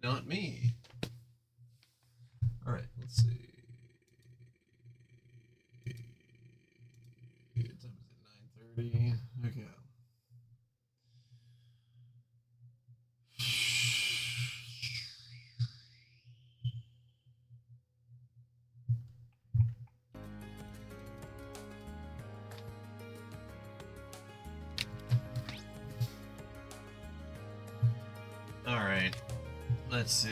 not me. Alright, let's see. What time is it? 9:30. Okay. Alright, let's see.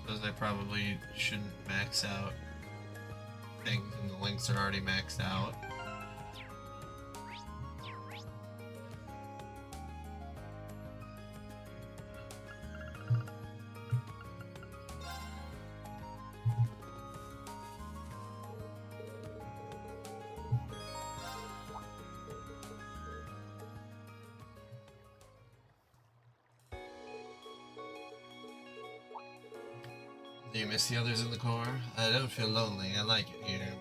Suppose I probably shouldn't max out things and the links are already maxed out. Do you miss the others in the core? I don't feel lonely. I like it here.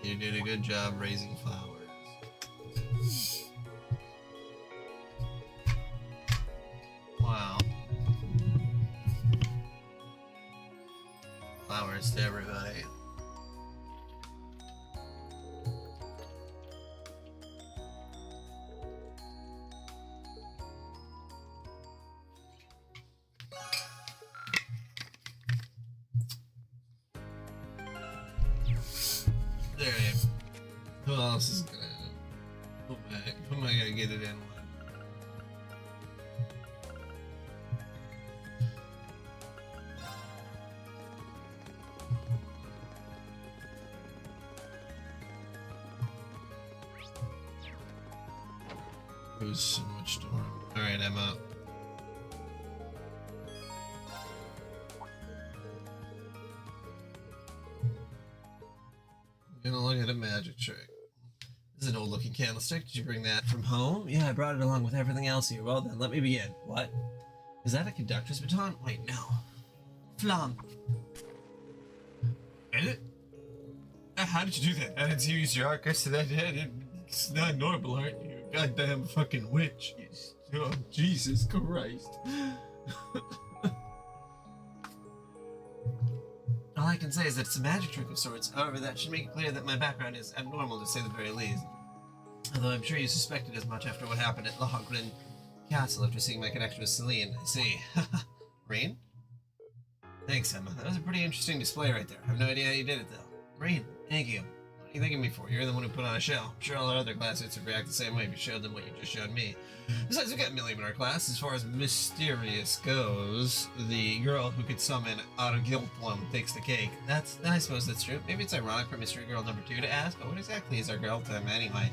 You did a good job raising flowers. Wow. Flowers to everybody. There I am. Who else is gonna... Who am I gonna get it in with? Who's so much storm? Alright, I'm up. I'm gonna look at a magic trick. This is an old looking candlestick. Did you bring that from home? Yeah, I brought it along with everything else here. Well then, let me begin. What? Is that a conductor's baton? Wait, no. Flam. Is it? How did you do that? I didn't see you use your arc. I said it's not normal, aren't you? Goddamn fucking witch. Oh, Jesus Christ. All I can say is that it's a magic trick of sorts. However, that should make it clear that my background is abnormal, to say the very least. Although I'm sure you suspected as much after what happened at Lohengrin Castle after seeing my connection with Celine. I see. Rain? Thanks, Emma. That was a pretty interesting display right there. I have no idea how you did it, though. Rain, thank you. What are you thanking me for? You're the one who put on a show. I'm sure all our other classmates would react the same way if you showed them what you just showed me. Besides, we've got Milliam in our class. As far as mysterious goes, the girl who could summon out of Gilplum takes the cake. I suppose that's true. Maybe it's ironic for Mystery Girl number 2 to ask, but what exactly is our girl to him anyway?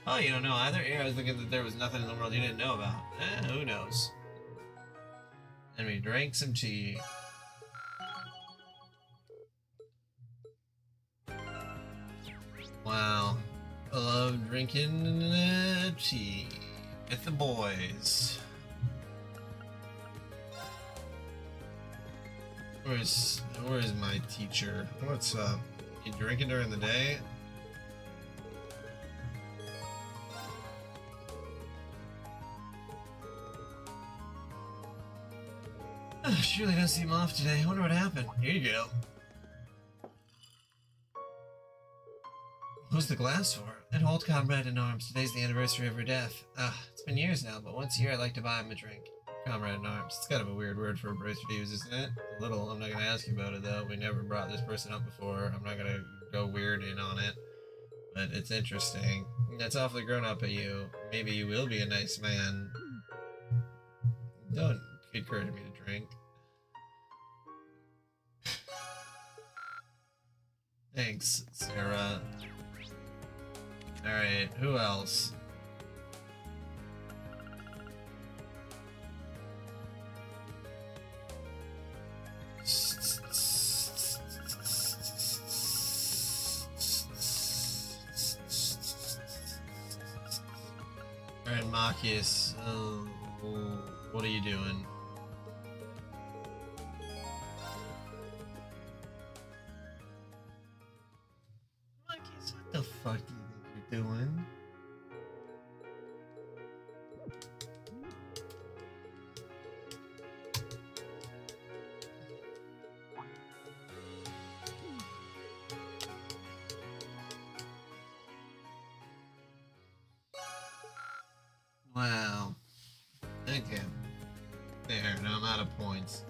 Oh, you don't know either? Here, I was thinking that there was nothing in the world you didn't know about. Who knows? And we drank some tea. Wow. I love drinking tea with the boys. Where's my teacher? What's up? You drinking during the day? Surely doesn't seem off today. I wonder what happened. Here you go. Who's the glass for? An old comrade in arms. Today's the anniversary of her death. It's been years now, but once a year I like to buy him a drink. Comrade in arms. It's kind of a weird word for a bracer to use, isn't it? A little. I'm not going to ask you about it, though. We never brought this person up before. I'm not going to go weird in on it. But it's interesting. That's awfully grown up of you. Maybe you will be a nice man. Don't encourage me to drink. Thanks, Sarah. Alright, who else? Alright, Machias, what are you doing? Machias, what the fuck do you think you're doing? Okay. There, now I'm out of points.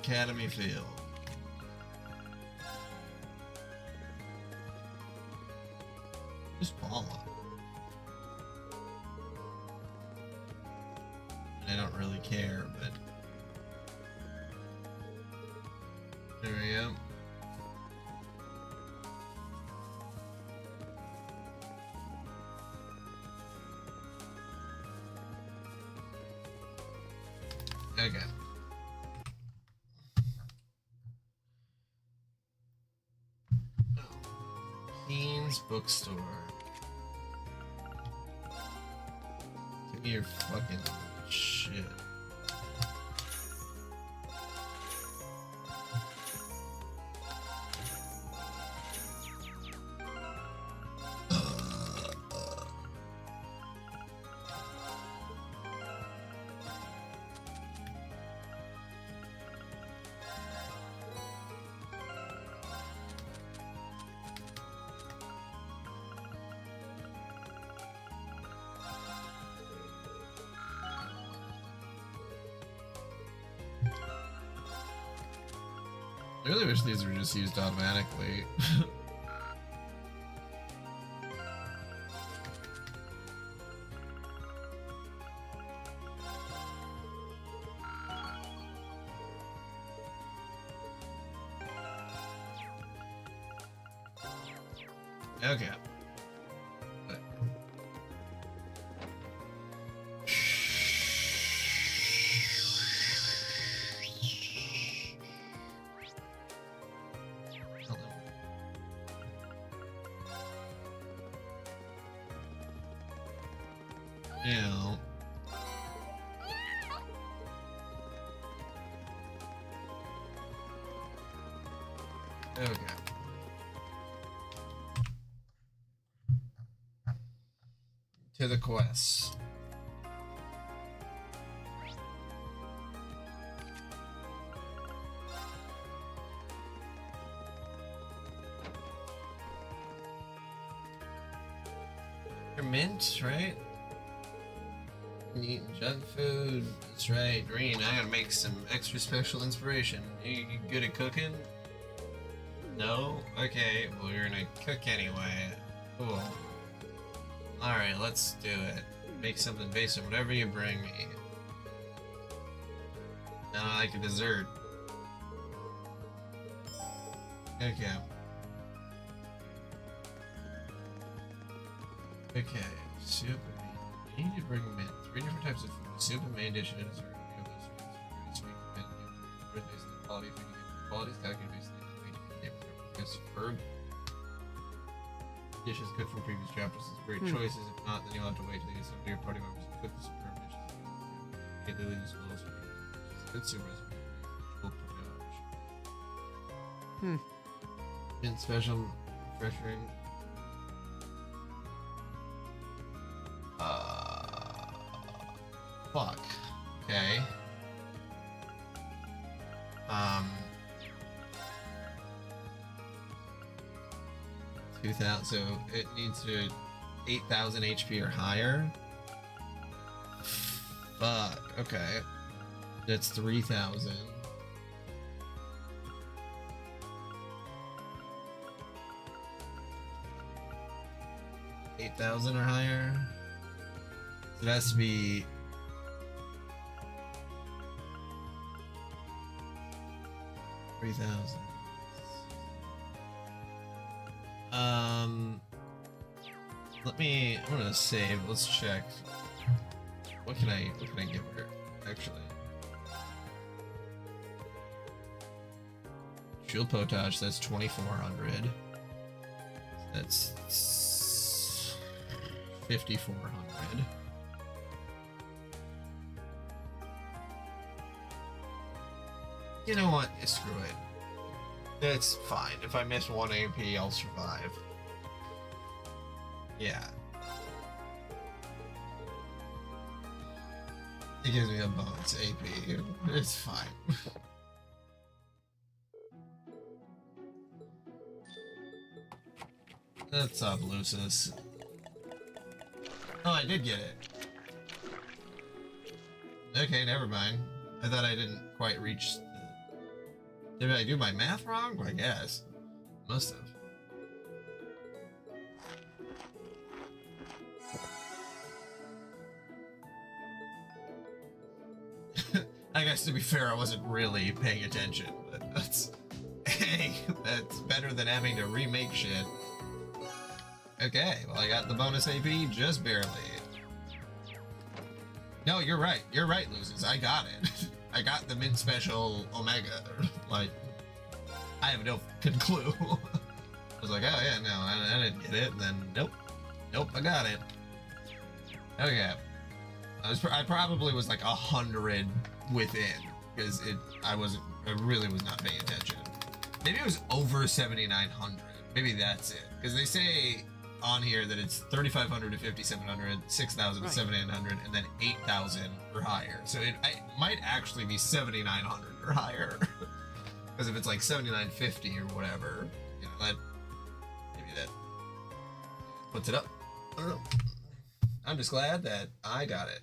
Academy Field. Just Paula. I don't really care, but there we go. Okay. Keen's Bookstore. Give me your fucking shit. I really wish these were just used automatically. Okay. Yeah. Okay. To the quest. You're mint, right? Eating junk food. That's right, Green. I gotta make some extra special inspiration. You good at cooking? No? Okay, well, you're gonna cook anyway. Cool. Alright, let's do it. Make something based on whatever you bring me. Now I like a dessert. Okay. Okay, soup and meat. You need to bring mint. 3 different types of food. Soup and main dish and a dessert. You have those sweet mint. You have the quality food. You get quality calculated based on the weight. Yes, herb. Dishes cooked from previous chapters is great choices. If not, then you'll have to wait till you get some of your party members to cook the superb dishes. Get the leaves close. Good soup recipe. Cool potage. Mint special, refreshing. Fuck. Okay. 2,000. So it needs to 8,000 HP or higher. Fuck. Okay. That's 3,000. $8,000 or higher. So it has to be 3,000. I'm gonna save. Let's check. What can I give her? Actually. Shield Potage, that's 2,400. That's 5,400. You know what? Screw it. It's fine. If I miss 1 AP, I'll survive. Yeah. It gives me a bonus AP. It's fine. What's up, Lucis? Oh, I did get it. Okay, never mind. I thought I didn't quite reach the... Did I do my math wrong? Well, I guess. Must have. I guess to be fair, I wasn't really paying attention, but that's... Hey, that's better than having to remake shit. Okay, well I got the bonus AP just barely. No, you're right. You're right, Lucis. I got it. I got the mint special Omega. Like, I have no fucking clue. I was like, oh yeah, no, I didn't get it. And then, nope, I got it. Okay. I probably was like 100 within, because I really was not paying attention. Maybe it was over 7,900. Maybe that's it. Because they say on here that it's 3,500 to 5,700, 6,000 to 7,900, and then 8,000 or higher. So it might actually be 7,900 or higher. Because if it's like 7,950 or whatever, you know, maybe that puts it up. I don't know. I'm just glad that I got it.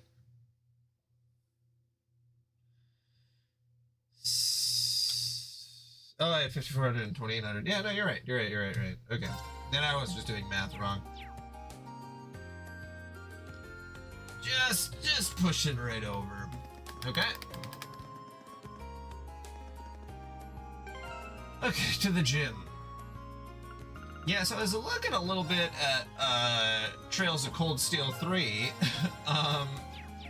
Oh, I had 5,400 and 2,800. Yeah, no, you're right. You're right. Okay. Then I was just doing math wrong. Just pushing right over. Okay. Okay, to the gym. Yeah, so I was looking a little bit at Trails of Cold Steel 3,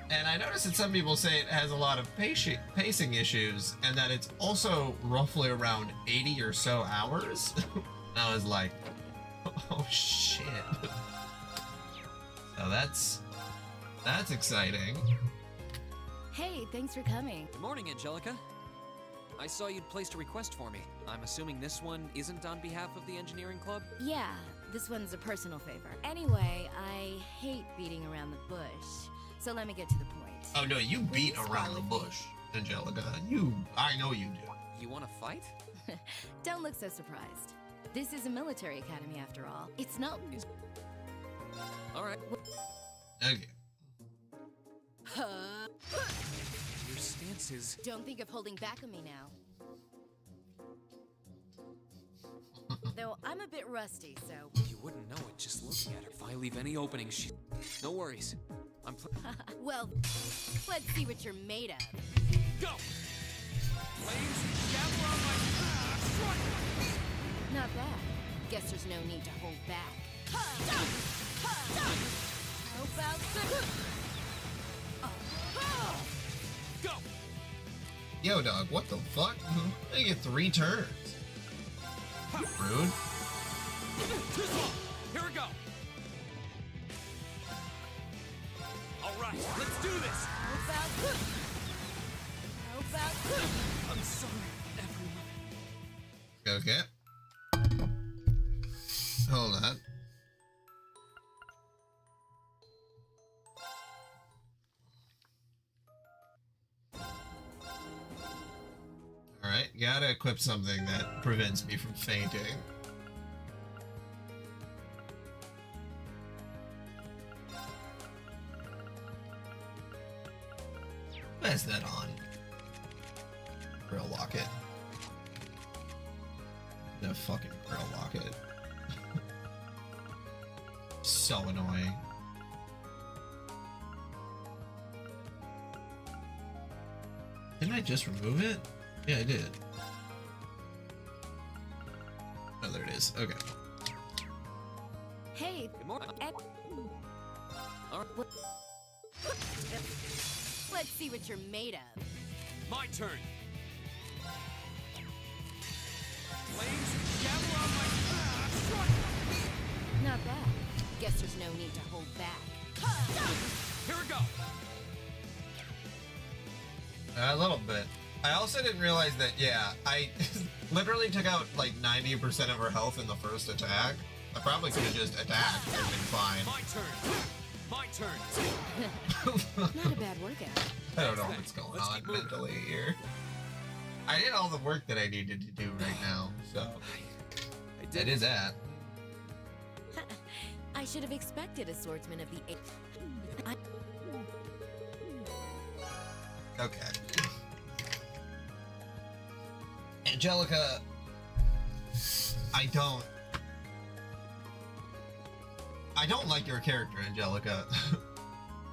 and I noticed that some people say it has a lot of pacing issues, and that it's also roughly around 80 or so hours. I was like, oh shit. So that's exciting. Hey, thanks for coming. Good morning, Angelica. I saw you'd placed a request for me. I'm assuming this one isn't on behalf of the engineering club? Yeah, this one's a personal favor. Anyway, I hate beating around the bush, so let me get to the point. Oh no, you beat around the bush, Angelica. I know you do. You want to fight? Don't look so surprised. This is a military academy after all. It's not... All right. Okay. Your stance is... Don't think of holding back on me now. Though I'm a bit rusty, so... You wouldn't know it just looking at her. If I leave any opening, No worries. Well, let's see what you're made of. Go! Flames, gather on my... Not bad. Guess there's no need to hold back. How about this? Go! Yo, dog, what the fuck? I get 3 turns. Rude. Here we go! Alright, let's do this! How about this? I'm sorry, everyone. Okay. Hold on. Alright, gotta equip something that prevents me from fainting. Why is that on? Grill locket. No fucking grill locket. So annoying. Didn't I just remove it? Yeah, I did. Oh, there it is. Okay. Hey, Good morning. All right. let's see what you're made of. My turn. Flames, gather on my... Not bad. Guess there's no need to hold back. Here we go. A little bit. I also didn't realize that, yeah, I literally took out like 90% of her health in the first attack. I probably could have just attacked and been fine. My turn. My turn. Not a bad workout. I don't know what's going on mentally here. I did all the work that I needed to do right now, so I I did that. I should have expected a swordsman of the Okay. Angelica, I don't like your character, Angelica.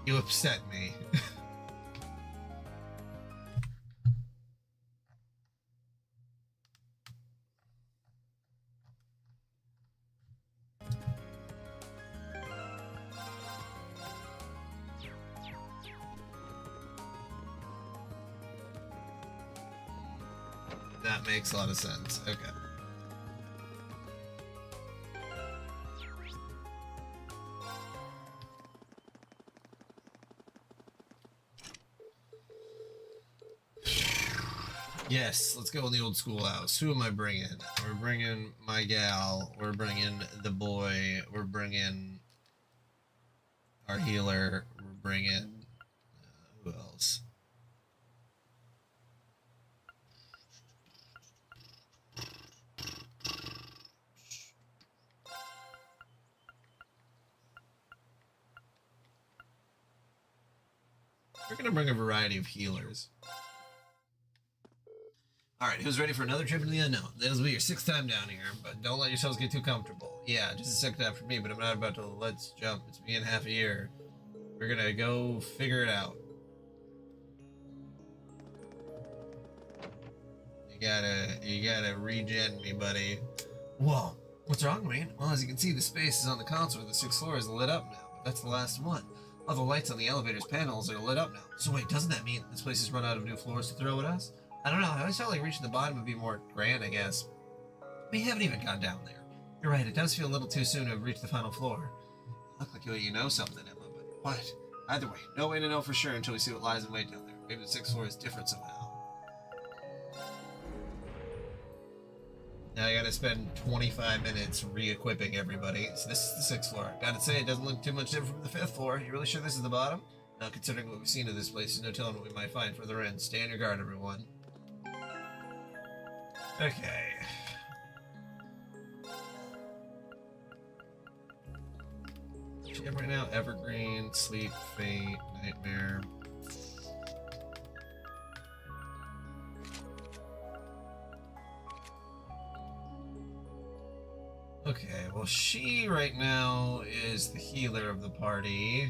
You upset me. That makes a lot of sense. Okay. Yes, let's go in the old schoolhouse. Who am I bringing? We're bringing my gal. We're bringing the boy. We're bringing our healer. We're bringing who else? We're gonna bring a variety of healers. Alright, who's ready for another trip into the unknown? This will be your 6th time down here, but don't let yourselves get too comfortable. Yeah, just a second time for me, but I'm not about to let's jump. It's me in half a year. We're gonna go figure it out. You gotta regen me, buddy. Whoa, what's wrong, Green? Well, as you can see, the spaces on the console of the 6th floor is lit up now, but that's the last one. All the lights on the elevator's panels are lit up now. So wait, doesn't that mean this place has run out of new floors to throw at us? I don't know, I always felt like reaching the bottom would be more grand, I guess. We haven't even gone down there. You're right, it does feel a little too soon to have reached the final floor. Look like you know something, Emma, but what? Either way, no way to know for sure until we see what lies in wait down there. Maybe the 6th floor is different somehow. Now I gotta spend 25 minutes re-equipping everybody. So this is the 6th floor. Gotta say, it doesn't look too much different from the 5th floor. You really sure this is the bottom? Now, considering what we've seen of this place, there's no telling what we might find further in. Stay on your guard, everyone. Okay. Right now, Evergreen, Sleep, Fate, Nightmare. Okay, well, she right now is the healer of the party.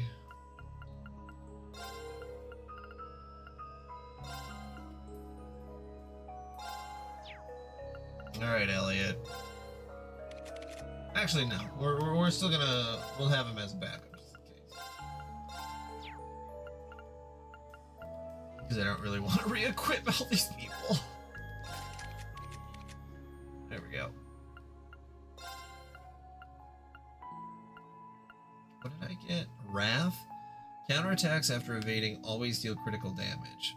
Alright, Elliot. Actually, no. We're still gonna... We'll have him as a backup, just in case. Because I don't really want to re-equip all these people. There we go. What did I get? Wrath? Counterattacks after evading always deal critical damage.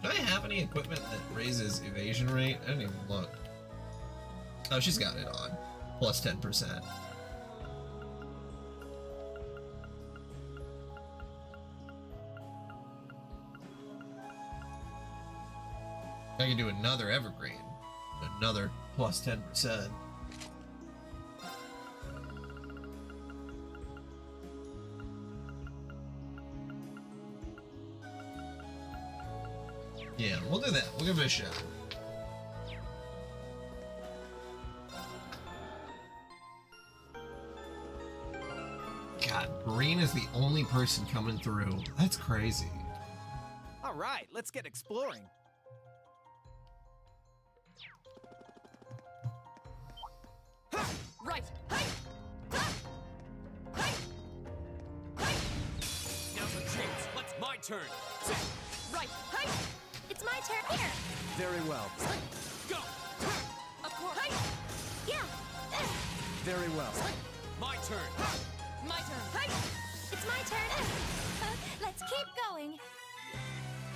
Do I have any equipment that raises evasion rate? I didn't even look. Oh, she's got it on. Plus 10%. I can do another Evergreen. Another plus 10%. Yeah, we'll do that. We'll give it a shot. God, Green is the only person coming through. That's crazy. All right, let's get exploring. Right. Hey. Hey. Hey. Now's the chance. It's my turn. Right. Hey. It's my turn here. Very well. Go. Of course. Hey. Yeah. Very well. My turn. My turn. Hey. It's my turn. Let's keep going.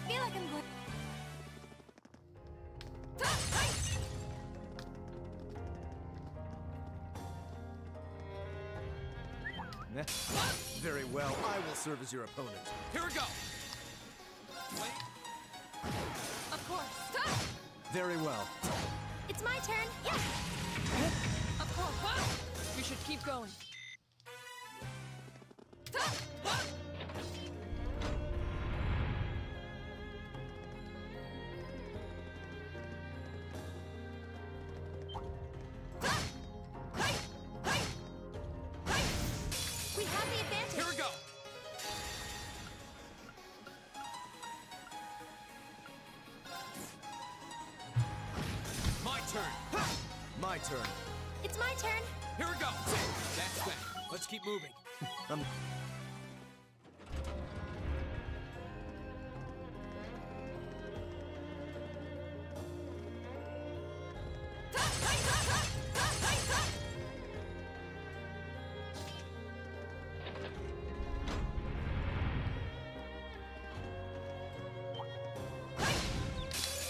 Feel like I'm going. Very well. I will serve as your opponent. Here we go! Wait. Of course. Very well. It's my turn. Yeah. Of course. We should keep going. We have the advantage. Here we go! My turn! My turn. It's my turn. Here we go! That's that. Let's keep moving. Um,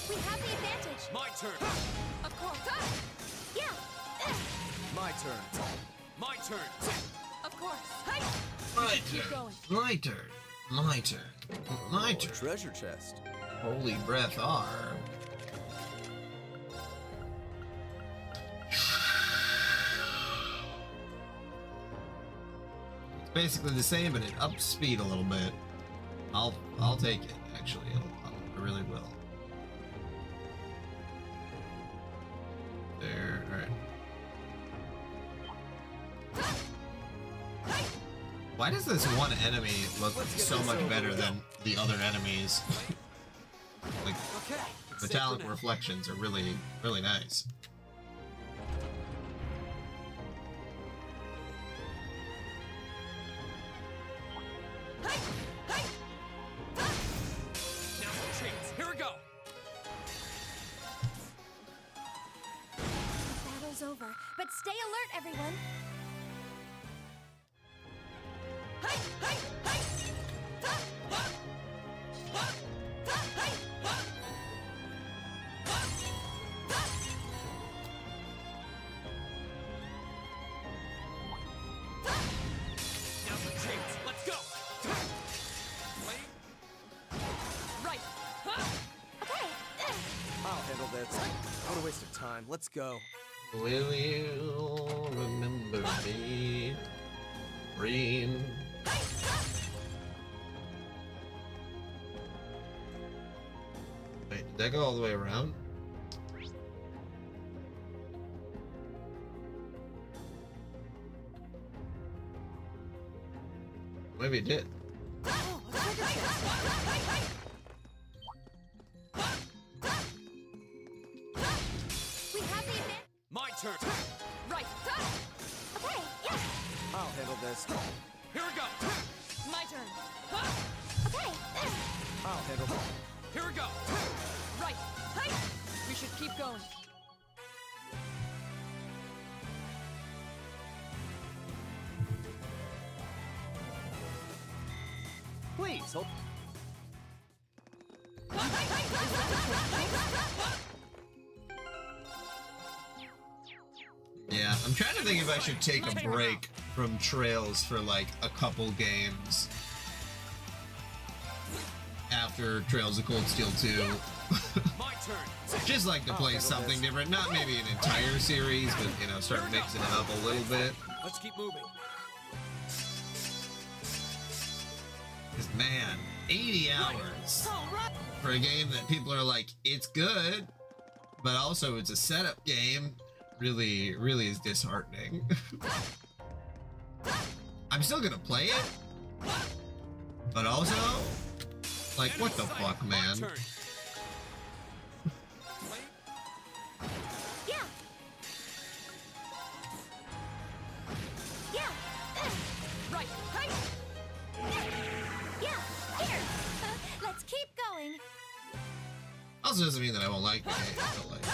We have the advantage. My turn! Of course. Yeah. my turn. My turn! Of course. My Keep turn. going. My turn. My turn. My turn. Treasure chest. Holy breath R. It's basically the same, but it ups speed a little bit. I'll take it. Actually, I really will. There. All right. Why does this one enemy look so much better than the other enemies? Like, Okay. metallic reflections are really, really nice. Now's the chance. Here we go! Battle's over, but stay alert, everyone. Now's the chance. Let's go! Wait. Right. Okay. I'll handle this. What a waste of time. Let's go. Will you remember me, Reem? Wait, did that go all the way around? Maybe it did. We have the advantage. My turn! Right. Okay. Yeah. I'll handle this. Here we go! My turn. Okay. I'll handle this. Here we go! Right. We should keep going. Please, hold. Yeah, I'm trying to think if I should take a break from Trails for like a couple games after Trails of Cold Steel 2. My turn! Just like to play handle something this. different, not maybe an entire series, but you know, start mixing it up a little bit. Let's keep moving. 'Cause man, 80 hours for a game that people are like, it's good, but also it's a setup game, really is disheartening. I'm still gonna play it, but also, like, what the fuck, man? Turn. Wait. Yeah. Yeah. Right. Yeah. Here. Let's keep going. Also doesn't mean that I won't like the game, but like,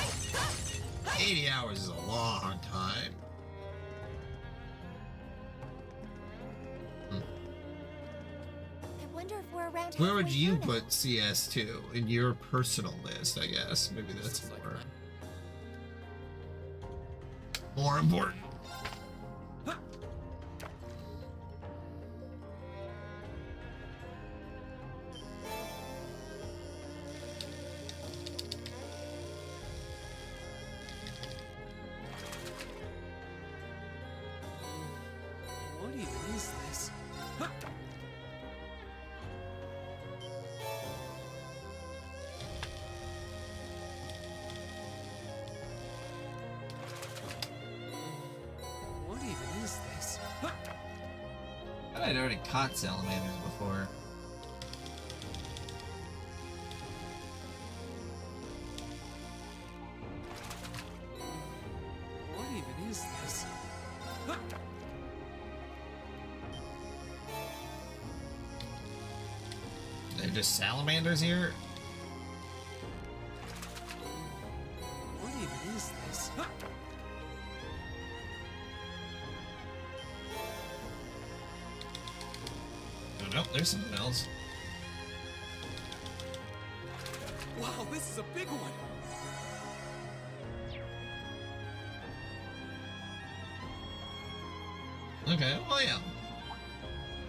80 hours is a long time. I wonder if we're around. Where would halfway you through now. put CS2 in your personal list? I guess maybe that's Looks like more important. What even is this? What even is this? I'd already caught salamanders before. What even is this? They're just salamanders here? What even is this? Oh no, there's something else. Wow, this is a big one. Okay, well yeah.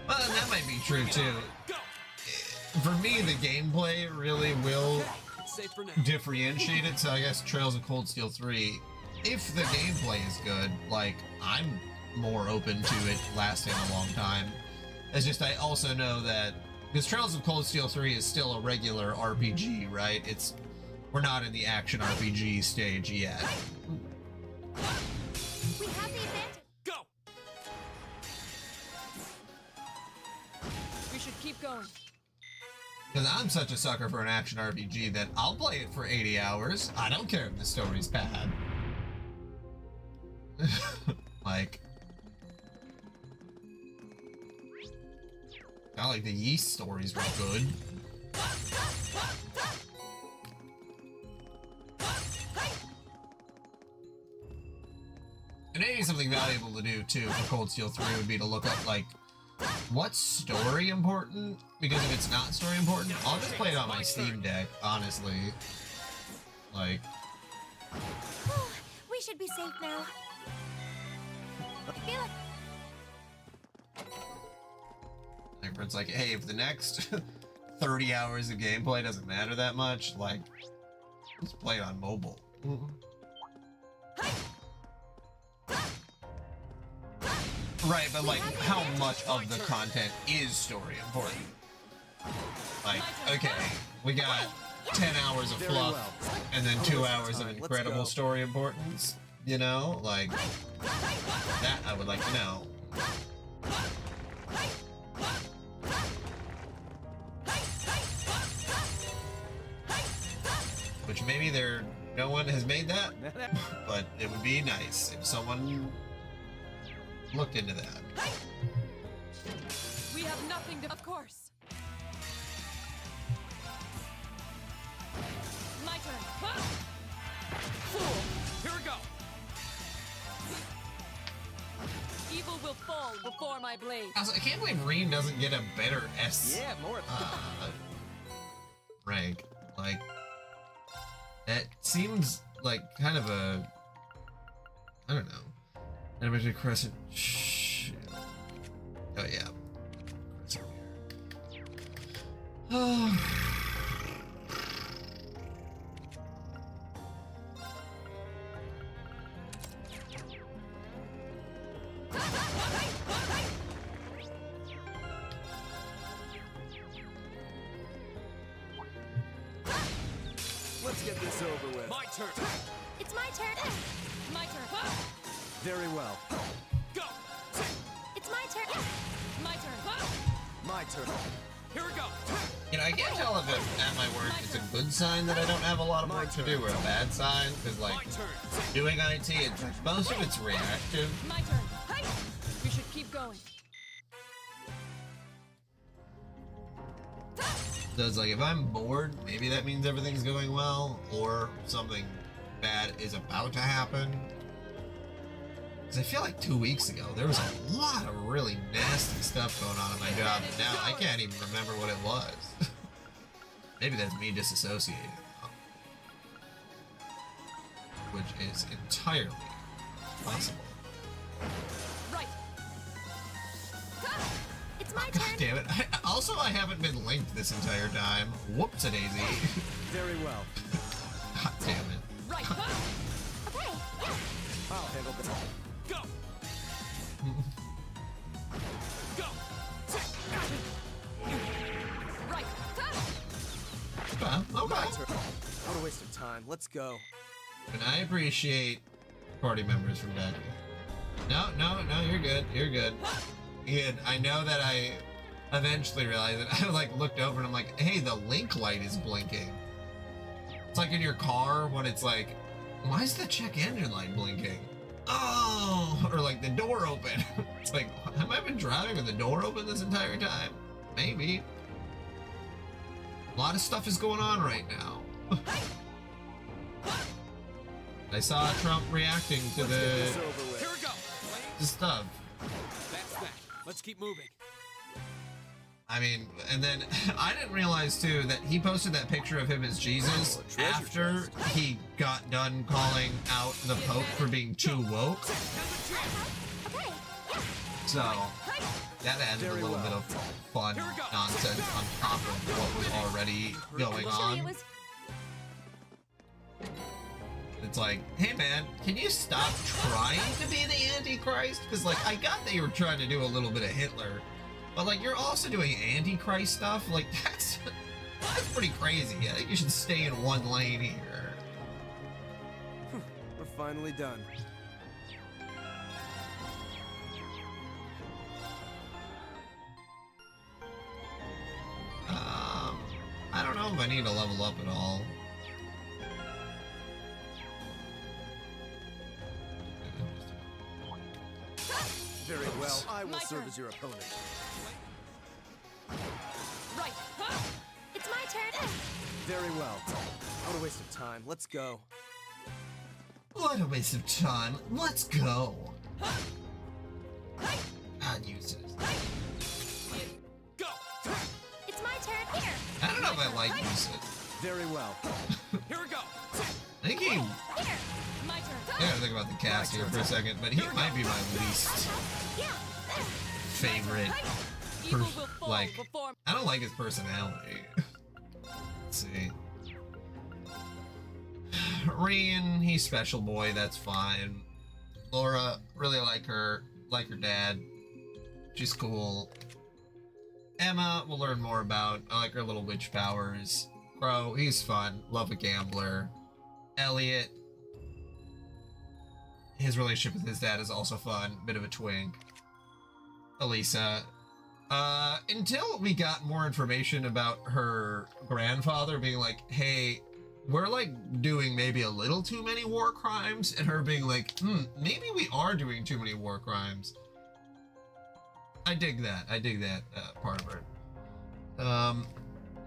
Well, that might be true too. Go. For me, the gameplay really will It's safe for now. differentiate it. So I guess Trails of Cold Steel 3, if the gameplay is good, like, I'm more open to it lasting a long time. It's just I also know that because Trails of Cold Steel 3 is still a regular RPG, right? We're not in the action RPG stage yet. We have the advantage. Go. We should keep going. Because I'm such a sucker for an action RPG that I'll play it for 80 hours. I don't care if the story's bad. Like, not like the Yeast stories were good. And maybe something valuable to do too for Cold Steel 3 would be to look up like what's story important, because if it's not story important, I'll just play it on my Steam Deck, honestly. Like, We should be safe now. Feel it. like where it's like, hey, if the next 30 hours of gameplay doesn't matter that much, like, let's play it on mobile. Right, but like, how much of the content is story important? Like, okay, we got 10 hours of Very fluff, well. and then I'll 2 waste hours of time. Let's incredible go. story importance, you know? Like, that I would like to know. Which maybe no one has made that, but it would be nice if someone looked into that. We have nothing to. Of course. My turn. Ah! Here we go. Evil will fall before my blade. Also, I can't believe Reem doesn't get a better S Yeah, more. rank. Like, it seems like kind of a, I don't know. Animated Crescent. Oh yeah. Let's get this over with. My turn. It's my turn. My turn. Ah! Very well. Go. It's my turn. My turn. Ah! My turn. Here we go. You know, I can't tell if at my work it's a good sign that I don't have a lot of work to do or a bad sign, because My like turn. doing IT, most of it's reactive. My turn. Hey! We should keep going. So it's like if I'm bored, maybe that means everything's going well, or something bad is about to happen. Because I feel like 2 weeks ago, there was a lot of really nasty stuff going on at my job, and now I can't even remember what it was. Maybe that's me disassociating. Which is entirely possible. Right. It's my God turn. damn it. I haven't been linked this entire time. Whoops-a-daisy. Very well. God damn it. Right. Okay, yeah. I'll handle this. Go. Go. Right. Okay. My turn. What a waste of time. Let's go. And I appreciate party members from back. No, you're good. You're good. Ian, I know that I eventually realized it. I like looked over and I'm like, hey, the link light is blinking. It's like in your car when it's like, why is the check engine light blinking? Oh, or like the door open. It's like, have I been driving with the door open this entire time? Maybe. A lot of stuff is going on right now. I saw Trump reacting to Let's get this the over with. Here we go. stuff. That's that. Let's keep moving. I mean, and then I didn't realize too that he posted that picture of him as Jesus Oh, a treasure after chest. he got done calling out the Pope for being too woke. Okay, yeah. So that added a Very little well. bit of fun Here we go. nonsense on top of what was already going Actually, it on. was It's like, hey man, can you stop trying to be the Antichrist? Because like, I got that you were trying to do a little bit of Hitler, but like, you're also doing Antichrist stuff. Like, that's pretty crazy. I think you should stay in one lane here. We're finally done. I don't know if I need to level up at all. Very well. I will My serve turn. as your opponent. Right. it's my turn. Very well. What a waste of time. Let's go. What a waste of time. Let's go. God, uses. Go. It's my turn. Here. I don't know if I like uses. Very well. Here we go. I think he. Here. My turn. I gotta think about the cast here for a second, but he might be my least Yeah. favorite. Evil will fall Like, before. I don't like his personality. Let's see. Rian, he's special boy, that's fine. Laura, really like her dad. She's cool. Emma, we'll learn more about. I like her little witch powers. Crow, he's fun. Love a gambler. Elliot, his relationship with his dad is also fun. Bit of a twink. Elisa, until we got more information about her grandfather being like, hey, we're like doing maybe a little too many war crimes, and her being like, maybe we are doing too many war crimes. I dig that. I dig that part of her.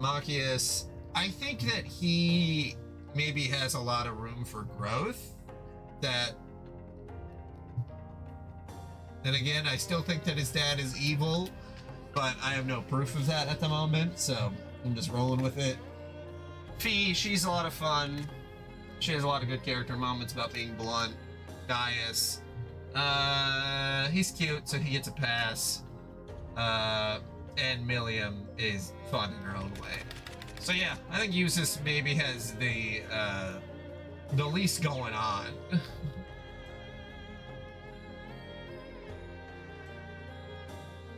Machias, I think that he maybe has a lot of room for growth. Then again, I still think that his dad is evil, but I have no proof of that at the moment, so I'm just rolling with it. Fee, she's a lot of fun. She has a lot of good character moments about being blunt. Gaius, he's cute, so he gets a pass. And Milliam is fun in her own way. So yeah, I think Eustace maybe has the least going on.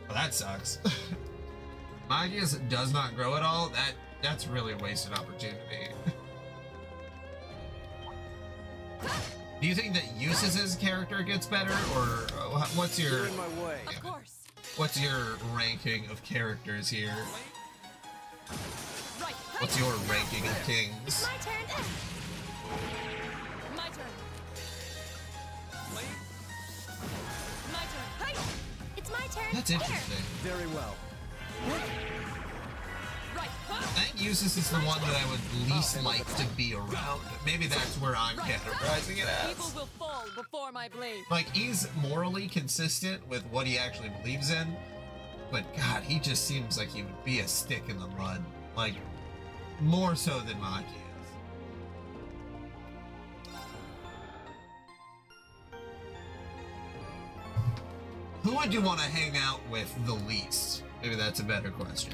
Well, that sucks. Magius does not grow at all. That's really a wasted opportunity. Do you think that Eustace's character gets better, or what's You're your in my way. Of course. what's your ranking of characters here? Right. What's your ranking of It's kings? my turn. My turn. My turn. It's my turn. That's Here. interesting. Very well. Right. I think Eustace is the one that I would least like to be around. Maybe that's where I'm categorizing it Evil as. will fall before my blade. Like, he's morally consistent with what he actually believes in, but God, he just seems like he would be a stick in the mud. Like, more so than Maki is. Who would you want to hang out with the least? Maybe that's a better question.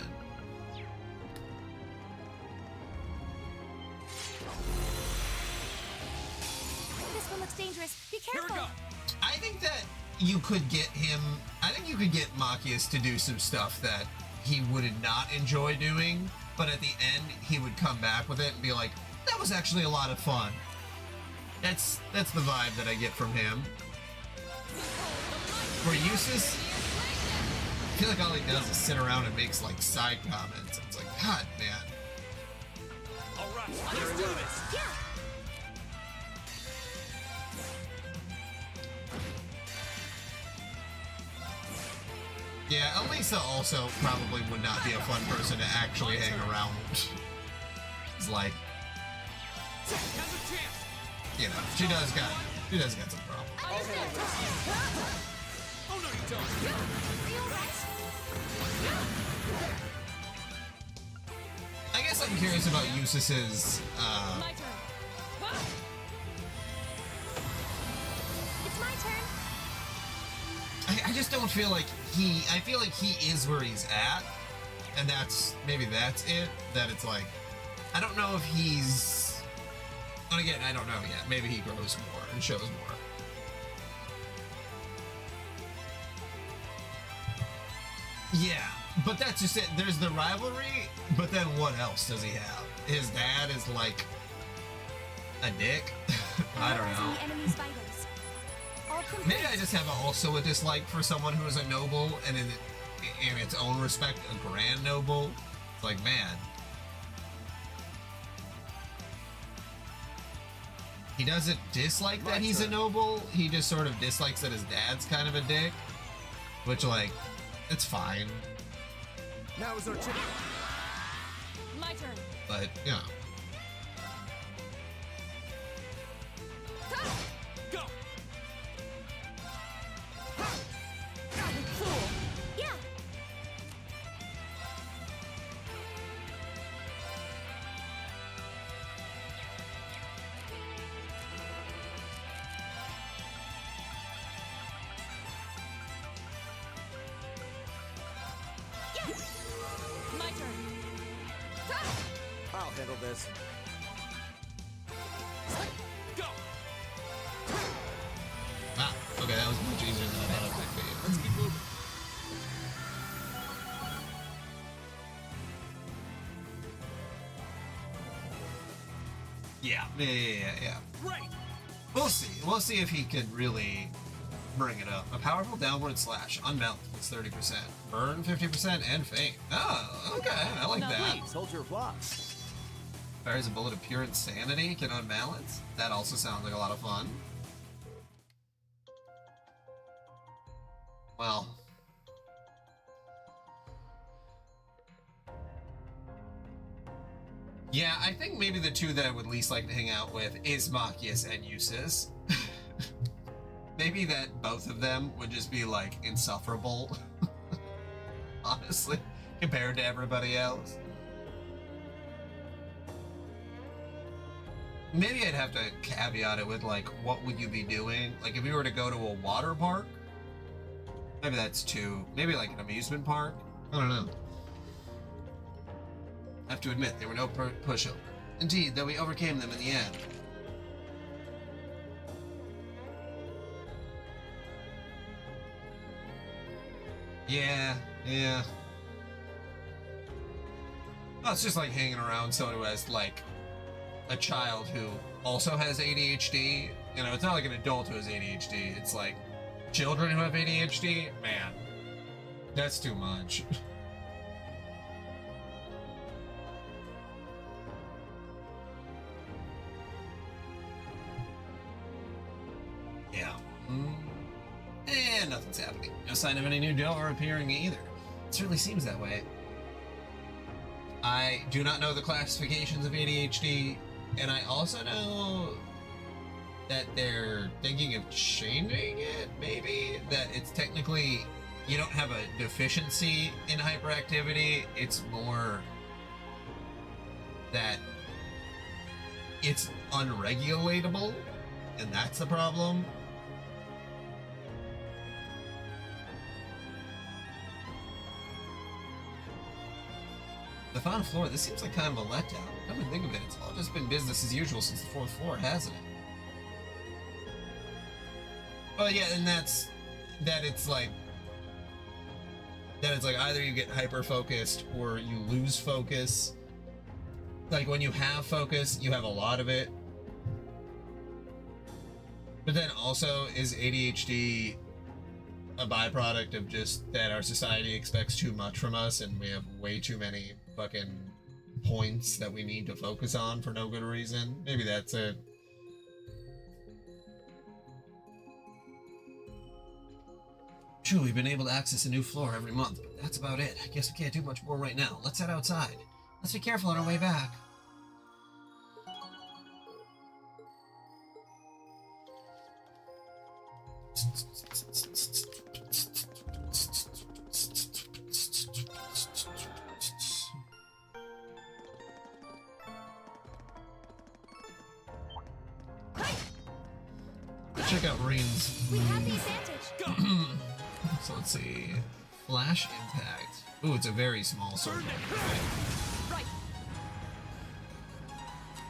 This one looks dangerous. Be Here careful. we go. I think that you could get him. I think you could get Machias to do some stuff that he would not enjoy doing, but at the end he would come back with it and be like, "That was actually a lot of fun." That's the vibe that I get from him. For Eustace, I feel like all he does is sit around and makes like side comments. It's like, God, man. All right, let's do this. Yeah. Yeah, Elisa also probably would not be a fun person to actually hang around. It's like, Has a chance. you know, she does got some problems. Oh no, you don't. Are you alright? I guess I'm curious about Eustace's, My turn. It's my turn. I just don't feel like I feel like he is where he's at, and maybe that's it, that it's like, I don't know if he's, and again, I don't know yet, maybe he grows more and shows more. Yeah, but that's just it. There's the rivalry, but then what else does he have? His dad is like a dick. I don't know. The enemy's vitals. All complete. Maybe I just have also a dislike for someone who is a noble and in its own respect a grand noble. It's like, man, he doesn't dislike that he's a noble. He just sort of dislikes that his dad's kind of a dick, which, like, it's fine. Now is our chance. My turn. But, you know. Go. Cool. Yeah. My turn. I'll handle this. Go. Wow. Okay, that was much easier than I thought it would be. Let's keep moving. Yeah. Right. We'll see. We'll see if he could really bring it up. A powerful downward slash. Unmelt. It's 30%. Burn 50% and faint. Oh, okay. I like Now that. Please hold your applause. Fires a bullet of pure insanity. Can unbalance. That also sounds like a lot of fun. Well. Yeah, I think maybe the two that I would least like to hang out with is Machias and Eustace. Maybe that both of them would just be, like, insufferable. Honestly, compared to everybody else. Maybe I'd have to caveat it with, like, what would you be doing? Like, if you were to go to a water park, maybe that's too... Maybe, like, an amusement park? I don't know. I have to admit, there were no pushover. Indeed, though we overcame them in the end. Yeah. Well, it's just like hanging around someone who has, like, a child who also has ADHD. You know, it's not like an adult who has ADHD. It's like children who have ADHD. Man, that's too much. Yeah. And nothing's happening. No sign of any new Delver appearing either. It certainly seems that way. I do not know the classifications of ADHD, and I also know that they're thinking of changing it, maybe? That it's technically, you don't have a deficiency in hyperactivity, it's more that it's unregulatable, and that's the problem. The final floor, this seems like kind of a letdown. Come to think of it, it's all just been business as usual since the 4th floor, hasn't it? Well, yeah, and that it's like either you get hyper focused or you lose focus. Like when you have focus, you have a lot of it. But then also, is ADHD a byproduct of just that our society expects too much from us and we have way too many fucking points that we need to focus on for no good reason? Maybe that's it. True, we've been able to access a new floor every month, but that's about it. I guess we can't do much more right now. Let's head outside. Let's be careful on our way back. Check out Rain's. We have the advantage. So let's see. Flash impact. Ooh, it's a very small circle. Right.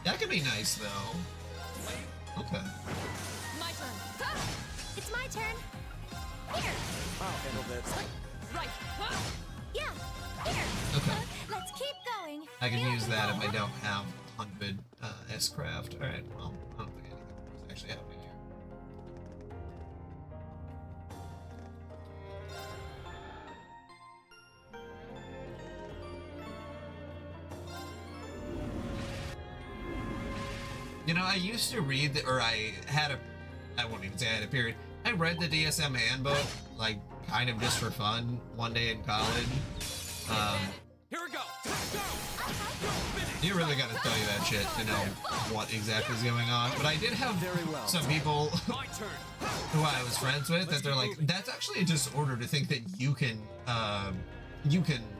That could be nice though. Okay. My turn. Huh? It's my turn. Here. I'll handle this. Right. Yeah. Here. Okay. Let's keep going. I can Here use we that go. if I don't have 100 S-craft. Alright, well, I don't think anything is actually happening here. You know, I used to read, I won't even say I had a period. I read the DSM handbook, like, kind of just for fun, one day in college. Here we go. You really gotta tell you that shit to know what exactly is going on. But I did have Very well. some people My turn. who I was friends with that they're like, that's actually a disorder to think that you can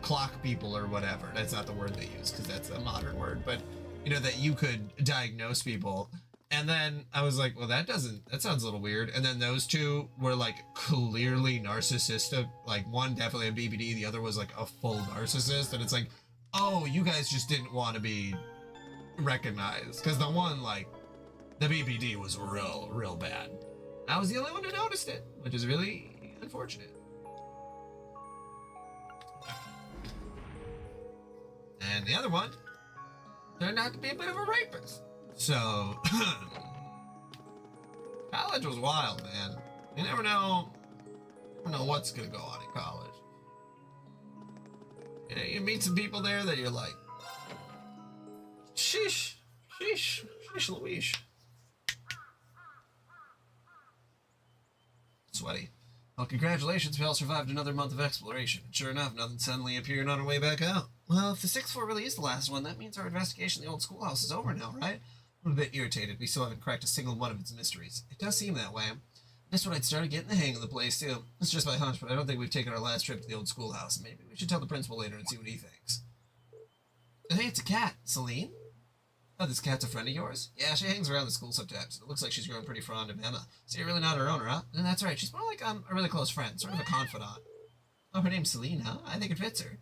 clock people or whatever. That's not the word they use because that's a modern word, but you know, that you could diagnose people. And then I was like, well, that sounds a little weird. And then those two were like clearly narcissistic. Like one definitely a BBD, the other was like a full narcissist. And it's like, oh, you guys just didn't want to be recognized. Because the one, like, the BBD was real bad. I was the only one who noticed it, which is really unfortunate. And the other one turned out to be a bit of a rapist. So, college was wild, man. You never know what's gonna go on in college. You know, you meet some people there that you're like, sheesh Louise. Sweaty. Well, congratulations, we all survived another month of exploration. Sure enough, nothing suddenly appeared on our way back out. Well, if the 6th floor really is the last one, that means our investigation of the old schoolhouse is over now, right? I'm a bit irritated. We still haven't cracked a single one of its mysteries. It does seem that way. That's when I'd started getting the hang of the place, too. It's just my hunch, but I don't think we've taken our last trip to the old schoolhouse. Maybe we should tell the principal later and see what he thinks. Hey, it's a cat. Celine? Oh, this cat's a friend of yours? Yeah, she hangs around the school sometimes. It looks like she's grown pretty fond of Emma. So you're really not her owner, huh? And that's right. She's more like a really close friend, sort of a confidant. Oh, her name's Celine, huh? I think it fits her.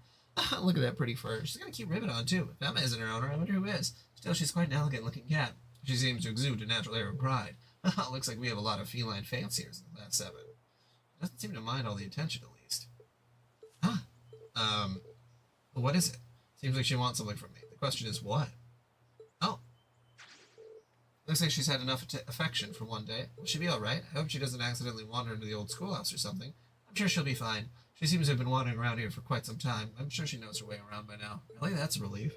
Look at that pretty fur. She's got a cute ribbon on, too. If Emma isn't her owner, I wonder who is. Still, she's quite an elegant-looking cat. She seems to exude a natural air of pride. Looks like we have a lot of feline fanciers in the last 7. Doesn't seem to mind all the attention, at least. Huh? What is it? Seems like she wants something from me. The question is, what? Oh. Looks like she's had enough affection for one day. Will she be alright? I hope she doesn't accidentally wander into the old schoolhouse or something. I'm sure she'll be fine. She seems to have been wandering around here for quite some time. I'm sure she knows her way around by now. Really? That's a relief.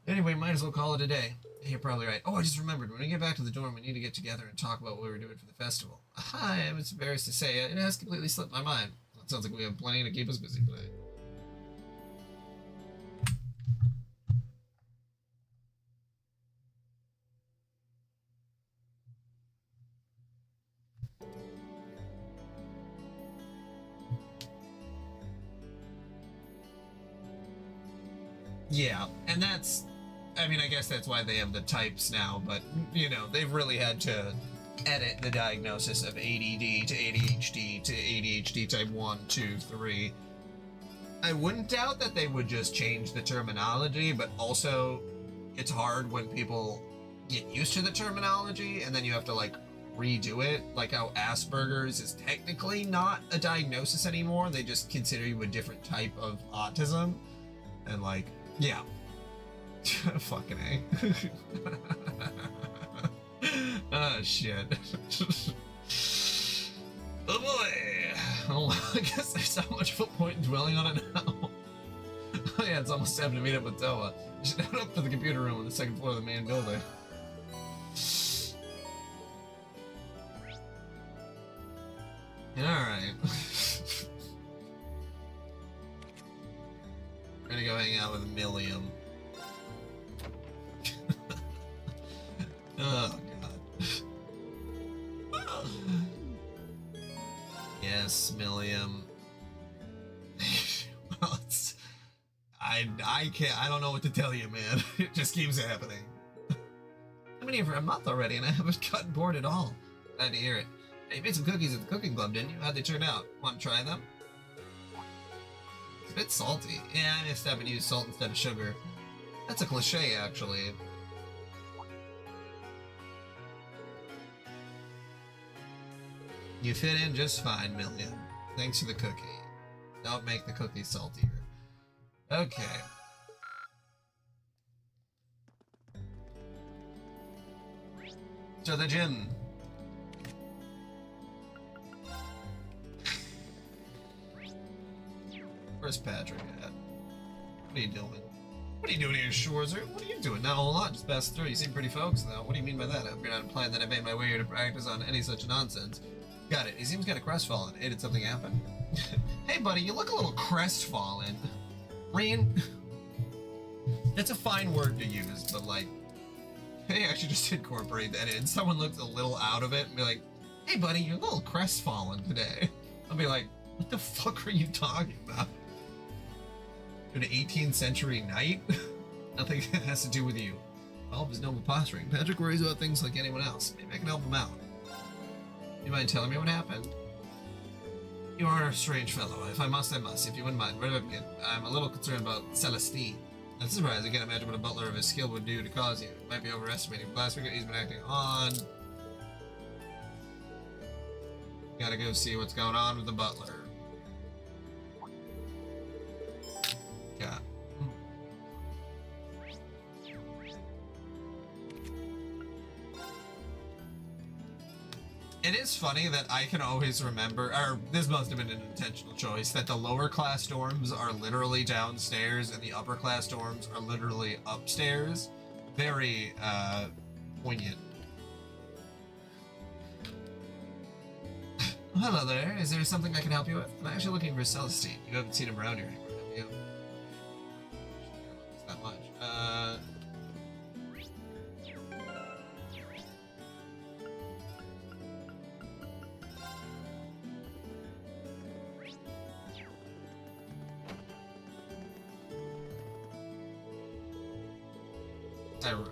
Anyway, might as well call it a day. You're probably right. Oh, I just remembered. When we get back to the dorm, we need to get together and talk about what we were doing for the festival. I am embarrassed to say it has completely slipped my mind. It sounds like we have plenty to keep us busy today. Yeah, and that's, I mean, I guess that's why they have the types now, but, you know, they've really had to edit the diagnosis of ADD to ADHD to ADHD type 1, 2, 3. I wouldn't doubt that they would just change the terminology, but also it's hard when people get used to the terminology and then you have to like redo it, like how Asperger's is technically not a diagnosis anymore. They just consider you a different type of autism. And like, yeah. Fucking A. Oh shit. Oh boy. Oh, I guess there's not much of a point in dwelling on it now. Oh yeah, it's almost time to meet up with Toa. You should head up to the computer room on the second floor of the main building. Alright. We're gonna go hang out with Milliam. Oh god. Yes, Milliam. Well, it's, I can't, I don't know what to tell you, man. It just keeps happening. I've been here for a month already and I haven't gotten bored at all. Glad to hear it. Hey, you made some cookies at the cooking club, didn't you? How'd they turn out? Want to try them? It's a bit salty. Yeah, I missed having used salt instead of sugar. That's a cliche, actually. You fit in just fine, Milliam. Thanks for the cookie. Don't make the cookie saltier. Okay. To the gym. Where's Patrick at? What are you doing? What are you doing here, Schwarzer? What are you doing? Not a whole lot, just passed through. You seem pretty focused, though. What do you mean by that? I hope you're not implying that I made my way here to practice on any such nonsense. Got it. He seems kind of crestfallen. Hey, did something happen? Hey, buddy, you look a little crestfallen. Rain? That's a fine word to use, but like, hey, I should just incorporate that in. Someone looks a little out of it and be like, hey, buddy, you're a little crestfallen today. I'll be like, what the fuck are you talking about? An 18th century knight? Nothing has to do with you. All of his noble posturing. Patrick worries about things like anyone else. Maybe I can help him out. You mind telling me what happened? You are a strange fellow. If I must, I must. If you wouldn't mind, where do I begin? I'm a little concerned about Celestine. That's surprising. I can't imagine what a butler of his skill would do to cause you. It might be overestimating. Last week he's been acting odd. Gotta go see what's going on with the butler. Yeah. It is funny that I can always remember, or this must have been an intentional choice, that the lower class dorms are literally downstairs and the upper class dorms are literally upstairs. Very, poignant. Hello there. Is there something I can help you with? I'm actually looking for Celestine. You haven't seen him around here anymore, have you? Not much.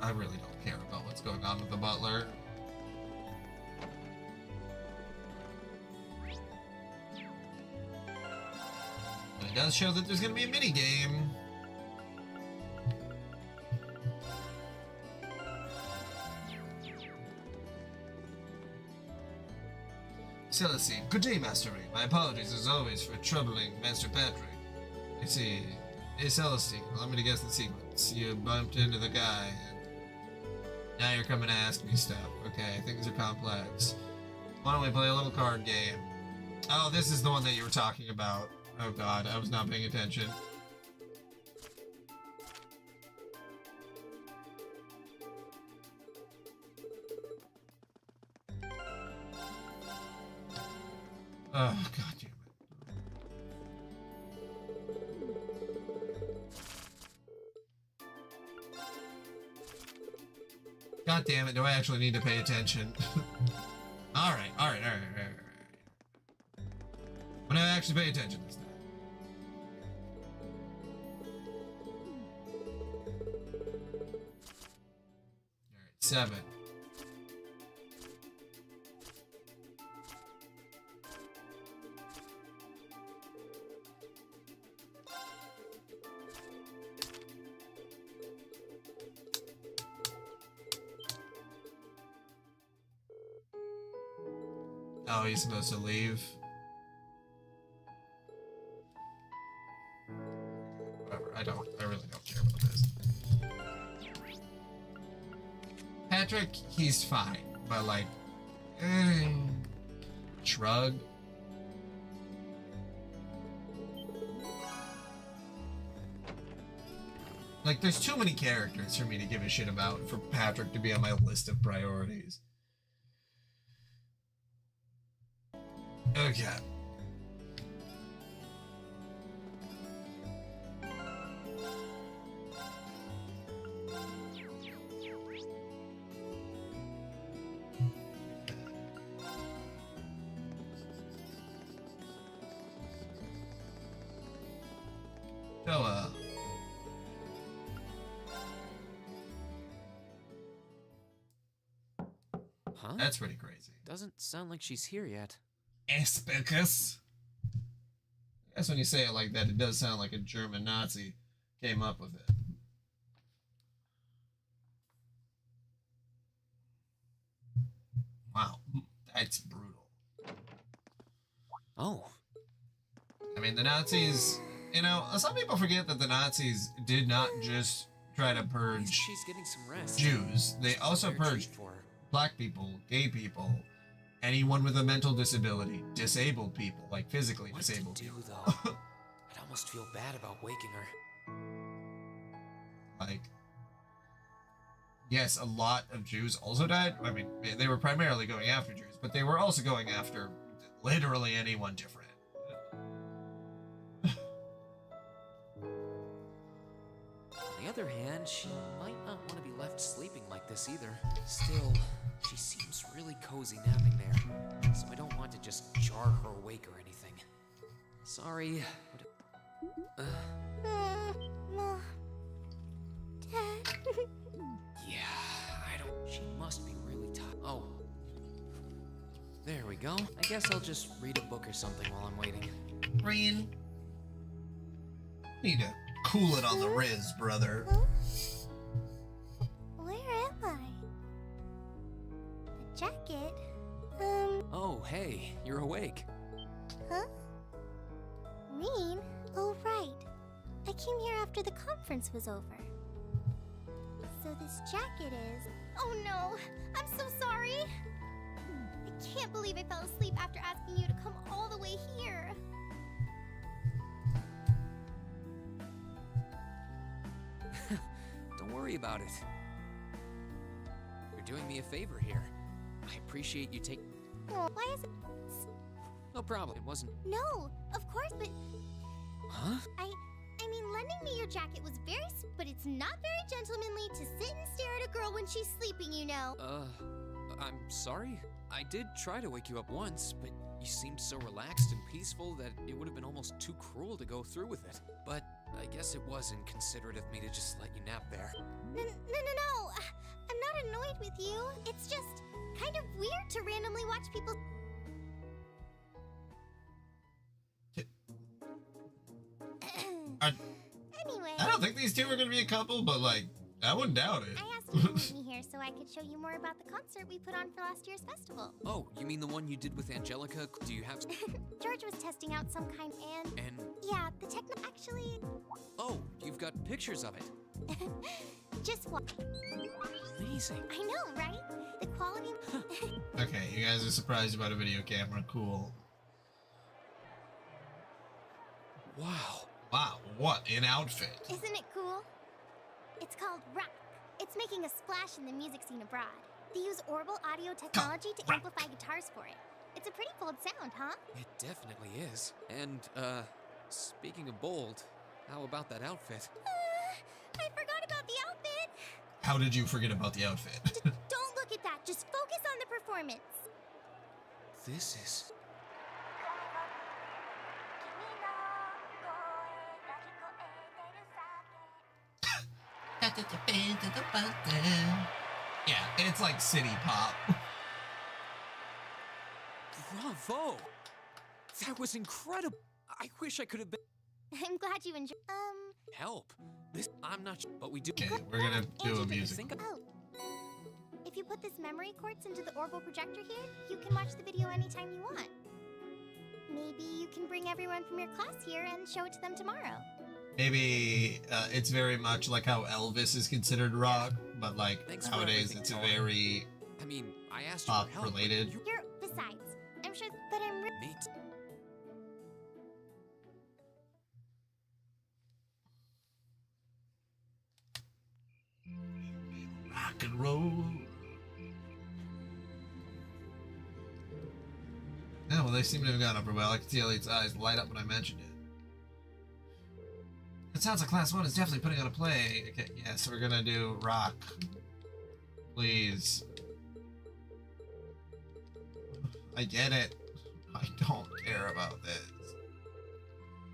I really don't care about what's going on with the butler. But it does show that there's going to be a mini game. Celestine, good day, Master Ray. My apologies as always for troubling Master Patrick. I see. Hey, Celestine, allow me to guess the sequence. You bumped into the guy, and now you're coming to ask me stuff. Okay, things are complex. Why don't we play a little card game? Oh, this is the one that you were talking about. Oh god, I was not paying attention. Oh, god damn it. God damn it, do I actually need to pay attention? Alright. I'm gonna actually pay attention this time. 7. Oh, he's supposed to leave. Whatever, I really don't care about this. Patrick, he's fine, but like, shrug. Like, there's too many characters for me to give a shit about for Patrick to be on my list of priorities. Okay. So, Huh? that's pretty crazy. Doesn't sound like she's here yet. Aspicus. I guess when you say it like that, it does sound like a German Nazi came up with it. Wow, that's brutal. Oh. I mean, the Nazis, you know, some people forget that the Nazis did not just try to At least purge she's getting some rest. Jews. They also Fair treat purged for her. black people, gay people, anyone with a mental disability, disabled people, like physically What disabled to do, people. though? I'd almost feel bad about waking her. Like, yes, a lot of Jews also died. I mean, they were primarily going after Jews, but they were also going after literally anyone different. On the other hand, she might not want to be left sleeping like this either. Still, she seems really cozy napping there, so I don't want to just jar her awake or anything. Sorry, but Mom. Dad. yeah, I don't. She must be really tired. Oh, there we go. I guess I'll just read a book or something while I'm waiting. Rain. Need to cool it on the Riz, brother. Huh? Where am I? The jacket? Oh, hey, you're awake. Huh? Rean? Oh, right. I came here after the conference was over. So this jacket is... Oh no! I'm so sorry! I can't believe I fell asleep after asking you to come all the way here. Don't worry about it. You're doing me a favor here. I appreciate you taking... Oh, why is it... No problem, it wasn't... No, of course, but Huh? I mean, lending me your jacket was but it's not very gentlemanly to sit and stare at a girl when she's sleeping, you know. I'm sorry. I did try to wake you up once, but you seemed so relaxed and peaceful that it would have been almost too cruel to go through with it. But I guess it was inconsiderate of me to just let you nap there. No. I'm not annoyed with you. It's just kind of weird to randomly watch people. Anyway, I don't think these two are gonna be a couple, but like, I wouldn't doubt it. I asked you to meet me here so I could show you more about the concert we put on for last year's festival. Oh, you mean the one you did with Angelica? Do you have... George was testing out some kind And... yeah, the techno actually Oh, you've got pictures of it. just what Amazing. I know, right? The quality Okay, you guys are surprised about a video camera. Cool. Wow. Wow, what an outfit. Isn't it cool? It's called Rock. It's making a splash in the music scene abroad. They use Orbital audio technology to Rock. amplify guitars for it. It's a pretty bold sound, huh? It definitely is. And, speaking of bold, how about that outfit? I forgot about the outfit. How did you forget about the outfit? Don't look at that. Just focus on the performance. This is... Yeah, it's like city pop. Bravo! That was incredible. I wish I could have been I'm glad you enjoyed. help. This I'm not sure, but we do. Okay, we're gonna do a music. Think Oh. If you put this memory quartz into the orbital projector here, you can watch the video anytime you want. Maybe you can bring everyone from your class here and show it to them tomorrow. Maybe it's very much like how Elvis is considered rock, but like Thanks for nowadays everything, it's a Paul. very I mean, I asked you pop for help. but related. You're besides. I'm sure, but I'm. Neat. Rock and roll. Yeah, well, they seem to have gone over well. I could see Elliot's eyes light up when I mentioned it. It sounds like Class 1 is definitely putting on a play. Okay, yeah, so we're gonna do rock. Please. I get it. I don't care about this.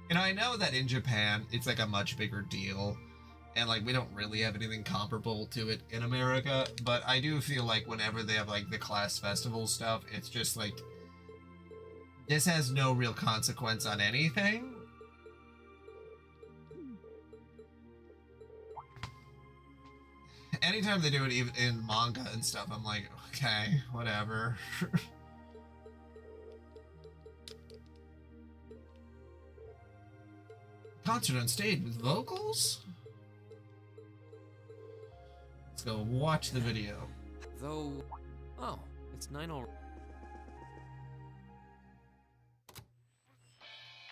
You know, I know that in Japan, it's like a much bigger deal. And like, we don't really have anything comparable to it in America. But I do feel like whenever they have like the class festival stuff, it's just like, this has no real consequence on anything. Anytime they do it even in manga and stuff, I'm like, okay, whatever. Concert on stage with vocals? Let's go watch the video. Though, oh, it's 9 already.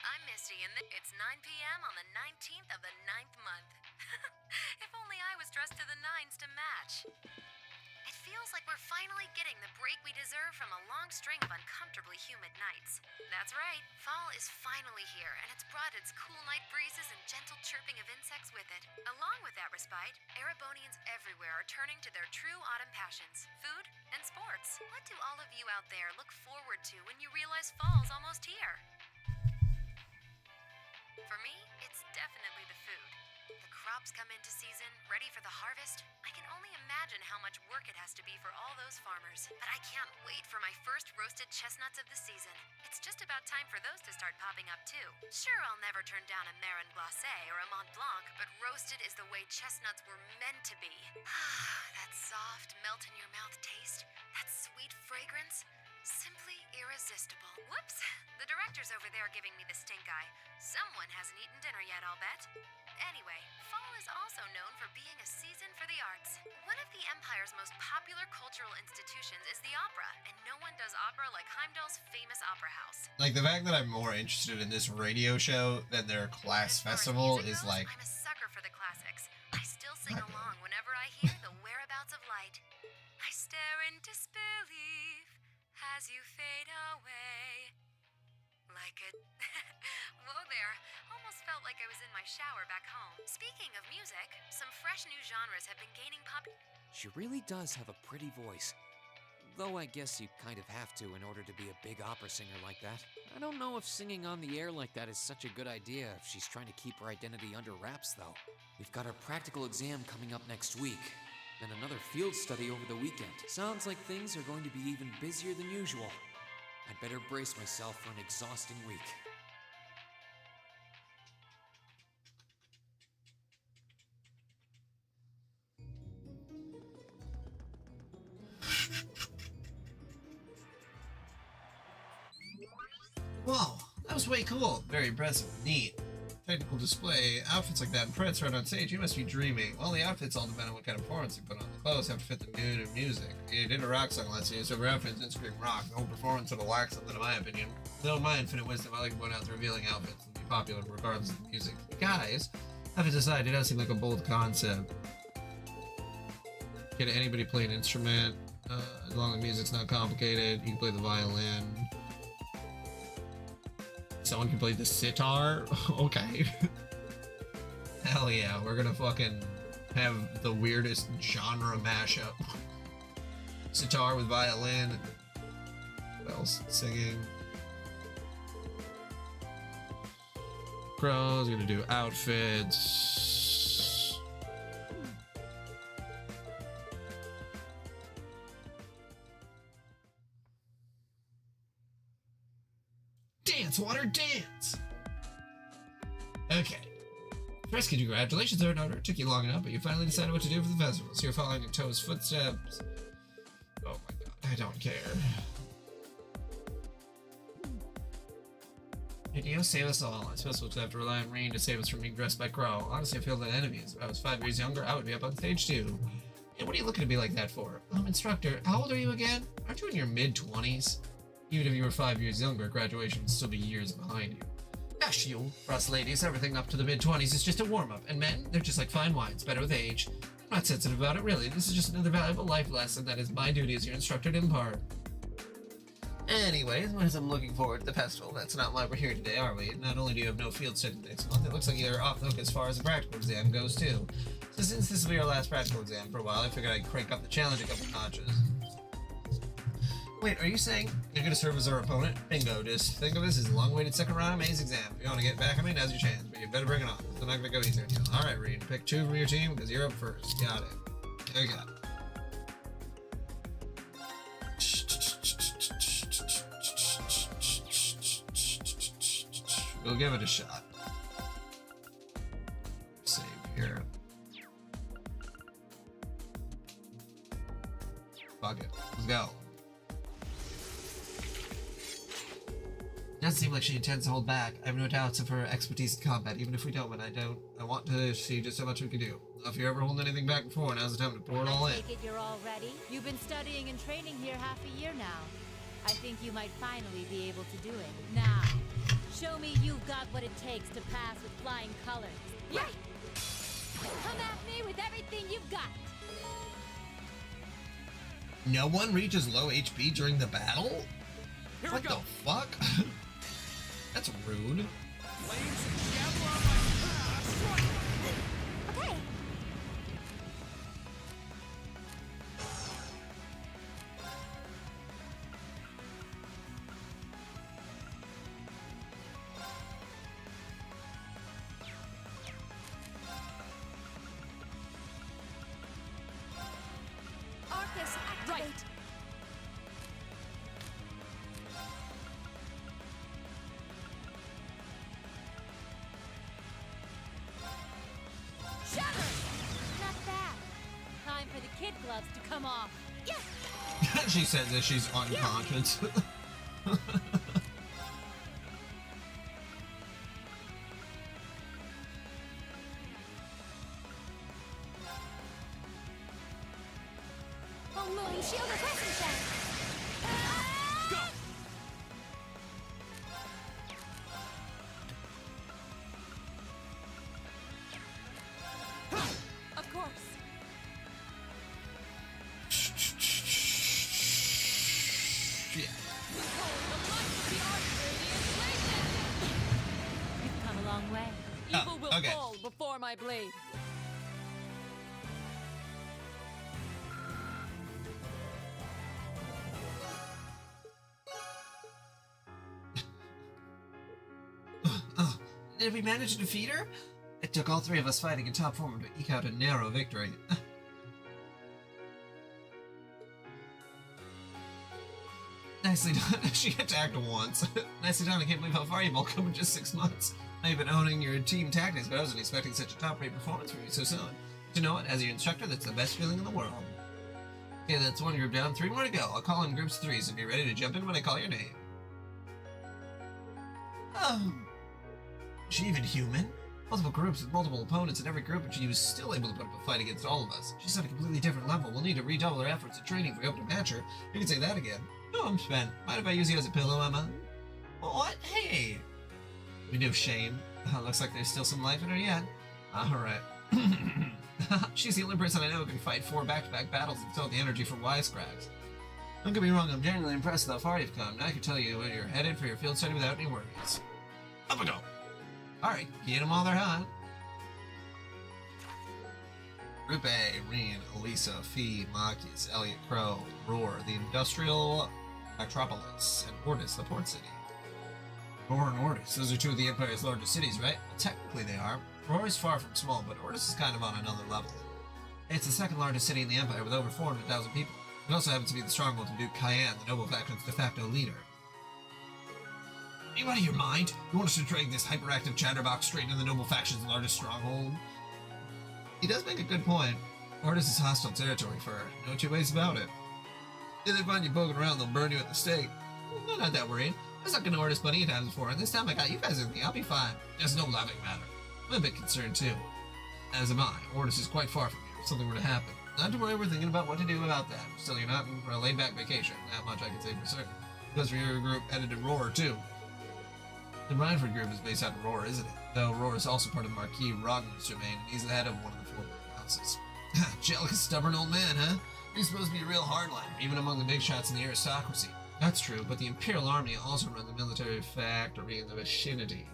I'm Misty, and it's 9 p.m. on the 19th of the 9th month. If only I was dressed to the nines to match. It feels like we're finally getting the break we deserve from a long string of uncomfortably humid nights. That's right, fall is finally here, and it's brought its cool night breezes and gentle chirping of insects with it. Along with that respite, Erebonians everywhere are turning to their true autumn passions, food and sports. What do all of you out there look forward to when you realize fall's almost here? For me, it's definitely the food. The crops come into season, ready for the harvest. I can only imagine how much work it has to be for all those farmers. But I can't wait for my first roasted chestnuts of the season. It's just about time for those to start popping up too. Sure, I'll never turn down a Marron Glacé or a Mont Blanc, but roasted is the way chestnuts were meant to be. That soft, melt-in-your-mouth taste, that sweet fragrance. Simply irresistible. Whoops! The director's over there giving me the stink eye. Someone hasn't eaten dinner yet, I'll bet. Anyway, fall is also known for being a season for the arts. One of the Empire's most popular cultural institutions is the opera, and no one does opera like Heimdall's famous opera house. Like, the fact that I'm more interested in this radio show than their class As far as festival music is goes, like, I'm a sucker for the classics. I still sing along whenever I hear The Whereabouts of Light. I stare in disbelief as you fade away. Like a... Whoa there. Almost felt like I was in my shower back home. Speaking of music, some fresh new genres have been gaining She really does have a pretty voice. Though I guess you kind of have to in order to be a big opera singer like that. I don't know if singing on the air like that is such a good idea if she's trying to keep her identity under wraps, though. We've got our practical exam coming up next week, then another field study over the weekend. Sounds like things are going to be even busier than usual. I'd better brace myself for an exhausting week. whoa, that was way cool. Very impressive. Neat. Technical display. Outfits like that in Prince right on stage. You must be dreaming. Well, the outfits all depend on what kind of performance you put on. The clothes have to fit the mood and music. You did a rock song last year, so your outfits didn't scream rock. The whole performance would have lacked something, in my opinion. Though in my infinite wisdom, I like to point out the revealing outfits and be popular regardless of the music. Guys, have to decide. It does seem like a bold concept. Can anybody play an instrument? As long as the music's not complicated, you can play the violin. Someone can play the sitar? Okay. Hell yeah, we're gonna fucking have the weirdest genre mashup. Sitar with violin. What else? Singing. Crow's gonna do outfits. chance. Okay. First, congratulations are in order. It took you long enough, but you finally decided what to do for the festival. So you're following in Toe's footsteps. Oh my god, I don't care. Hey, Dio, save us all. I suppose we'll have to rely on Rain to save us from being dressed by Crow. Honestly, I feel that enemies. If I was 5 years younger, I would be up on stage too. Hey, what are you looking at me like that for? Instructor, how old are you again? Aren't you in your mid-20s? Even if you were 5 years younger, graduation would still be years behind you. Gosh, you. For us ladies, everything up to the mid-20s is just a warm-up. And men, they're just like fine wines, better with age. I'm not sensitive about it, really. This is just another valuable life lesson that is my duty as your instructor to impart. Anyways, as I'm looking forward to the festival, that's not why we're here today, are we? Not only do you have no field study next month, it looks like you're off the hook as far as the practical exam goes, too. So since this will be our last practical exam for a while, I figured I'd crank up the challenge a couple notches. Wait, are you saying you're going to serve as our opponent? Bingo, just think of this as a long-awaited second round of Maze exam. If you want to get back on me, now's your chance, but you better bring it on. It's not going to go easier on you. Alright, Reed, pick 2 from your team, because you're up first. Got it. Okay. We'll give it a shot. Save here. Fuck it. Let's go. It doesn't seem like she intends to hold back. I have no doubts of her expertise in combat, even if we don't win. I want to see just how much we can do. If you're ever holding anything back before, now's the time to pour it all in. I take it you're all ready? You've been studying and training here half a year now. I think you might finally be able to do it. Now, show me you've got what it takes to pass with flying colors. Right! Come at me with everything you've got! No one reaches low HP during the battle? Here What we go. the fuck? That's rude. Okay. Arcus, activate. Right. Shatter! Not bad. Time for the kid gloves to come off. She says that she's unconscious. Full moon shield of Crescent. Go! Of course. Yeah. Behold the might of the Arch Radiant Blade! You've come a long way. Oh, Evil will okay. fall before my blade. Did we manage to defeat her? It took all 3 of us fighting in top form to eke out a narrow victory. Nicely done. She attacked once. Nicely done. I can't believe how far you've all come in just 6 months. Now you've been owning your team tactics, but I wasn't expecting such a top-rate performance from you so soon. But you know what? As your instructor, that's the best feeling in the world. Okay, that's 1 group down. 3 more to go. I'll call in groups of 3, so be ready to jump in when I call your name. Oh. Is she even human? Multiple groups with multiple opponents in every group, and she was still able to put up a fight against all of us. She's at a completely different level. We'll need to redouble our efforts and training if we hope to match her. You can say that again. No, I'm spent. Mind if I use you as a pillow, Emma? What? Hey! No shame. Looks like there's still some life in her yet. Alright. She's the only person I know who can fight 4 back-to-back battles and still have the energy for wisecracks. Don't get me wrong, I'm genuinely impressed with how far you've come. Now I can tell you where you're headed for your field study without any worries. Up we go! Alright, get them while they're hot. Group A, Reen, Elisa, Fee, Marcus, Elliot Crow, Roar, the Industrial Metropolis, and Ortis, the port city. Roar and Ortis, those are 2 of the Empire's largest cities, right? Well, technically they are. Roar is far from small, but Ortis is kind of on another level. It's the 2nd largest city in the Empire with over 400,000 people. It also happens to be the stronghold of Duke Cayenne, the noble faction's de facto leader. Are you out of your mind? You want us to drag this hyperactive chatterbox straight into the noble faction's largest stronghold? He does make a good point. Ordis is hostile territory for her. No two ways about it. If they find you poking around, they'll burn you at the stake. I'm not that worried. I was talking to Ordis plenty of times before, and this time I got you guys with me. I'll be fine. There's no laughing matter. I'm a bit concerned, too. As am I. Ordis is quite far from here if something were to happen. Not to worry, we're thinking about what to do about that. Still, you're not in for a laid-back vacation. That much I can say for certain. Because for your group headed to Roar, too. The Rhineford group is based out of Roar, isn't it? Though Roar is also part of Marquis Rogner's domain, and he's the head of one of the 4 houses. Jellica's stubborn old man, huh? He's supposed to be a real hardliner, even among the big shots in the aristocracy. That's true, but the Imperial Army also runs a military factory in the vicinity.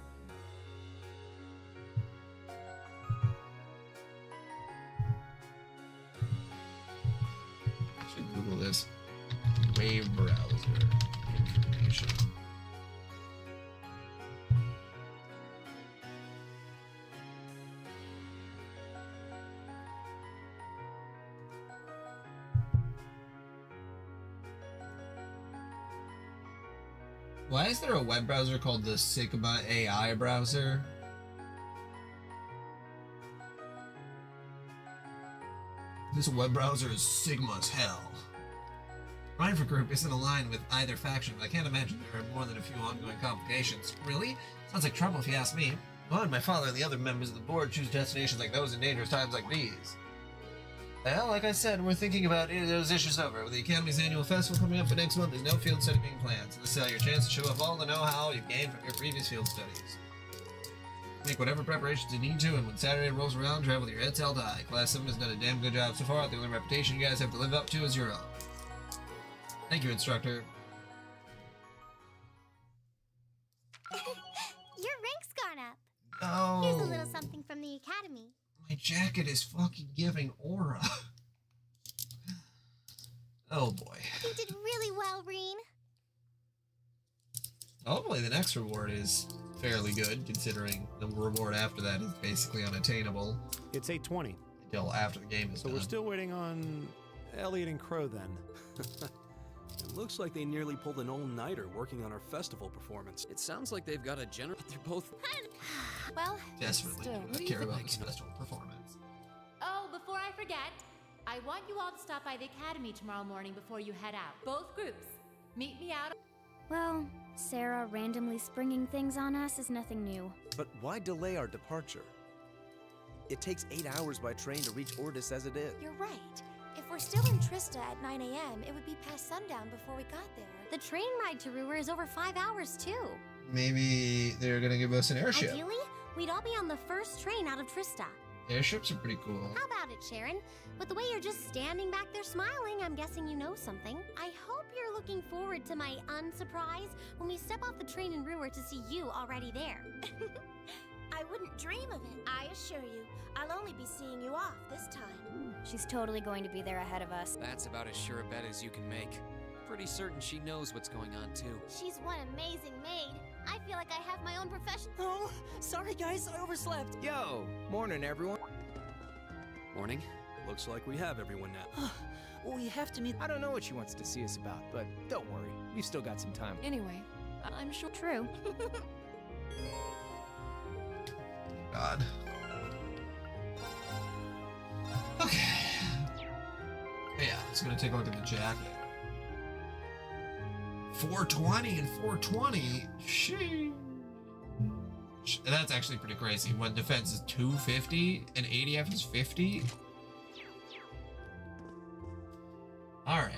I should Google this. Wave browser information. Why is there a web browser called the Sigma AI browser? This web browser is Sigma as hell. Rhineford Group isn't aligned with either faction, but I can't imagine there are more than a few ongoing complications. Really? Sounds like trouble if you ask me. Well, and my father and the other members of the board choose destinations like those in dangerous times like these. Well, like I said, we're thinking about those issues over. With the Academy's annual festival coming up for next month, there's no field study being planned, so this is your chance to show off all the know-how you've gained from your previous field studies. Make whatever preparations you need to, and when Saturday rolls around, travel with your heads held high. Class 7 has done a damn good job so far. The only reputation you guys have to live up to is your own. Thank you, instructor. Your rank's gone up. Oh. Here's a little something from the Academy. My jacket is fucking giving aura. Oh boy. You did really well, Reen. Hopefully the next reward is fairly good, considering the reward after that is basically unattainable It's 8:20, until after the game is so done. we're still waiting on Elliot and Crow then. It looks like they nearly pulled an all-nighter working on our festival performance. It sounds like they've got a general. They're both. Well, Desperately still, do what not do you care think about I this can- festival performance. Oh, before I forget, I want you all to stop by the academy tomorrow morning before you head out. Both groups. Meet me out. Well, Sarah randomly springing things on us is nothing new. But why delay our departure? It takes 8 hours by train to reach Ordis as it is. You're right. If we're still in Trista at 9 a.m., it would be past sundown before we got there. The train ride to Ruhr is over 5 hours, too. Maybe they're gonna give us an airship. Ideally, we'd all be on the first train out of Trista. Airships are pretty cool. How about it, Sharon? With the way you're just standing back there smiling, I'm guessing you know something. I hope you're looking forward to my unsurprise when we step off the train in Ruhr to see you already there. I wouldn't dream of it, I assure you. I'll only be seeing you off this time. She's totally going to be there ahead of us. That's about as sure a bet as you can make. Pretty certain she knows what's going on, too. She's one amazing maid. I feel like I have my own profession. Oh, sorry guys, I overslept. Yo, morning everyone. Morning. Looks like we have everyone now. We have to meet. I don't know what she wants to see us about, but don't worry, we've still got some time. Anyway, I'm sure. True. God. Okay. Yeah, let's gonna take a look at the jacket. 420 and 420. Sheesh. That's actually pretty crazy. When defense is 250 and ADF is 50. All right.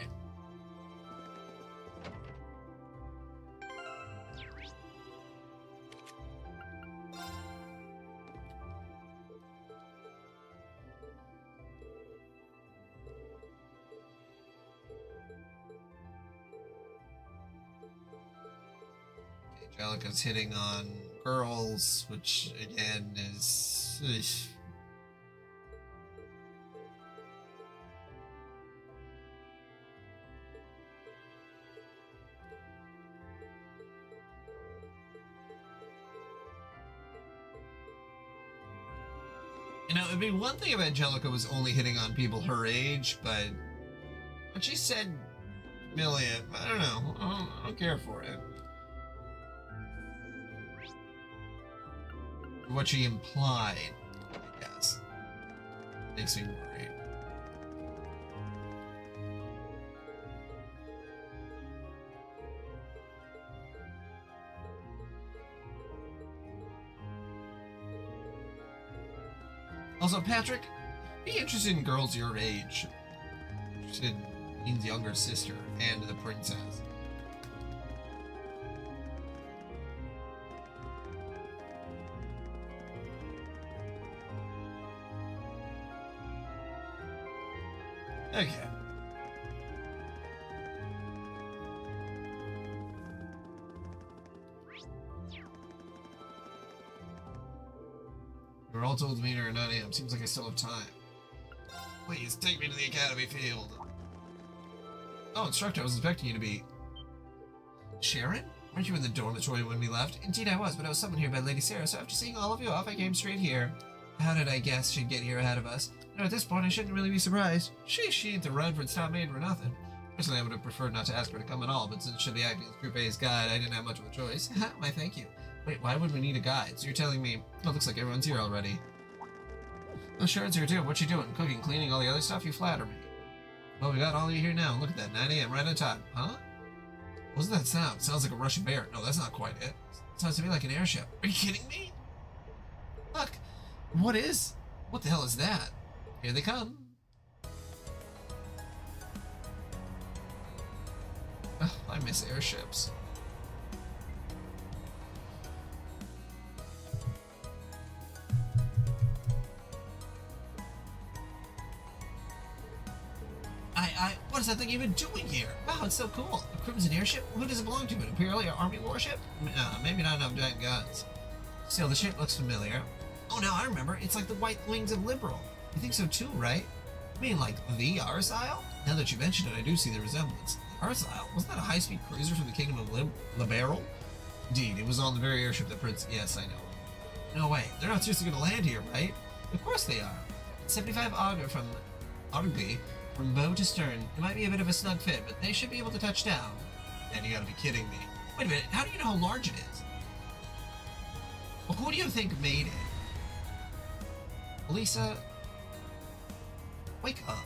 Angelica's hitting on girls, which again is. Eesh. You know, it'd be one thing if Angelica was only hitting on people her age, but when she said million, I don't know. I don't care for it. What she implied, I guess. Makes me worried. Also, Patrick, be interested in girls your age. Interested in Ian's younger sister and the princess. Okay. We're all told to meet her at 9 a.m. Seems like I still have time. Please, take me to the academy field. Oh, instructor, I was expecting you to be... Sharon? Weren't you in the dormitory when we left? Indeed I was, but I was summoned here by Lady Sarah, so after seeing all of you off, I came straight here. How did I guess she'd get here ahead of us? You know, at this point, I shouldn't really be surprised. She ain't the Redford stop made for nothing. Personally, I would have preferred not to ask her to come at all, but since she'll be acting as Group A's guide, I didn't have much of a choice. Why, thank you. Wait, why would we need a guide? So you're telling me... Oh, looks like everyone's here already. Oh, Sharon's here too. What's she doing? Cooking, cleaning, all the other stuff? You flatter me. Well, we got all of you here now. Look at that, 9 a.m. right on time. Huh? What does that sound? Sounds like a Russian bear. No, that's not quite it. Sounds to me like an airship. Are you kidding me? Look. What the hell is that? Here they come. Ugh, I miss airships. What is that thing even doing here? Wow, it's so cool. A Crimson airship? Who does it belong to? An Imperial Army warship? Maybe not enough giant guns. Still, the shape looks familiar. Oh, now I remember. It's like the white wings of Liberal. You think so too, right? I mean, like the Arsile? Now that you mention it, I do see the resemblance. The Arsile? Wasn't that a high-speed cruiser from the kingdom of Liberal? Indeed, it was on the very airship that Prince... Yes, I know. No way. They're not seriously going to land here, right? Of course they are. 75 auger from Audrey. From bow to stern, it might be a bit of a snug fit, but they should be able to touch down. And you gotta be kidding me. Wait a minute, how do you know how large it is? Well, who do you think made it? Lisa? Wake up.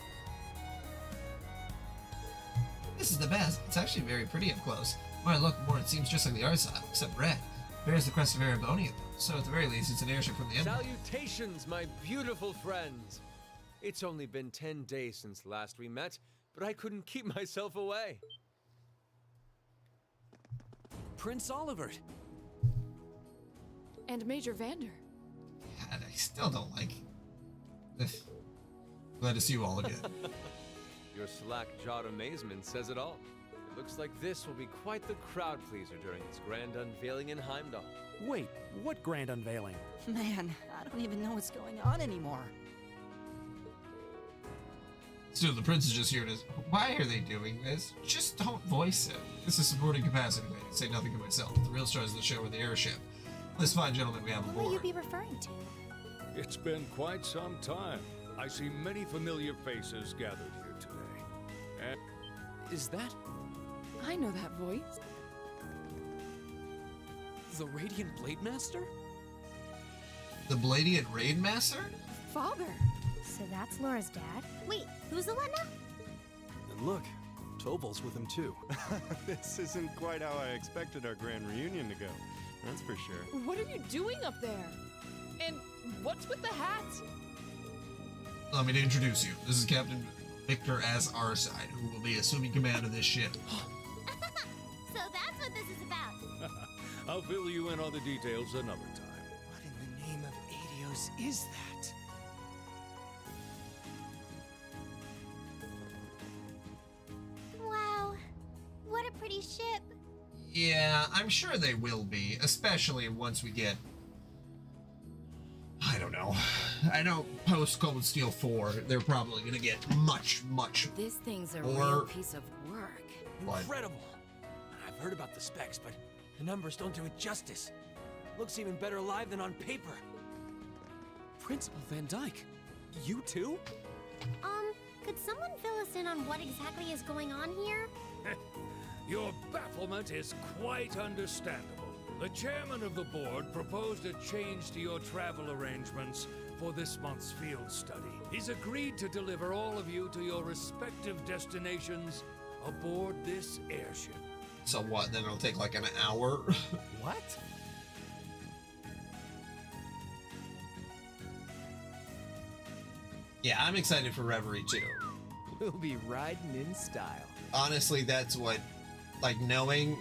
This is the best. It's actually very pretty up close. When I look more, it seems just like the Arsile, except red. Bears the crest of Erebonia, though, so at the very least, it's an airship from the Empire. Salutations, my beautiful friends! It's only been 10 days since last we met, but I couldn't keep myself away. Prince Olivert. And Major Vander. God, I still don't like this. Glad to see you all again. Your slack-jawed amazement says it all. It looks like this will be quite the crowd pleaser during its grand unveiling in Heimdall. Wait, what grand unveiling? Man, I don't even know what's going on anymore. Still, the prince is just here to... Why are they doing this? Just don't voice it. This is supporting capacity, man. Say nothing of myself. The real stars of the show are the airship. This fine gentleman we have aboard. What will you be referring to? It's been quite some time. I see many familiar faces gathered here today. And... Is that... I know that voice. The Radiant Blade Master? The Bladiant Raid Master? Father. So that's Laura's dad? Wait, who's the one now? And look, Tobal's with him too. This isn't quite how I expected our grand reunion to go. That's for sure. What are you doing up there? And what's with the hat? Allow me to introduce you. This is Captain Victor as Arside, who will be assuming command of this ship. So that's what this is about. I'll fill you in on the details another time. What in the name of Adios is that? Wow, what a pretty ship. Yeah, I'm sure they will be, especially once we get... I don't know. I know post Cold Steel 4, they're probably going to get much, much This thing's a more... real piece of work. What? Incredible! I've heard about the specs, but the numbers don't do it justice. Looks even better live than on paper. Principal Van Dyke, you too? Could someone fill us in on what exactly is going on here? Your bafflement is quite understandable. The chairman of the board proposed a change to your travel arrangements for this month's field study. He's agreed to deliver all of you to your respective destinations aboard this airship. So what, then it'll take like an hour? What? Yeah, I'm excited for Reverie too. We'll be riding in style. Honestly, that's what, like, knowing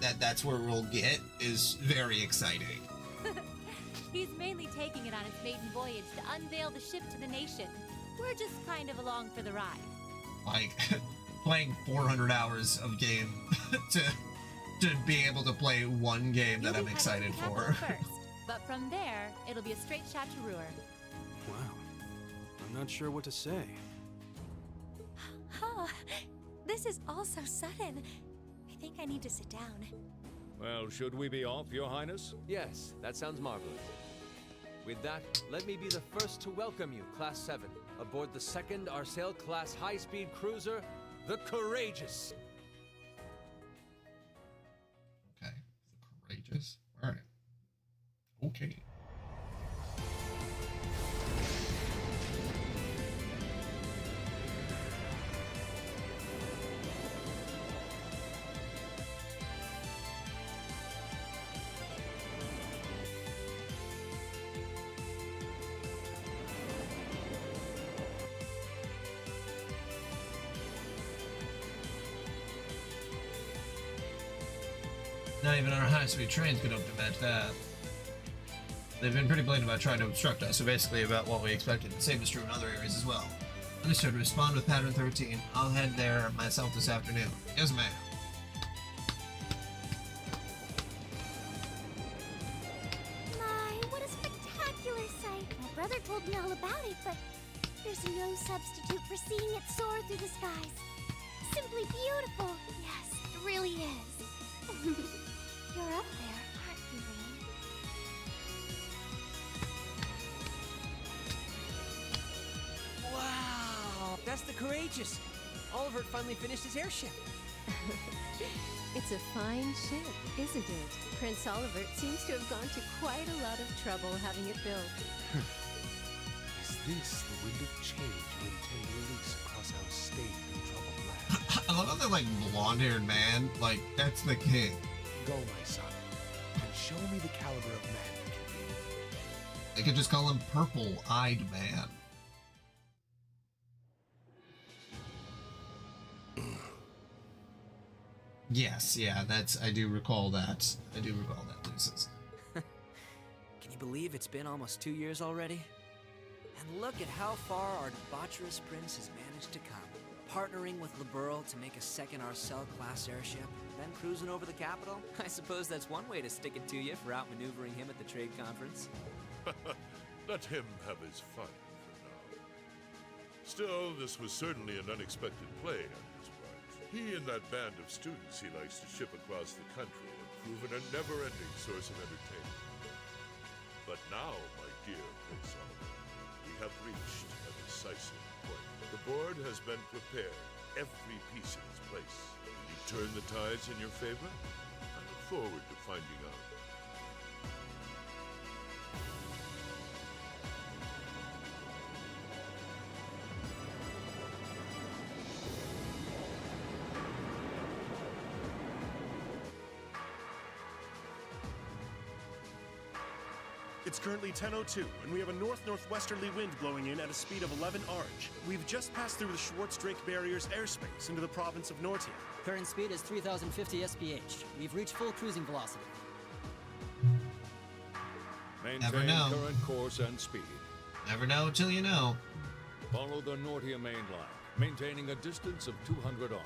that that's where we'll get is very exciting. He's mainly taking it on its maiden voyage to unveil the ship to the nation. We're just kind of along for the ride. Like, playing 400 hours of game to be able to play one game that I'm excited for. First, but from there, it'll be a straight shot to Ruhr. Wow. I'm not sure what to say. Huh. This is all so sudden. I think I need to sit down. Well, should we be off, Your Highness? Yes, that sounds marvelous. With that, let me be the first to welcome you, Class 7, aboard the second Arcel class high-speed cruiser, the Courageous. Okay, the Courageous. All right. Okay. Not even our high-speed trains could hope to match that. They've been pretty blatant about trying to obstruct us, so basically about what we expected. The same is true in other areas as well. Understood. Respond with pattern 13. I'll head there myself this afternoon. Yes, ma'am. My, what a spectacular sight! My brother told me all about it, but there's no substitute for seeing it soar through the skies. Simply beautiful. Yes, it really is. You're up there, aren't you, Rain? Wow, that's the Courageous. Oliver finally finished his airship. It's a fine ship, isn't it? Prince Oliver seems to have gone to quite a lot of trouble having it built. Is this the wind of change you intend to release across our stained and troubled land? I love how they're like blonde-haired man. Like, that's the king. Go, my son, and show me the caliber of man you can be. They could just call him Purple-Eyed Man. Yes, yeah, that's, I do recall that. I do recall that, Lucis. Can you believe it's been almost 2 years already? And look at how far our debaucherous prince has managed to come. Partnering with Liberl to make a second Arcel-class airship, then cruising over the capital? I suppose that's one way to stick it to you for outmaneuvering him at the trade conference. Let him have his fun for now. Still, this was certainly an unexpected play on his part. He and that band of students he likes to ship across the country have proven a never-ending source of entertainment. But now, my dear Prince Oliver, we have reached a decisive point. The board has been prepared, every piece in its place. Will you turn the tides in your favor? I look forward to finding out. It's currently 10:02, and we have a north-northwesterly wind blowing in at a speed of 11 Arj. We've just passed through the Schwartz-Drake Barrier's airspace into the province of Nortia. Current speed is 3,050 SPH. We've reached full cruising velocity. Maintain current course and speed. Never know till you know. Follow the Nortia main line, maintaining a distance of 200 Arj.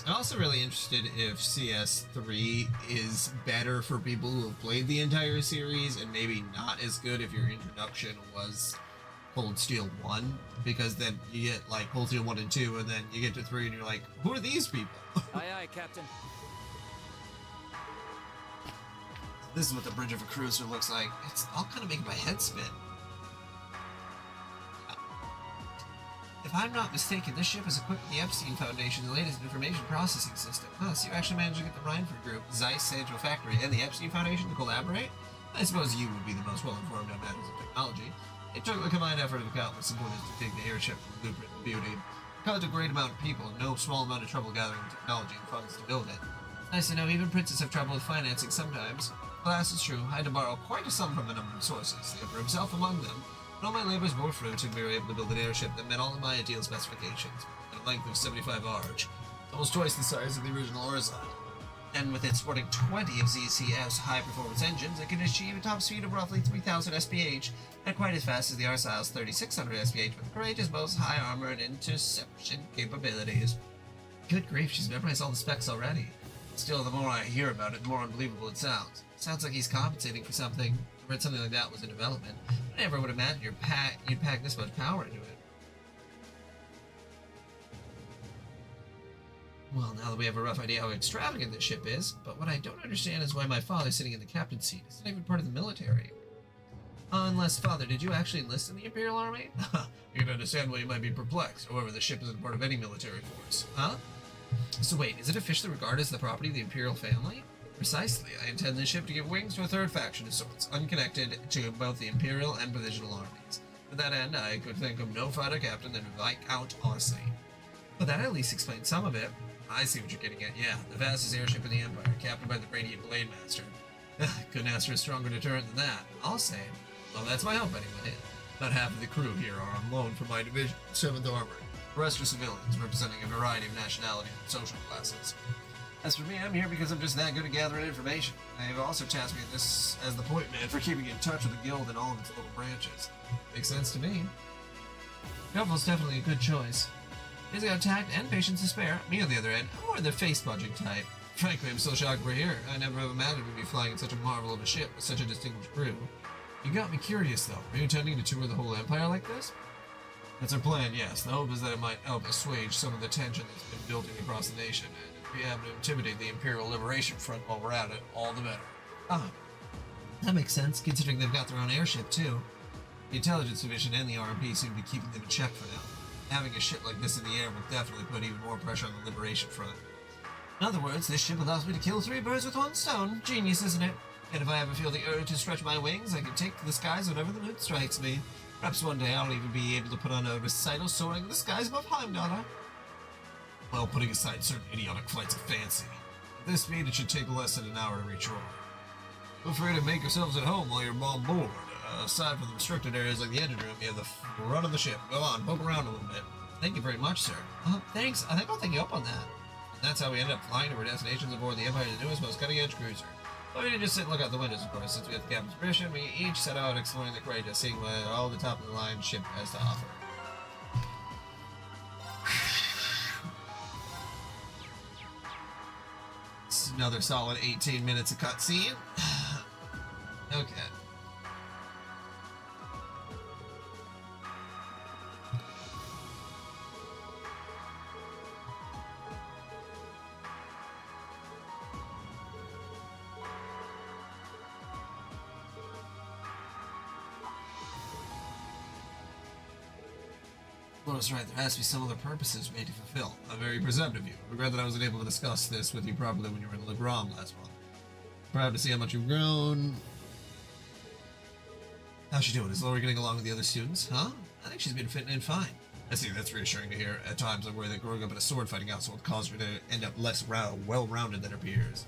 I'm also really interested if CS3 is better for people who have played the entire series and maybe not as good if your introduction was Cold Steel 1, because then you get like Cold Steel 1 and 2 and then you get to 3 and you're like, who are these people? Aye, aye, Captain. This is what the bridge of a cruiser looks like. It's all kind of making my head spin. If I'm not mistaken, this ship is equipped with the Epstein Foundation's latest information processing system. Huh, so you actually managed to get the Reinford Group, Zeiss Central Factory, and the Epstein Foundation to collaborate? I suppose you would be the most well-informed on matters of technology. It took the combined effort of countless supporters to take the airship from blueprint to beauty. It caused a great amount of people and no small amount of trouble gathering technology and funds to build it. Nice to know even princes have trouble with financing sometimes. Alas, it's true, I had to borrow quite a sum from a number of sources, the Emperor himself among them. But all my labors bore fruit, and we were able to build an airship that met all of my ideal specifications, at a length of 75 arch, almost twice the size of the original Orzhov. And with it sporting 20 of ZCF's high-performance engines, it can achieve a top speed of roughly 3,000 SPH, and quite as fast as the Arsyle's 3,600 SPH, with courageous boasts, high armor, and interception capabilities. Good grief, she's memorized all the specs already. Still, the more I hear about it, the more unbelievable it sounds. Sounds like he's compensating for something. I read something like that was in development. I never would imagine you'd pack this much power into it. Well, now that we have a rough idea how extravagant this ship is, but what I don't understand is why my father sitting in the captain's seat is not even part of the military. Unless, Father, did you actually enlist in the Imperial Army? You can understand why you might be perplexed. However, the ship isn't part of any military force. Huh? So wait, is it officially regarded as the property of the Imperial family? Precisely. I intend this ship to give wings to a third faction of sorts, unconnected to both the Imperial and Provisional armies. To that end, I could think of no fighter captain than Viscount Orsay. But that at least explains some of it. I see what you're getting at, yeah. The fastest airship in the Empire, captained by the Radiant Blade Master. Couldn't ask for a stronger deterrent than that. I'll say. Well, that's my hope anyway. About half of the crew here are on loan from my division, 7th Armored. The rest are civilians, representing a variety of nationalities and social classes. As for me, I'm here because I'm just that good at gathering information. They've also tasked me as the point man for keeping in touch with the guild and all of its little branches. Makes sense to me. Helpful's definitely a good choice. He's got tact and patience to spare. Me, on the other hand, I'm more the face-budging type. Frankly, I'm so shocked we're here. I never have imagined we'd be flying in such a marvel of a ship with such a distinguished crew. You got me curious, though. Are you intending to tour the whole Empire like this? That's our plan, yes. The hope is that it might help assuage some of the tension that's been building across the nation, and if we happen to intimidate the Imperial Liberation Front while we're at it, all the better. Ah, that makes sense, considering they've got their own airship, too. The Intelligence Division and the RMP seem to be keeping them in check for now. Having a ship like this in the air will definitely put even more pressure on the Liberation Front. In other words, this ship allows me to kill 3 birds with 1 stone. Genius, isn't it? And if I ever feel the urge to stretch my wings, I can take to the skies whenever the mood strikes me. Perhaps one day I'll even be able to put on a recital soaring in the skies above Heimdallr. Well, putting aside certain idiotic flights of fancy. At this speed, it should take less than an hour to reach shore. Feel free to make yourselves at home while you're on board. Aside from the restricted areas like the engine room, you have the run of the ship. Go on, poke around a little bit. Thank you very much, sir. Thanks. I think I'll take you up on that. And that's how we ended up flying to our destinations aboard the Empire's newest, most cutting-edge cruiser. But we didn't just sit and look out the windows, of course. Since we had the captain's permission, we each set out exploring the Courageous, seeing what all the top-of-the-line ship has to offer. It's another solid 18 minutes of cutscene. Okay. Laura's right, there has to be some other purposes we need to fulfill. I'm very presumptive of you. I regret that I wasn't able to discuss this with you properly when you were in Legram last month. Proud to see how much you've grown. How's she doing? Is Laura getting along with the other students? Huh? I think she's been fitting in fine. I see, that's reassuring to hear. At times I worry that growing up in a sword fighting household caused her to end up less well-rounded than her peers.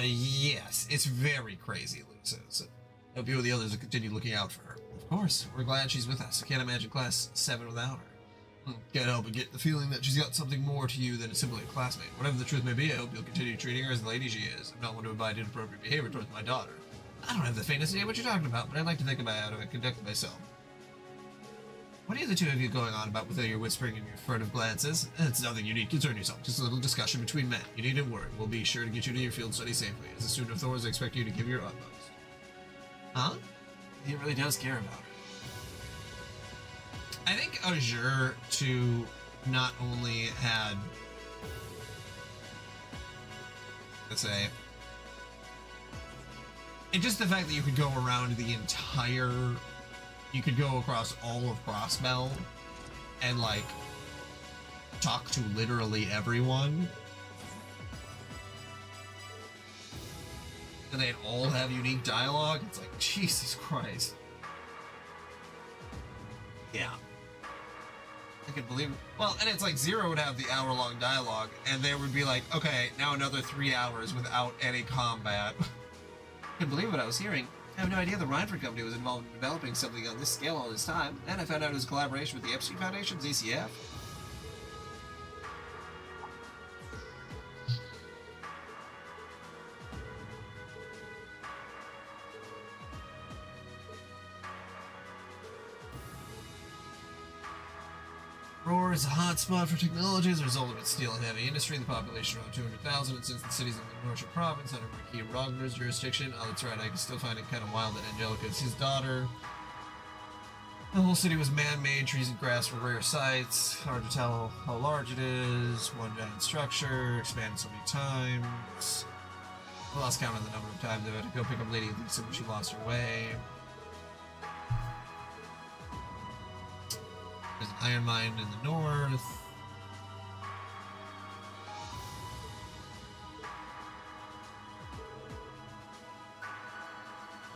Yes, it's very crazy, Lou says. I hope you and the others will continue looking out for her. Of course, we're glad she's with us. I can't imagine Class 7 without her. Can't help but get the feeling that she's got something more to you than simply a classmate. Whatever the truth may be, I hope you'll continue treating her as the lady she is. I'm not one to abide inappropriate behavior towards my daughter. I don't have the faintest idea what you're talking about, but I'd like to think about how to conduct myself. What are the two of you going on about with your whispering and your furtive glances? It's nothing you need to concern yourself, just a little discussion between men. You needn't worry. We'll be sure to get you to your field study safely. As a student of Thor's, I expect you to give your utmost. Huh? He really does care about her. I think Azure 2 not only had, let's say, and just the fact that you could go around the entire you could go across all of Crossbell and like talk to literally everyone. And they'd all have unique dialogue. It's like, Jesus Christ. Yeah. I could believe it. Well, and it's like Zero would have the hour-long dialogue, and there would be like, okay, now another 3 hours without any combat. I couldn't believe what I was hearing. I have no idea the Reinford Company was involved in developing something on this scale all this time, and I found out it was a collaboration with the Epstein Foundation, ZCF. Roar is a hotspot for technology as a result of its steel and heavy industry. The population around 200,000, and since the city's in the Norcia province under Marquis Rogner's jurisdiction, oh, that's right, I can still find it kind of wild that Angelica is his daughter. The whole city was man-made, trees and grass were rare sights. Hard to tell how large it is. One giant structure, expanded so many times. I lost count of the number of times I've had to go pick up Lady Lisa when she lost her way. There's an iron mine in the north.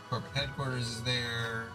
Corporate headquarters is there.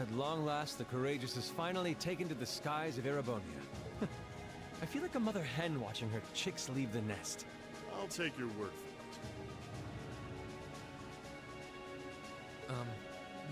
At long last, the Courageous has finally taken to the skies of Erebonia. I feel like a mother hen watching her chicks leave the nest. I'll take your word for it.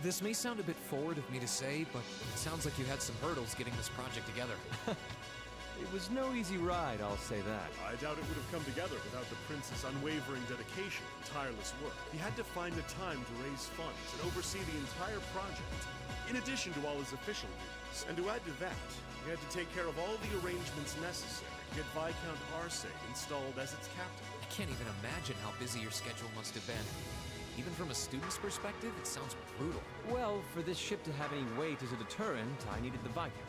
This may sound a bit forward of me to say, but it sounds like you had some hurdles getting this project together. It was no easy ride, I'll say that. I doubt it would have come together without the prince's unwavering dedication and tireless work. He had to find the time to raise funds and oversee the entire project, in addition to all his official duties. And to add to that, he had to take care of all the arrangements necessary to get Viscount Arce installed as its captain. I can't even imagine how busy your schedule must have been. Even from a student's perspective, it sounds brutal. Well, for this ship to have any weight as a deterrent, I needed the Viscount.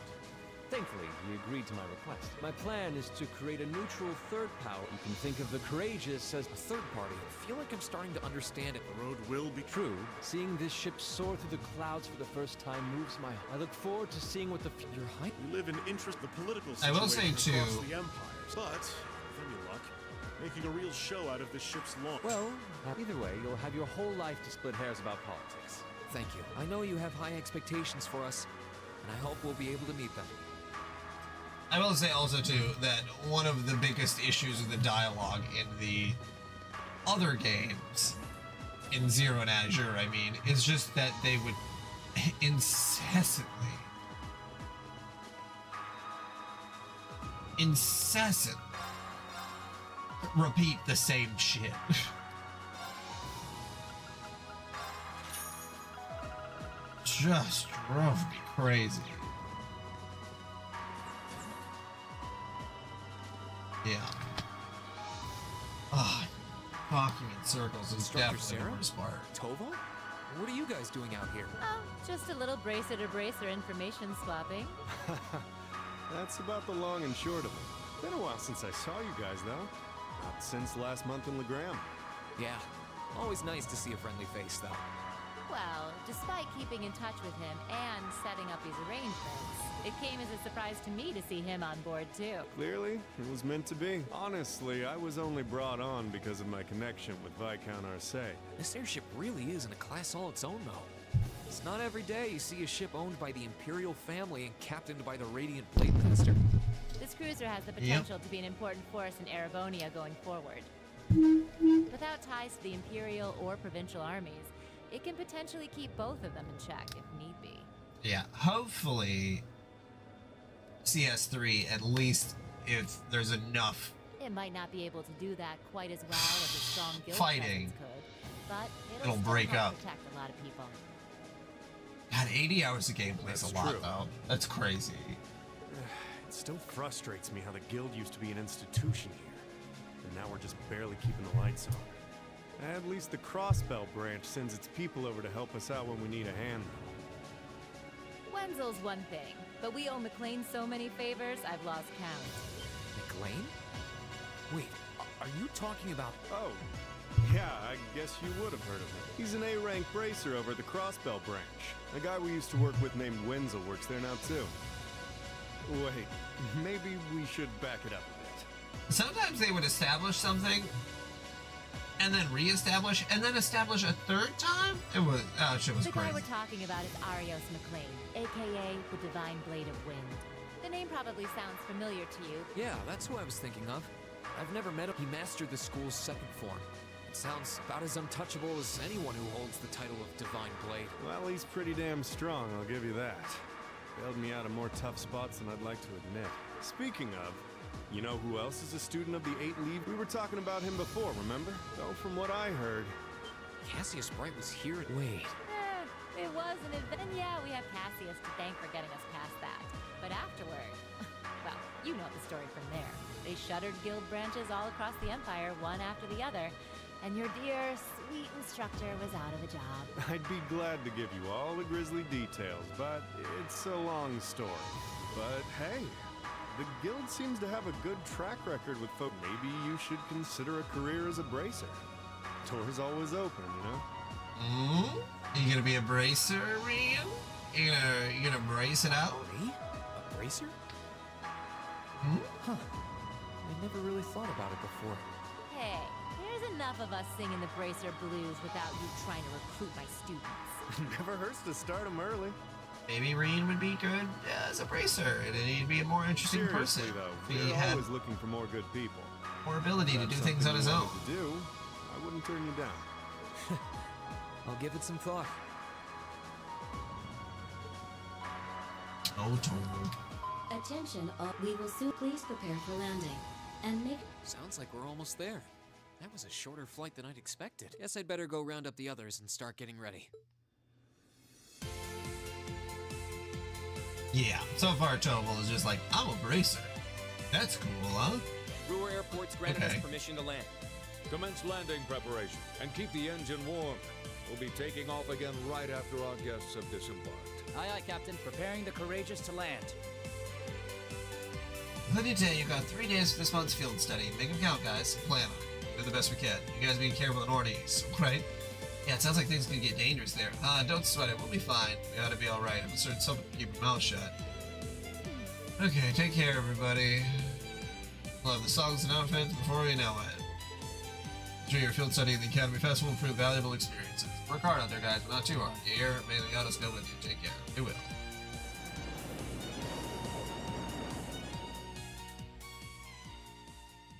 Thankfully, he agreed to my request. My plan is to create a neutral third power. You can think of the Courageous as a third party. I feel like I'm starting to understand it. The road will be true. Seeing this ship soar through the clouds for the first time moves my heart. I look forward to seeing what your height. We live in the political situation I will say too, across the empires, but with any luck, making a real show out of this ship's launch. Well, either way, you'll have your whole life to split hairs about politics. Thank you. I know you have high expectations for us, and I hope we'll be able to meet them. I will say also, too, that one of the biggest issues with the dialogue in the other games, in Zero and Azure, I mean, is just that they would incessantly repeat the same shit. Just drove me crazy. Yeah. Ah, talking in circles is definitely the worst part. Tova? What are you guys doing out here? Oh, just a little bracer-to-bracer information swapping. That's about the long and short of it. Been a while since I saw you guys, though. Not since last month in Legram. Yeah. Always nice to see a friendly face, though. Well, despite keeping in touch with him and setting up these arrangements, it came as a surprise to me to see him on board too. Clearly, it was meant to be. Honestly, I was only brought on because of my connection with Viscount Arcee. This airship really is in a class all its own, though. It's not every day you see a ship owned by the Imperial family and captained by the Radiant Blade Master. This cruiser has the potential to be an important force in Erebonia going forward. Without ties to the Imperial or Provincial armies, it can potentially keep both of them in check if need be. Yeah, hopefully CS3, at least if there's enough It might not be able to do that quite as well as a strong guild fighting, presence could, but it'll still break help up. protect a lot of people. God, 80 hours of gameplay is a lot, though. That's crazy. It still frustrates me how the guild used to be an institution here, and now we're just barely keeping the lights on. At least the Crossbell branch sends its people over to help us out when we need a hand. Wenzel's one thing, but we owe McLean so many favors, I've lost count. McLean? Wait, are you talking about... Oh, yeah, I guess you would have heard of him. He's an A-rank bracer over at the Crossbell branch. A guy we used to work with named Wenzel works there now, too. Wait, maybe we should back it up a bit. Sometimes they would establish something, and then re-establish, and then establish a third time? It was, shit was The crazy. guy we're talking about is Arios McLean, aka the Divine Blade of Wind. The name probably sounds familiar to you. Yeah, that's who I was thinking of. I've never met him. He mastered the school's second form. It sounds about as untouchable as anyone who holds the title of Divine Blade. Well, he's pretty damn strong, I'll give you that. Bailed me out of more tough spots than I'd like to admit. Speaking of, you know who else is a student of the 8 League? We were talking about him before, remember? Though from what I heard... Cassius Bright was here. Wait. It was an event. And yeah, we have Cassius to thank for getting us past that. But afterward, well, you know the story from there. They shuttered guild branches all across the Empire, one after the other, and your dear, sweet instructor was out of a job. I'd be glad to give you all the grisly details, but it's a long story. But hey, the guild seems to have a good track record with folk. Maybe you should consider a career as a bracer. Door's always open, you know? You gonna be a bracer, Ryu? You gonna brace it out? Me? A bracer? Huh. I never really thought about it before. Hey, there's enough of us singing the Bracer Blues without you trying to recruit my students. Never hurts to start them early. Maybe Reen would be good as a bracer, and he'd be a more interesting Seriously, person. though, If he we're had always looking for more good people. more ability to do things on his own. To do, I wouldn't turn you down. I'll give it some thought. Oh, totally. Attention, all. We will soon. Please prepare for landing. And make. Sounds like we're almost there. That was a shorter flight than I'd expected. Guess I'd better go round up the others and start getting ready. Yeah, so far Tobal is just like, I'm a bracer. That's cool, huh? Brewer Airport's granted Okay. us permission to land. Commence landing preparation and keep the engine warm. We'll be taking off again right after our guests have disembarked. Aye, aye, Captain. Preparing the Courageous to land. Plenty of day. You've got 3 days for this month's field study. Make them count, guys. Plan on it. Do the best we can. You guys be careful in Ortiz, right? Yeah, it sounds like things could get dangerous there. Don't sweat it. We'll be fine. We ought to be alright. I'm certain someone can keep your mouth shut. Okay, take care, everybody. We'll have the songs and outfits before we know it. Sure, your field study at the Academy Festival will prove valuable experiences. Work hard out there, guys, but not too hard. You hear? May the goddess go with you. Take care. It will.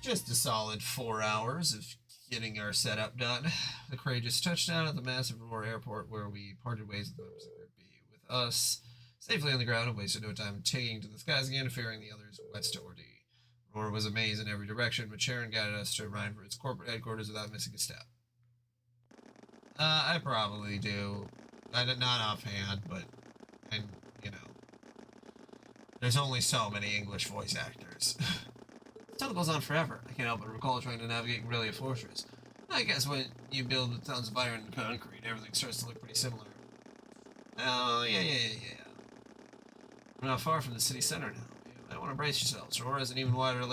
Just a solid 4 hours of getting our setup done. The Courageous touched down at the massive Aurora Airport, where we parted ways with the members of Group B. With us safely on the ground and wasted no time taking to the skies again and ferrying the others west to Ordi. Aurora was a maze in every direction, but Sharon guided us to Ryan for its corporate headquarters without missing a step. I probably do. Not offhand, but, and, you know, there's only so many English voice actors. The tunnel goes on forever. I can't help but recall trying to navigate Aurelia Fortress. I guess when you build with tons of iron and concrete, everything starts to look pretty similar. Oh, yeah. We're not far from the city center now. You might want to brace yourselves. Aurora has an even weirder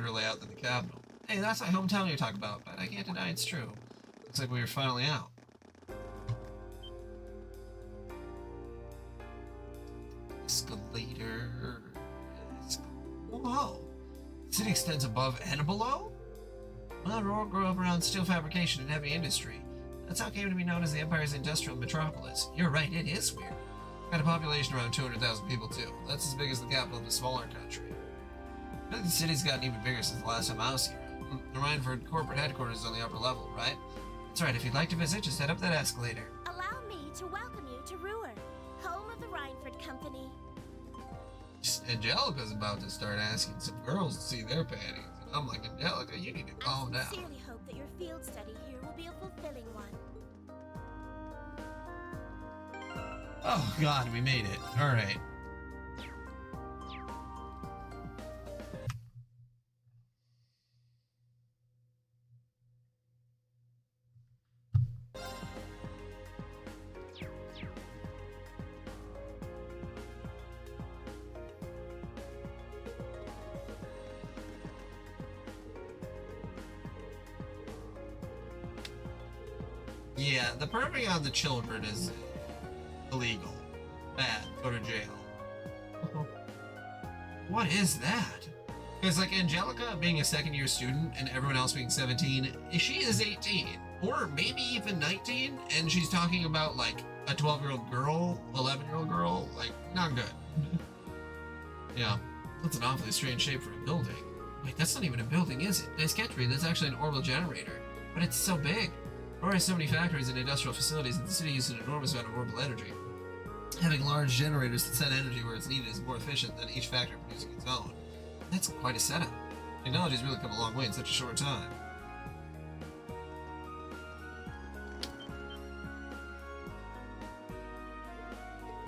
layout than the capital. Hey, that's my hometown you talk about, but I can't deny it's true. Looks like we were finally out. escalator. Whoa. The city extends above and below? Well, Aurora grew up around steel fabrication and heavy industry. That's how it came to be known as the Empire's industrial metropolis. You're right, it is weird. Got a population around 200,000 people, too. That's as big as the capital of a smaller country. I think the city's gotten even bigger since the last time I was here. The Rhineford corporate headquarters is on the upper level, right? That's right, if you'd like to visit, just head up that escalator. Allow me to welcome you to Ruhr, home of the Rhineford Company. Angelica's about to start asking some girls to see their panties. And I'm like, Angelica, you need to calm down. I sincerely hope that your field study here will be a fulfilling one. Oh god, we made it. Alright. Yeah, the perving on the children is illegal. Bad. Go to jail. What is that? Because, like, Angelica being a second-year student and everyone else being 17, she is 18. Or maybe even 19, and she's talking about, like, a 12-year-old girl, 11-year-old girl. Like, not good. Yeah, that's an awfully strange shape for a building. Wait, that's not even a building, is it? Nice catch, Reed. That's actually an orbital generator. But it's so big. Aurora has so many factories and industrial facilities that the city uses an enormous amount of orbital energy. Having large generators that send energy where it's needed is more efficient than each factory producing its own. That's quite a setup. Technology's really come a long way in such a short time.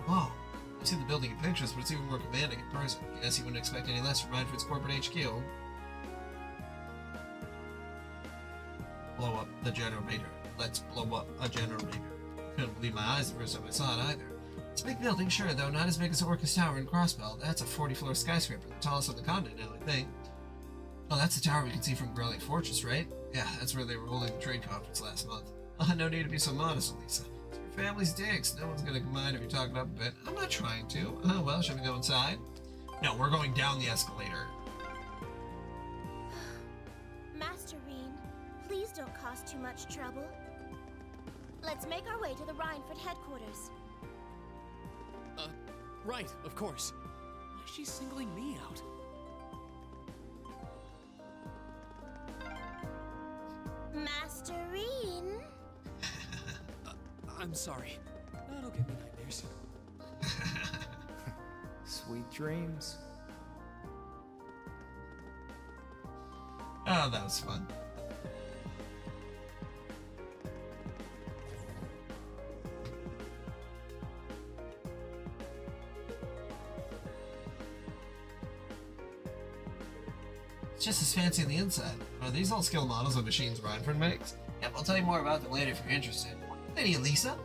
Whoa. I see the building in pictures, but it's even more commanding in person. Guess you wouldn't expect any less from Rhineford's corporate HQ. Blow up the generator. Let's blow up a generator. Couldn't believe my eyes the first time I saw it either. It's a big building, sure, though not as big as Orcus Tower in Crossbell. That's a 40-floor skyscraper, the tallest on the continent now, I think. Oh, that's the tower we can see from Growling Fortress, right? Yeah, that's where they were holding the trade conference last month. No need to be so modest, Elisa. It's your family's digs. No one's gonna mind if you talk it up a bit. I'm not trying to. Oh, well, should we go inside? No, we're going down the escalator. Master Reen, please don't cause too much trouble. Let's make our way to the Rhineford headquarters. Right, of course. Why is she singling me out? Master Reen? I'm sorry. That'll give me nightmares. Sweet dreams. Oh, that was fun. It's just as fancy on the inside. Are these all scale models of machines Rhineford makes? Yep, I'll tell you more about them later if you're interested. Lady Elisa?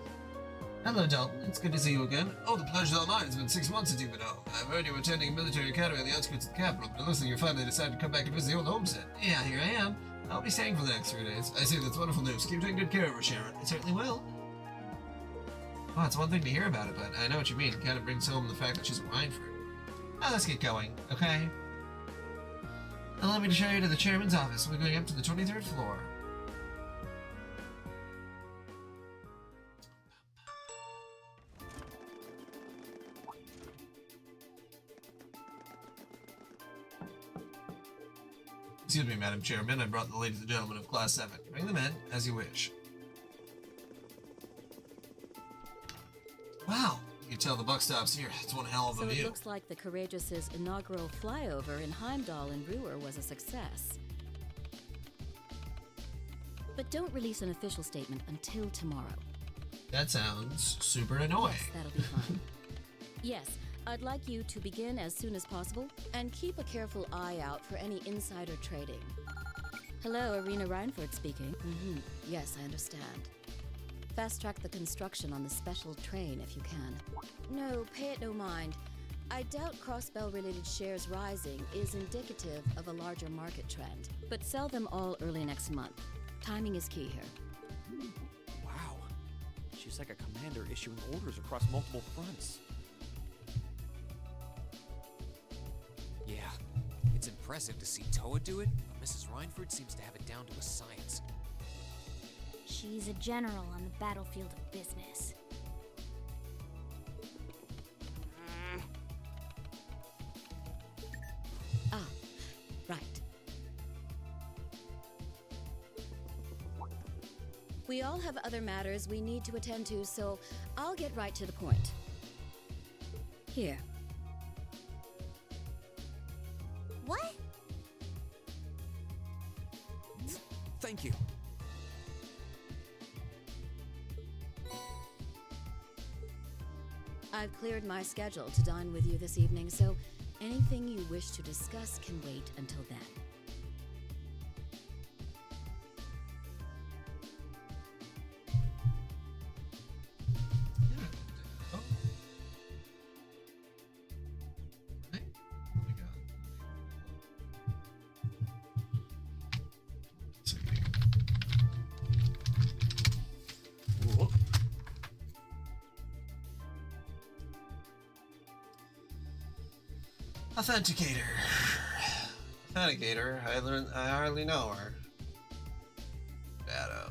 Hello, Dalton. It's good to see you again. Oh, the pleasure's all mine. It's been 6 months since you've been home. I've heard you were attending a military academy on the outskirts of the capital, but it looks like you finally decided to come back and visit the old homestead. Yeah, here I am. I'll be staying for the next 3 days. I see, that's wonderful news. Keep taking good care of her, Sharon. I certainly will. Well, it's one thing to hear about it, but I know what you mean. It kind of brings home the fact that she's a Rhineford. Now let's get going, okay? Allow me to show you to the chairman's office. We're going up to the 23rd floor. Excuse me, Madam Chairman. I brought the ladies and gentlemen of Class 7. Bring them in, as you wish. Wow! You can tell the buck stops here. It's one hell of a So view. it looks like the Courageous' inaugural flyover in Heimdall and Ruhr was a success. But don't release an official statement until tomorrow. That sounds super annoying. Yes, that'll be fine. Yes, I'd like you to begin as soon as possible, and keep a careful eye out for any insider trading. Hello, Irina Rhineford speaking. Yes, I understand. Fast-track the construction on the special train if you can. No, pay it no mind. I doubt Crossbell-related shares rising is indicative of a larger market trend, but sell them all early next month. Timing is key here. Wow. She's like a commander issuing orders across multiple fronts. impressive to see Toa do it, but Mrs. Reinford seems to have it down to a science. She's a general on the battlefield of business. Ah, right. We all have other matters we need to attend to, so I'll get right to the point. Here. What? Thank you. I've cleared my schedule to dine with you this evening, so anything you wish to discuss can wait until then. Authenticator. Authenticator. I hardly know her. Shadow.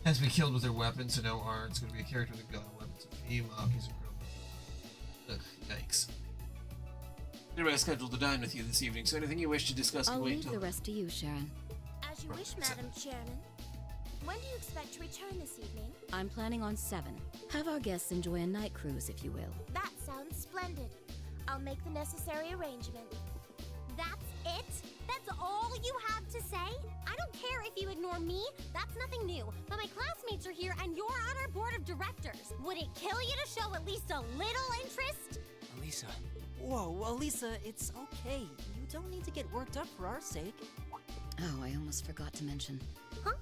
Has to be killed with their weapons, so no R. It's going to be a character with a gun, weapons, a few monkeys, and ugh, yikes. Everybody scheduled to dine with you this evening, so anything you wish to discuss can I'll wait leave till... the rest to you, Sharon. As you wish, Madam Chairman. When do you expect to return this evening? I'm planning on 7. Have our guests enjoy a night cruise, if you will. That sounds splendid. I'll make the necessary arrangement. That's it? That's all you have to say? I don't care if you ignore me, that's nothing new. But my classmates are here and you're on our board of directors. Would it kill you to show at least a little interest? Elisa. Whoa, Elisa, it's okay. You don't need to get worked up for our sake. Oh, I almost forgot to mention. Huh?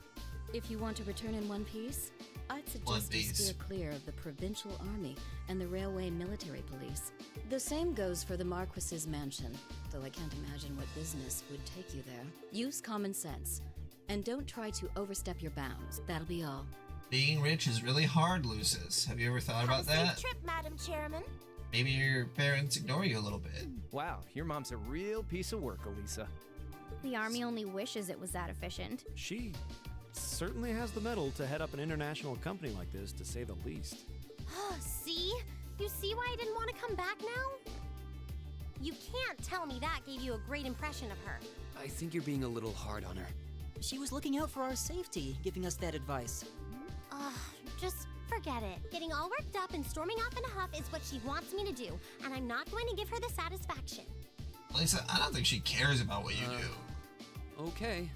If you want to return in one piece, I'd suggest you steer clear of the Provincial Army and the Railway Military Police. The same goes for the Marquis's mansion, though I can't imagine what business would take you there. Use common sense, and don't try to overstep your bounds. That'll be all. Being rich is really hard, Lucis. Have you ever thought about Have a that? safe trip, Madam Chairman. Maybe your parents ignore you a little bit. Wow, your mom's a real piece of work, Elisa. The army only wishes it was that efficient. She certainly has the mettle to head up an international company like this, to say the least. See? You see why I didn't want to come back now? You can't tell me that gave you a great impression of her. I think you're being a little hard on her. She was looking out for our safety, giving us that advice. Just forget it. Getting all worked up and storming off in a huff is what she wants me to do, and I'm not going to give her the satisfaction. Lisa, I don't think she cares about what you do. Okay.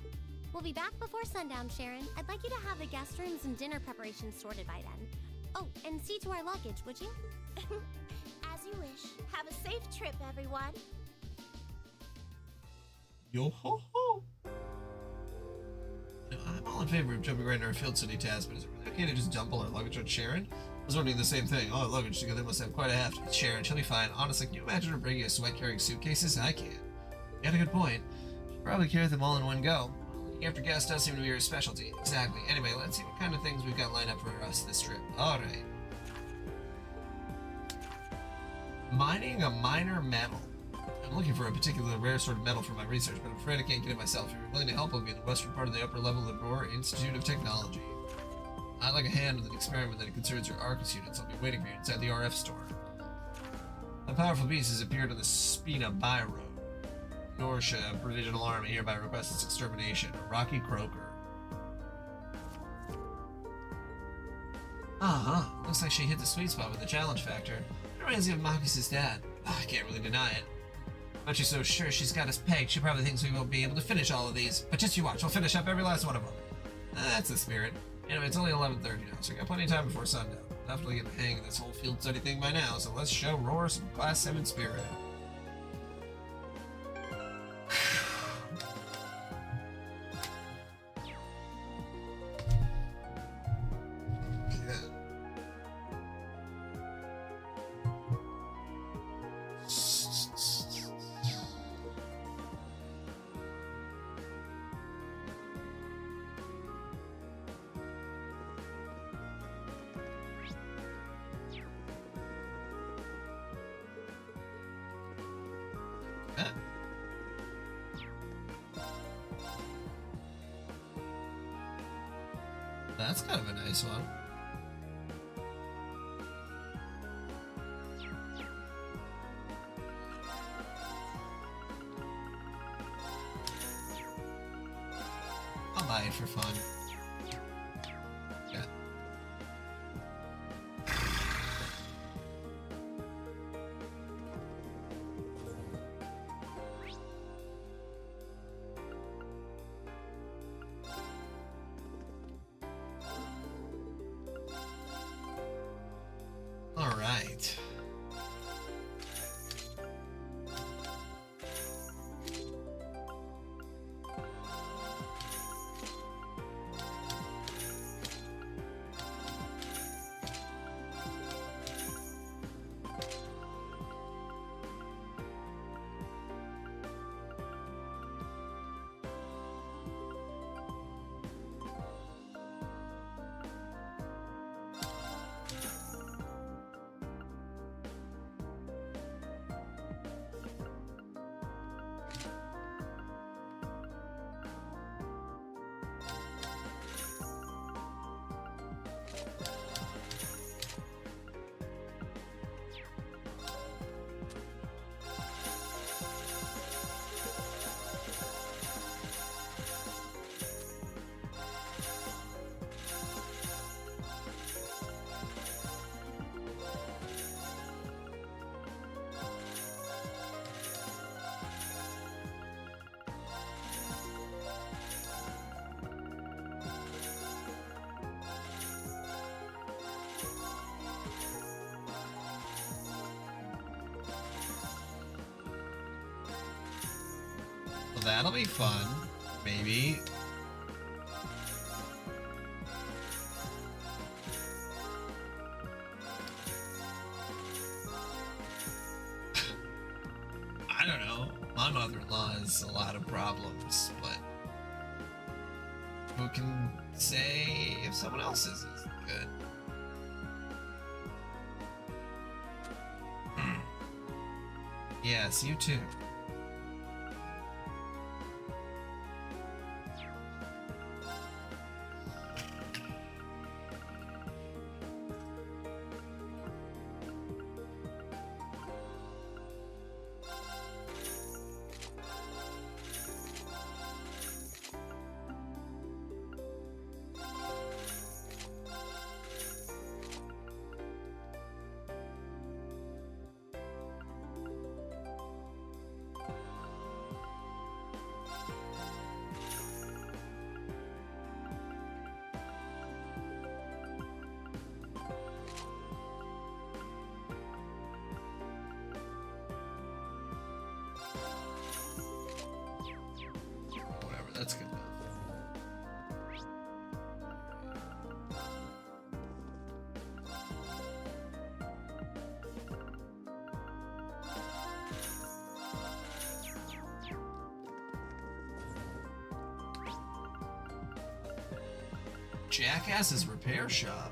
We'll be back before sundown, Sharon. I'd like you to have the guest rooms and dinner preparations sorted by then. Oh, and see to our luggage, would you? As you wish. Have a safe trip, everyone. Yo ho ho! You know, I'm all in favor of jumping right into our field study task, but is it really okay to just dump all our luggage on Sharon? I was wondering the same thing. All our luggage together must have quite a heft. It's Sharon, she'll be fine. Honestly, can you imagine her bringing a sweat-carrying suitcases? I can't. You had a good point. She'll probably carry them all in one go. Looking after guests does seem to be her specialty. Exactly. Anyway, let's see what kind of things we've got lined up for us this trip. Alright. Mining a minor metal. I'm looking for a particular rare sort of metal for my research, but I'm afraid I can't get it myself. If you're willing to help, I'll be in the western part of the upper level of the Roar Institute of Technology. I'd like a hand with an experiment that concerns your Arcus units. I'll be waiting for you inside the RF store. A powerful beast has appeared on the Spina Byroad. Norsha Provisional Army hereby requests its extermination. A Rocky Croaker. Looks like she hit the sweet spot with the challenge factor. It reminds me of Marcus's dad. I can't really deny it. But she's so sure she's got us pegged, she probably thinks we won't be able to finish all of these. But just you watch, we'll finish up every last one of them. That's the spirit. Anyway, it's only 11:30 now, so we got plenty of time before sundown. Definitely get the hang of this whole field study thing by now, so let's show Roar some Class 7 spirit. That's kind of a nice one. I'll buy it for fun. Yeah. All right. Well, that'll be fun. Maybe. I don't know. My mother-in-law has a lot of problems, but who can say if someone else's is good? Yes, you too. Whatever, that's good enough. Jackass's repair shop.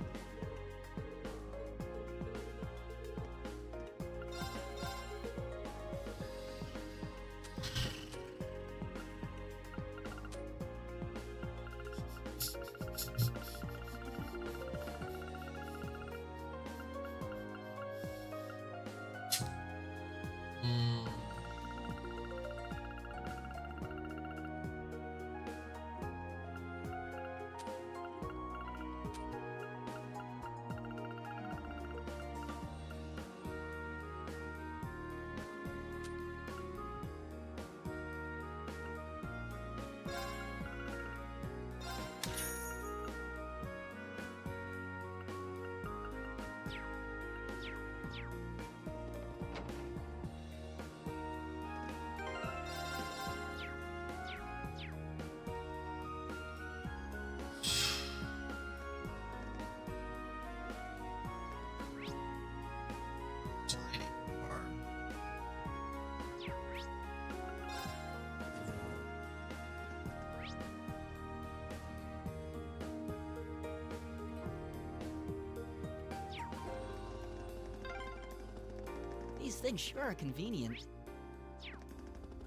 These things sure are convenient.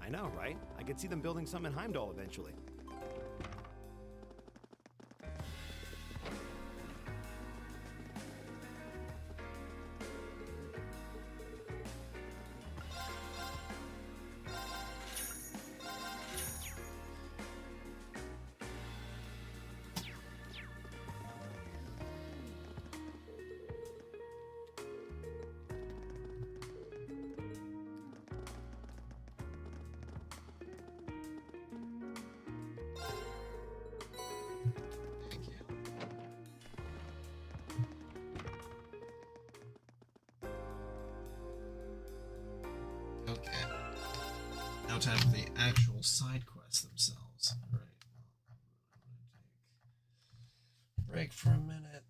I know, right? I could see them building some in Heimdall eventually. Okay. Now time for the actual side quests themselves. All right. Break for a minute.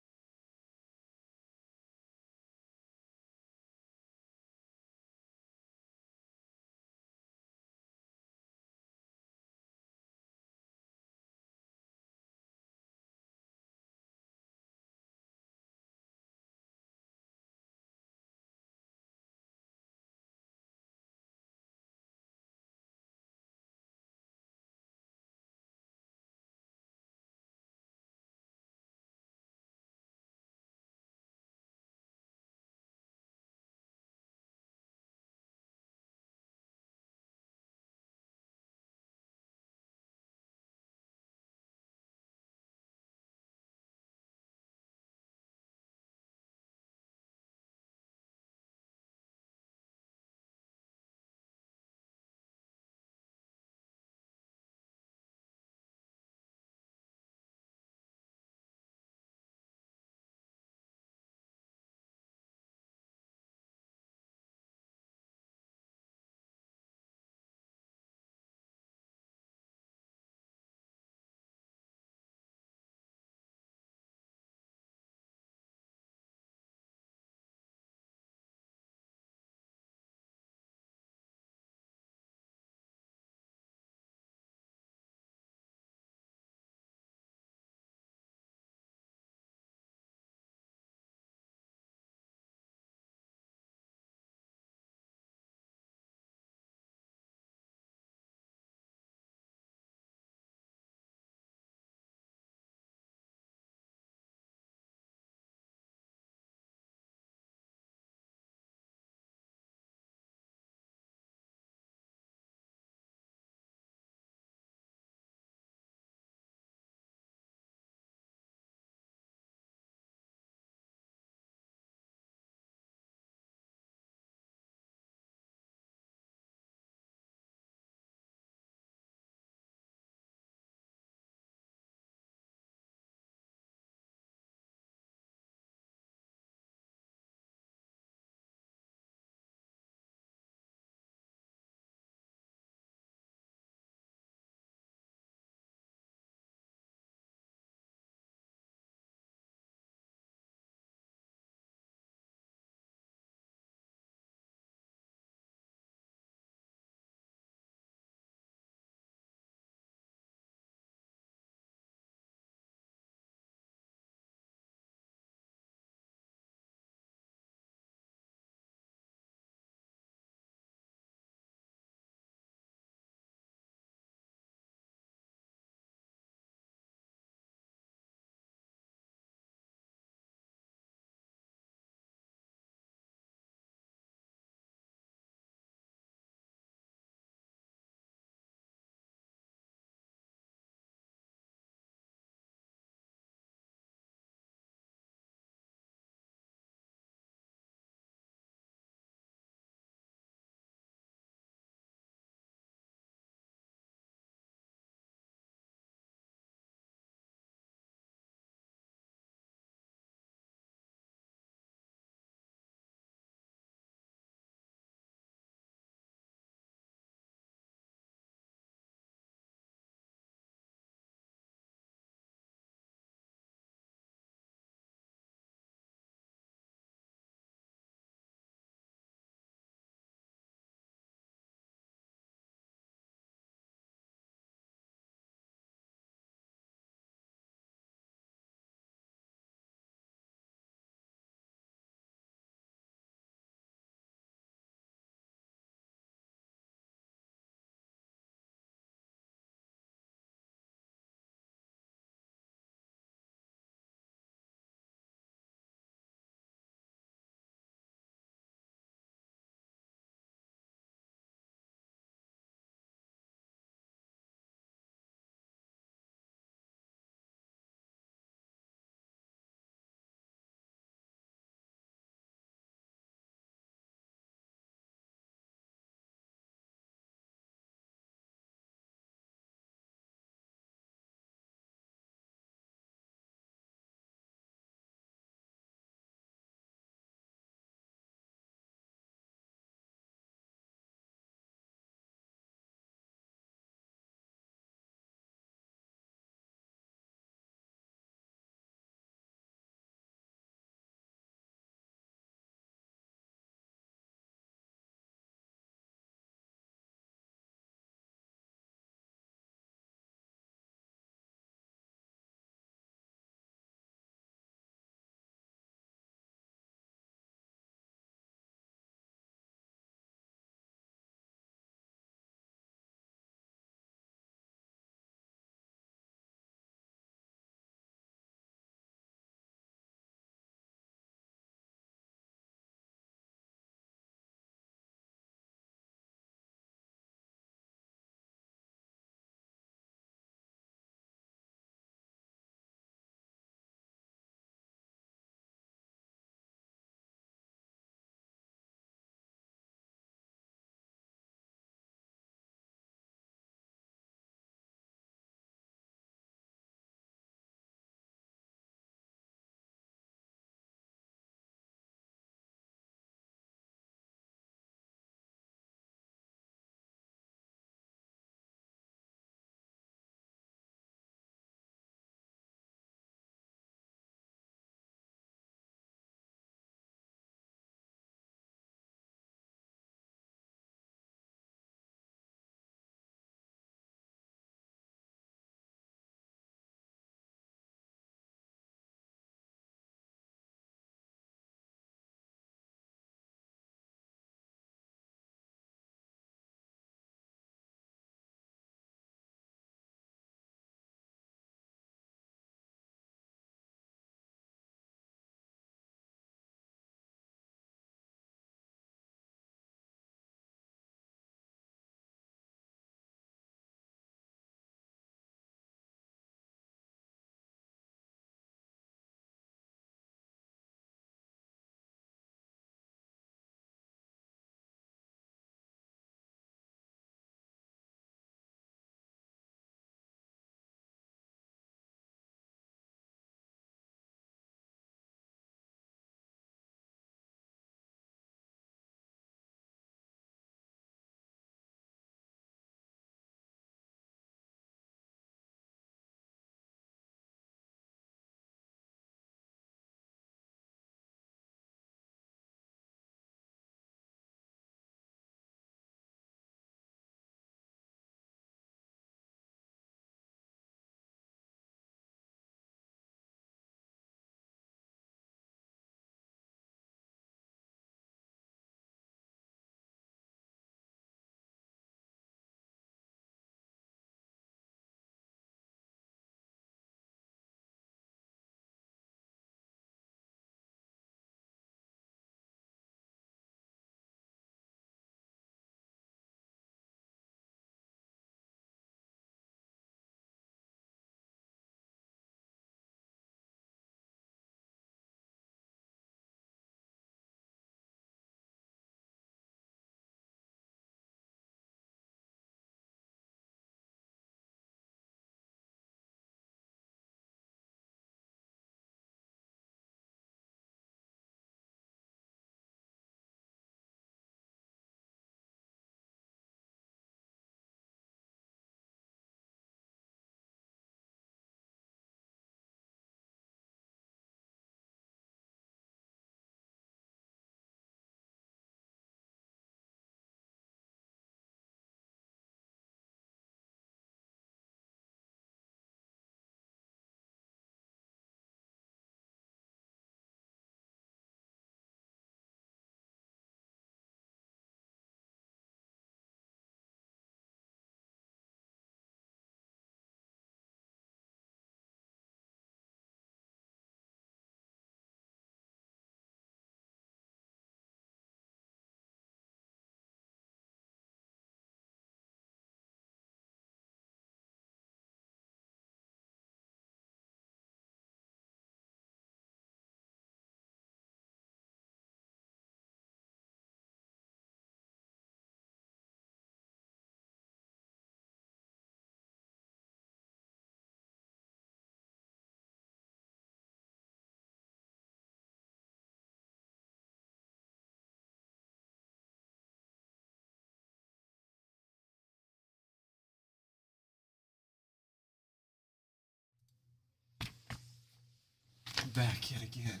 back yet again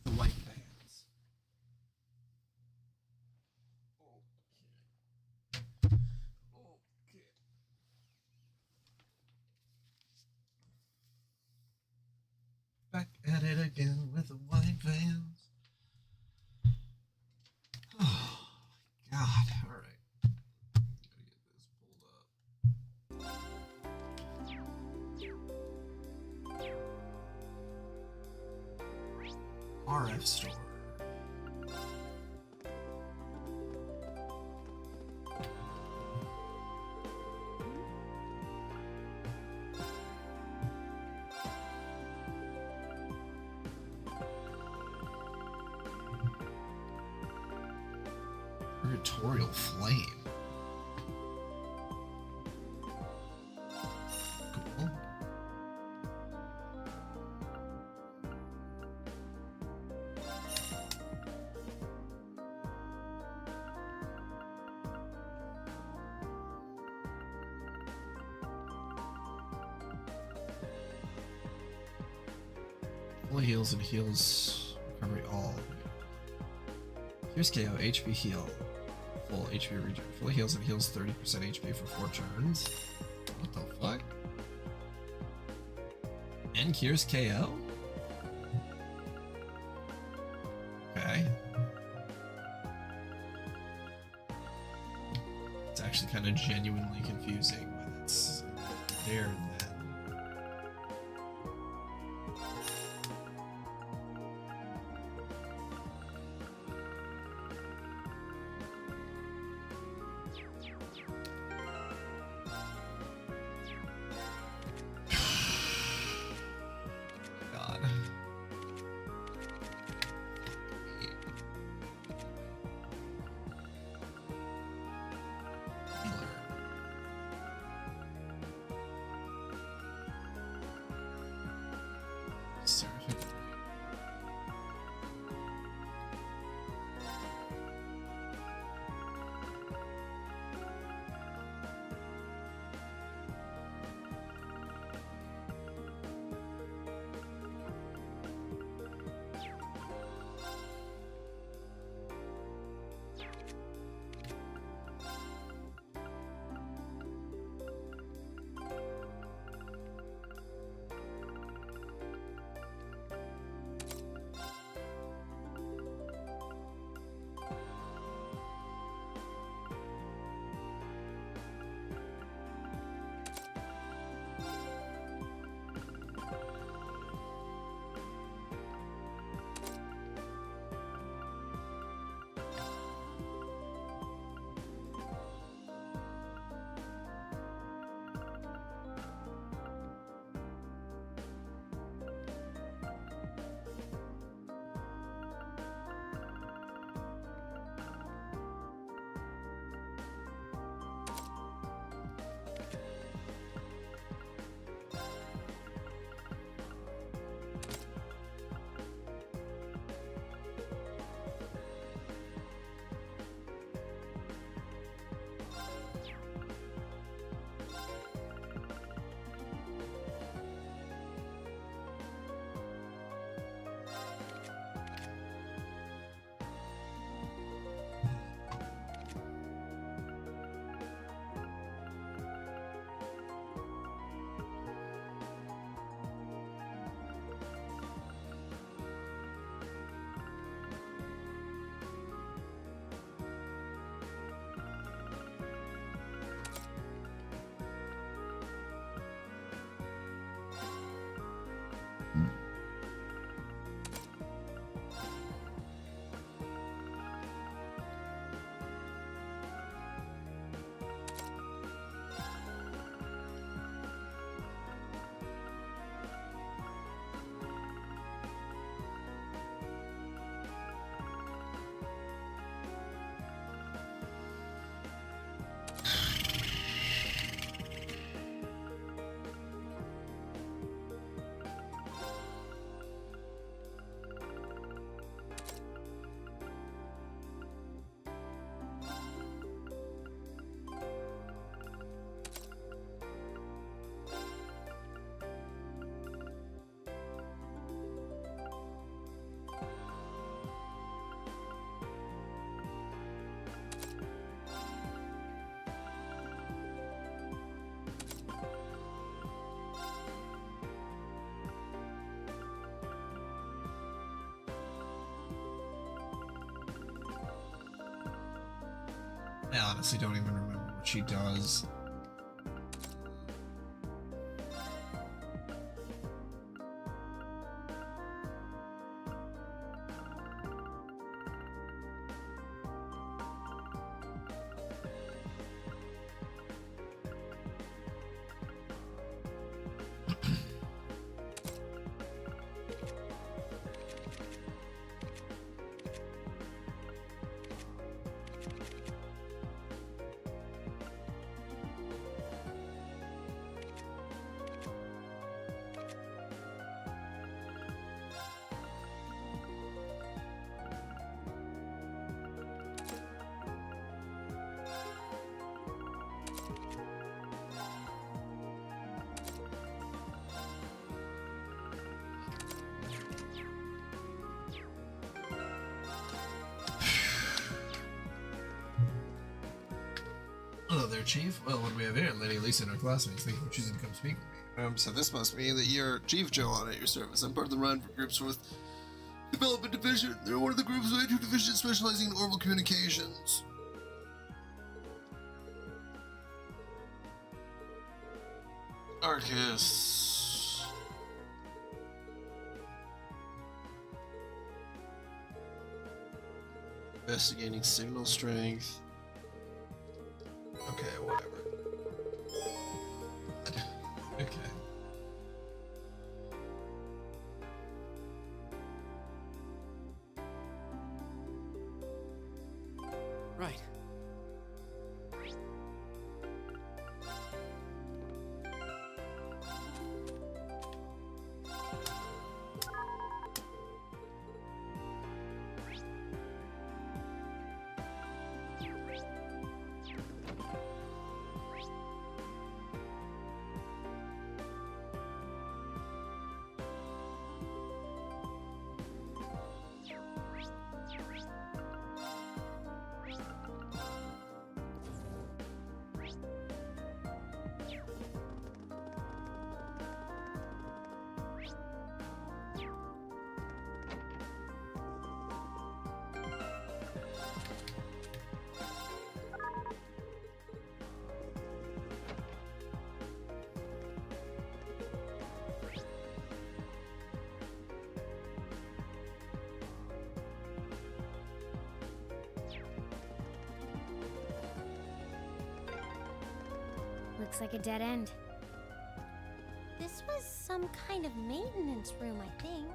with the white vans. Back at it again with the white vans. Oh my god, alright. RF store. Purgatorial flame. Cool. Full heals and heals recovery all. Here's KO, HP heal. Full HP regen. Full heals and heals 30% HP for 4 turns. What the fuck? And cures KO? Okay. It's actually kind of genuinely confusing when it's there and then. God. Healer. I honestly don't even remember what she does. Hello there, Chief. Well, what do we have here? Lady Lisa and our classmates. Thank you for choosing to come speak with me. So this must mean that you're Chief Joanne at your service. I'm part of the Rhineford Group's Fourth Development Division. They're one of the group's 2 divisions specializing in oral communications. Arcus. Investigating signal strength. Okay, whatever. Okay. Right. Looks like a dead end. This was some kind of maintenance room, I think.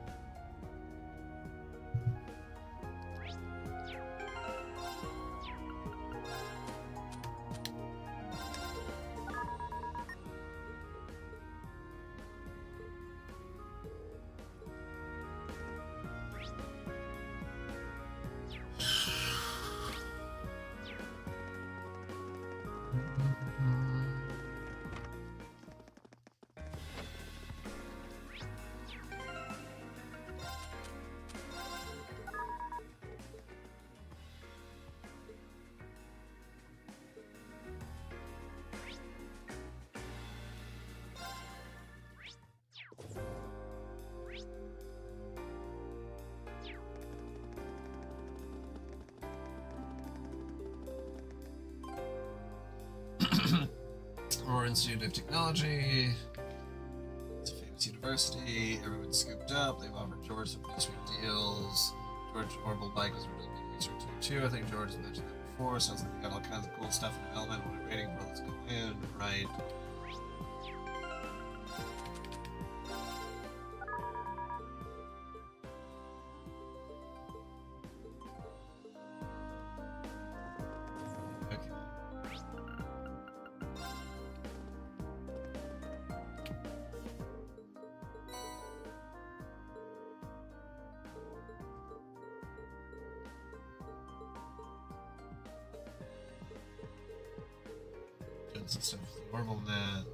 Aurora Institute of Technology. It's a famous university. Everyone's scooped up. They've offered George some pretty sweet deals. George Orbital Bike was a really big research here too. I think George has mentioned that before. Sounds like they got all kinds of cool stuff in development. What we're waiting for, let's go in. Right. Doing some stuff with the Orbital Net.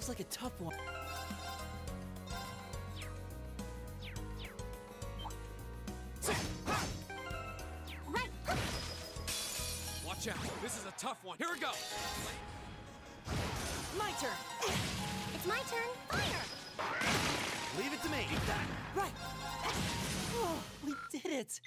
looks like a tough one. Right. Watch out. This is a tough one. Here we go. My turn. It's my turn. Fire! Leave it to me. Right. Oh, we did it.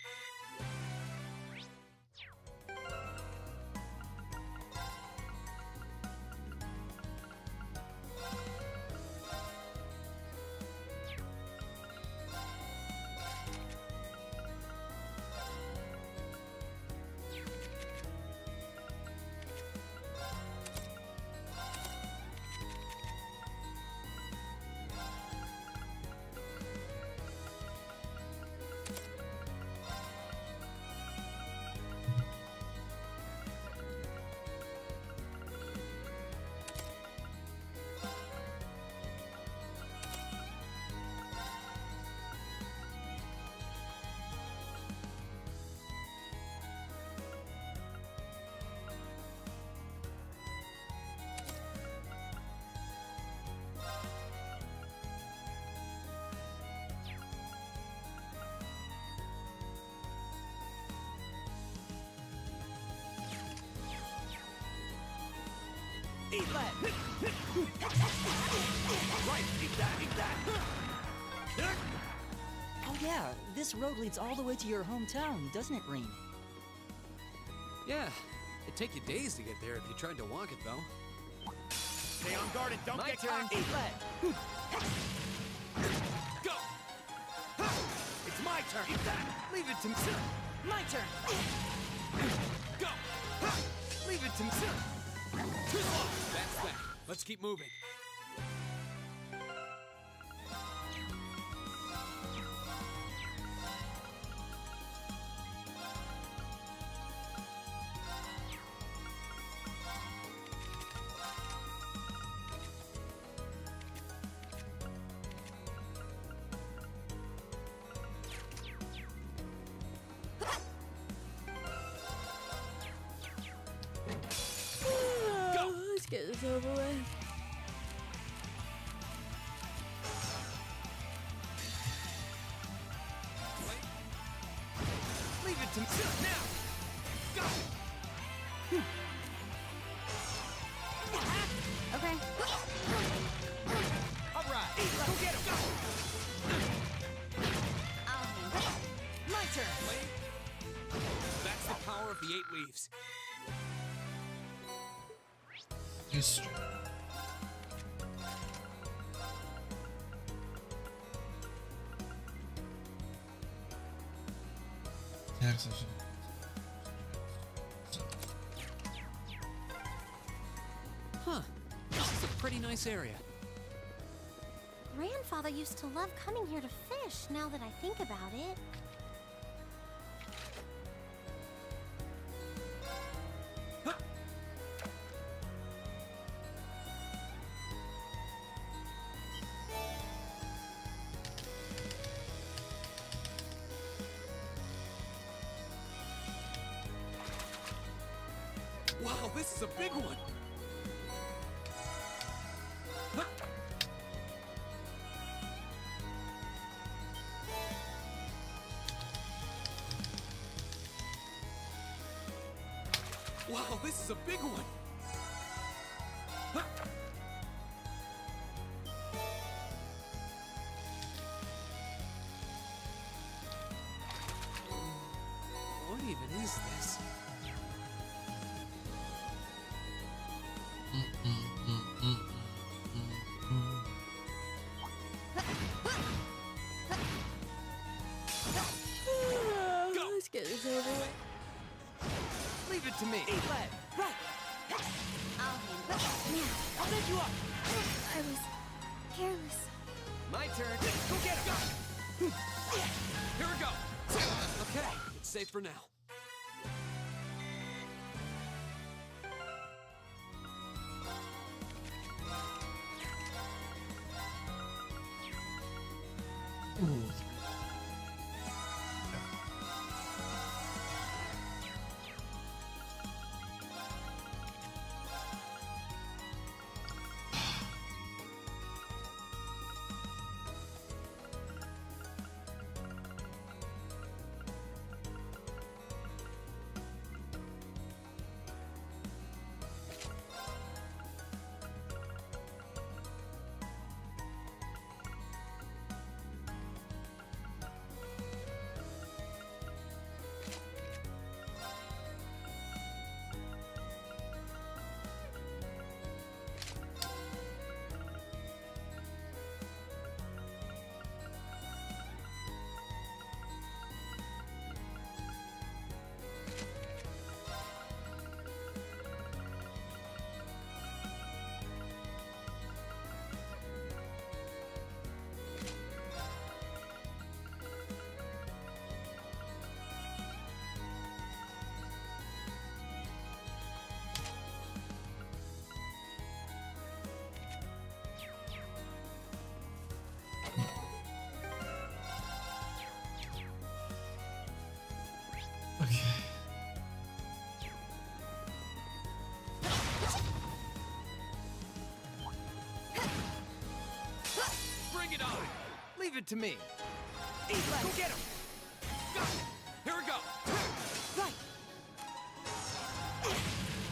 Eat that! Right, eat that! Oh yeah, this road leads all the way to your hometown, doesn't it, Rean? Yeah, it'd take you days to get there if you tried to walk it, though. Stay on guard and don't My get turn. caught. Eat that! Go! It's my turn! Eat that! Leave it to me! My turn! Go! Leave it to me! Too slow. That's that. Let's keep moving. Let's get this over with. Leave it to me! Now! Go! Okay. All right! Go get him! Go! I'll handle it. My turn! That's the power of the 8 leaves. History. Taxation. Huh. This is a pretty nice area. Grandfather used to love coming here to fish, now that I think about it. Wow, this is a big one. Wow, this is a big one. What even is this? Let's get this over with. Leave it to me! Eat that! Right! I'll handle it. Now, I'll pick you up! I was careless. My turn! Go get him! Here we go. Okay, it's safe for now. Ooh. Okay. Bring it on! Leave it to me! Go get him! Go! Here we go! Right!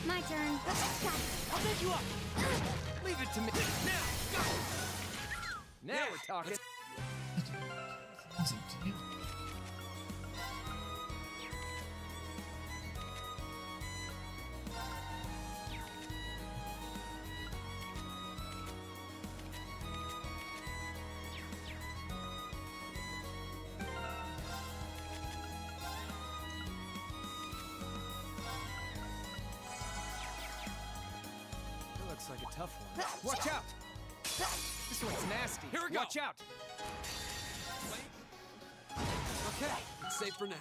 My turn. Got it. I'll pick you up! Leave it to me! Now! Go! Now we're talking! What's a deal? That looks like a tough one. Watch out! This one's nasty. Here we go! Watch out! Okay, it's safe for now.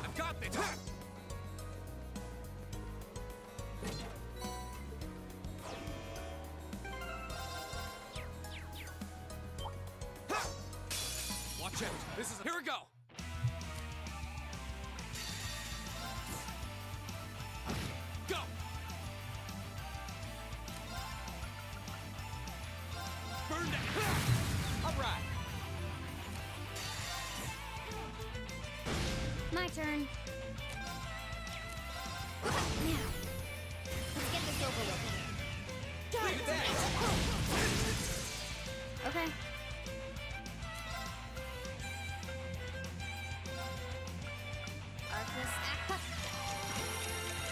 I've got this! Watch out! This is here we go! Go! Burn down! All right! My turn. Now, let's get this over with. Leave it there! Okay. Arcus,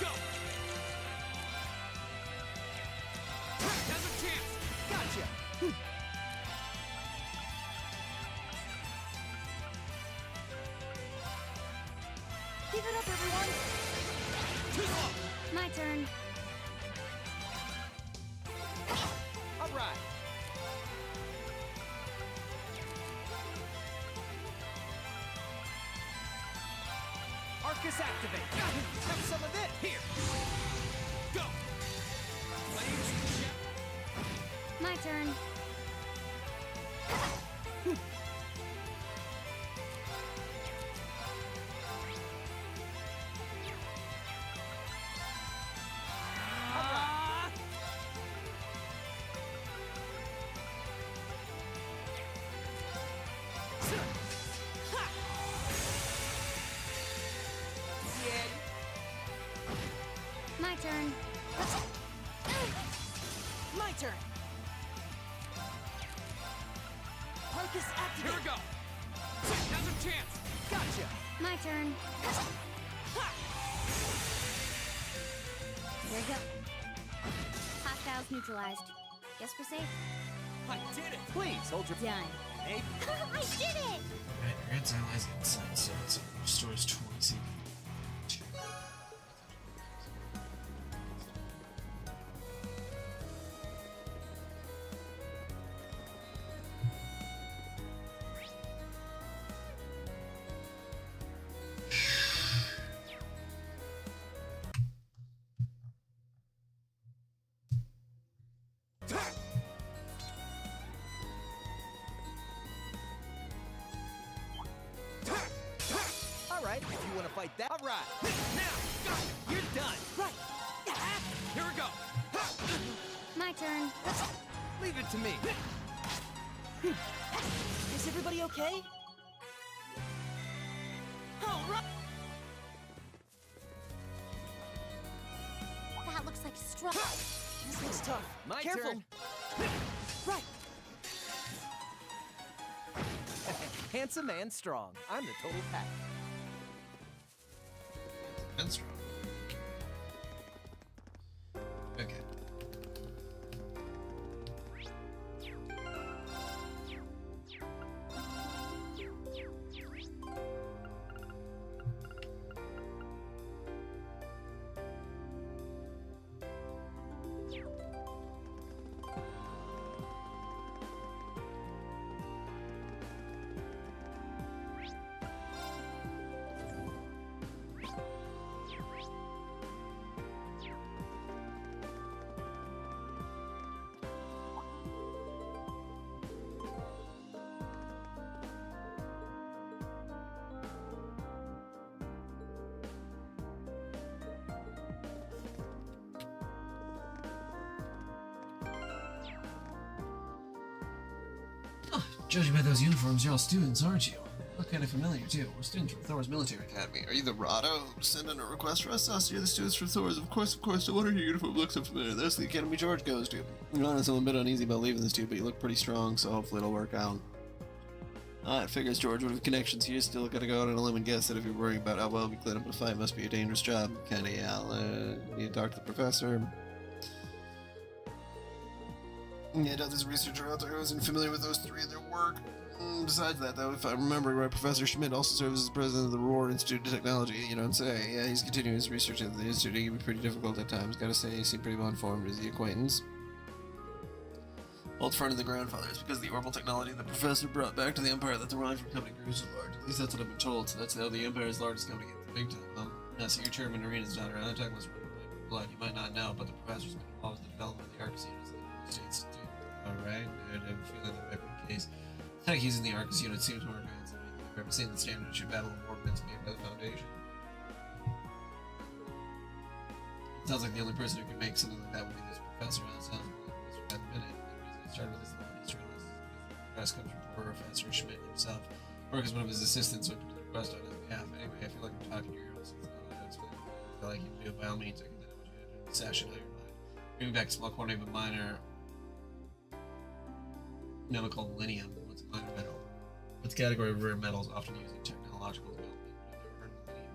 Go! Now's a chance! Gotcha! Give it up, everyone. Too slow! My turn. All right! Arcus activate! Have some of this! Here! Go! Flames, My turn. My turn. My turn! Arcus activate! Here we go! Now's a chance! Gotcha! My turn. There you go. Hostiles neutralized. Guess we're safe. I did it! Please, hold your... Done. Hey. I did it! Alright, grants allies inside, so it restores 20 CP. All right, if you want to fight that. All right. Now, go. You're done. Right. Here we go. My turn. Leave it to me. Is everybody okay? All right. That looks like strong. This looks tough. My Careful. turn. Right. Handsome and strong. I'm the total pack. And strong. Okay. Judging by those uniforms, you're all students, aren't you? Look kind of familiar, too. We're students from Thor's military academy. Are you the Rado who sent in a request for us? Us, you're the students from Thor's. Of course. No wonder your uniform looks so familiar. That's the academy George goes to. I'm honest, I'm a bit uneasy about leaving this dude, but you look pretty strong, so hopefully it'll work out. It figures George would have connections here. Still gotta go out on a limb and guess that if you're worrying about how well we clean up a fight, must be a dangerous job. Kinda, yeah. I'll need to talk to the professor. Yeah, I doubt there's a researcher out there who isn't familiar with those three and their work. Besides that, though, if I remember right, Professor Schmidt also serves as the president of the Roar Institute of Technology. You don't say. Yeah, he's continuing his research at the institute. It can be pretty difficult at times. Gotta say, he seemed pretty well informed. Is he acquaintance? Old friend of the grandfathers, because of the orbital technology the professor brought back to the Empire that the Rhineford Company grew so large. At least that's what I've been told, so that's how the Empire's largest company gets the big time. Yeah, so your chairman Arena's daughter, Anatech was run by blood. You might not know, but the professor's been involved with the development of the Arcus units at the University Institute. Alright, I have a feeling that might be the case. Tech using the Arcus unit seems more advanced than anything I've ever seen. The standard ship battle of ordnance made by the Foundation. It sounds like the only person who can make something like that would be this professor. That sounds like at the minute. Started with his long history list. The rest comes from Professor Schmidt himself. Work as one of his assistants, so I put the request on his behalf. Anyway, I feel like I'm talking to your host. I like you to do. By all means, I can tell what you do in the session out your mind. Bringing back a small quantity of a minor metal called Linium. What's a minor metal? It's a category of rare metals often used in technological development. I've never heard of Linium.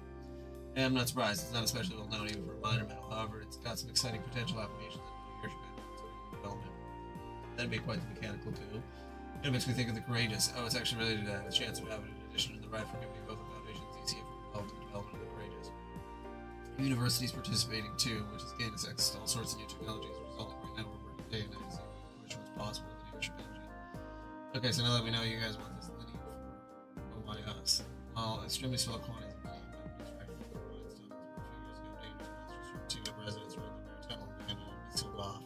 And I'm not surprised. It's not especially well known even for a minor metal. However, it's got some exciting potential applications in leadership and development. That'd be quite the mechanical coup. It makes me think of the Courageous. Oh, it's actually related to that. The chance of having an addition in the Rhineford Company, both the Foundation's ECF involved in the development of the Courageous. Universities participating too, which has gained us access to all sorts of new technologies. Resulting right now, we're working day and night, so which was possible with the airship engine. Okay, so now that we know you guys want this Linium for why us? Well, extremely small quantities of Linium might be extracted from the rhinestones. More figures go dangerous monsters from 2 residents around the maritime and be sold off.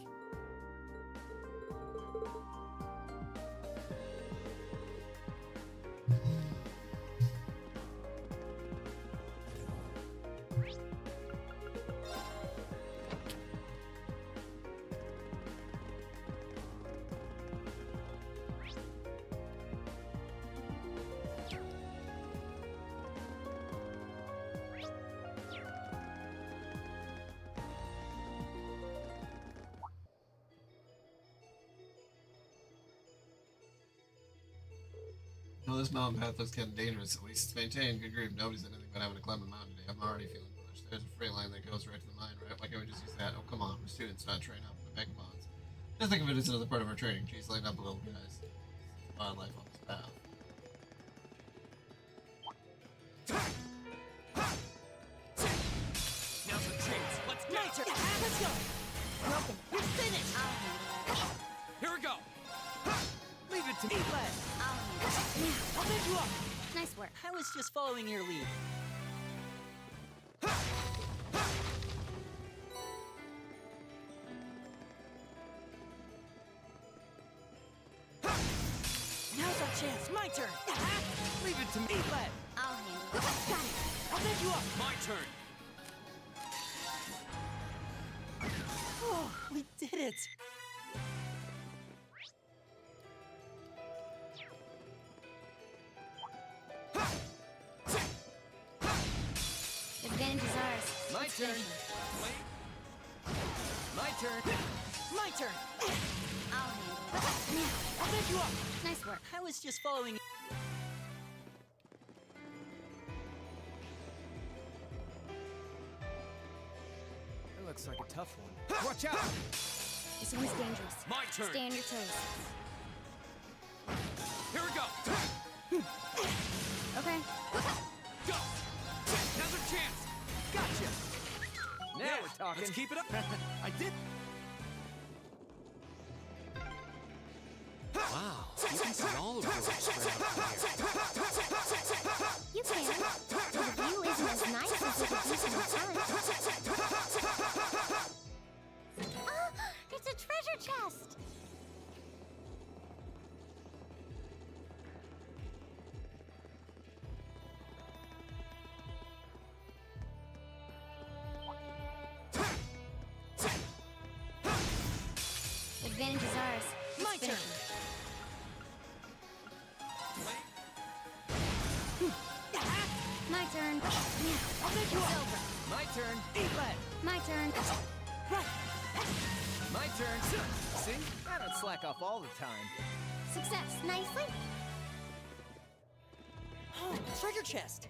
Well, this mountain path looks kind of dangerous. At least it's maintained. Good grief, nobody's done anything but having a climb a mountain today. I'm already feeling bullish. There's a freight line that goes right to the mine, right? Why can't we just use that? Oh, come on. We're students, not train up with vagabonds. Just think of it as another part of our training. Jeez, lighten up a little, guys. Wildlife on this path. Now's the chance. Let's go. Let's go. Welcome. You're finished. Here we go. Leave it to me. I'll pick you up. Nice work. I was just following your lead. Now's our chance. My turn. Leave it to me. I'll handle it. Got it. I'll pick you up. My turn. Oh, we did it. Advantage is ours. My turn. Wait. My turn. My turn. I'll handle it. I'll pick you up. Nice work. I was just following. That looks like a tough one. Watch out! This one's dangerous. My turn. Stay on your toes. Here we go. Okay. Go. Another chance. Gotcha. Now we're talking. Let's keep it up. I did. Wow, you can see all of those spread out here. You can. But the view isn't as nice as it would be from the turret. It's a treasure chest! Advantage is ours. My turn. My turn. Now, I'll take you it's out. over. My turn. Eat lead. My turn. Right. My turn. See? I don't slack off all the time. Success. Nicely. Oh, treasure chest.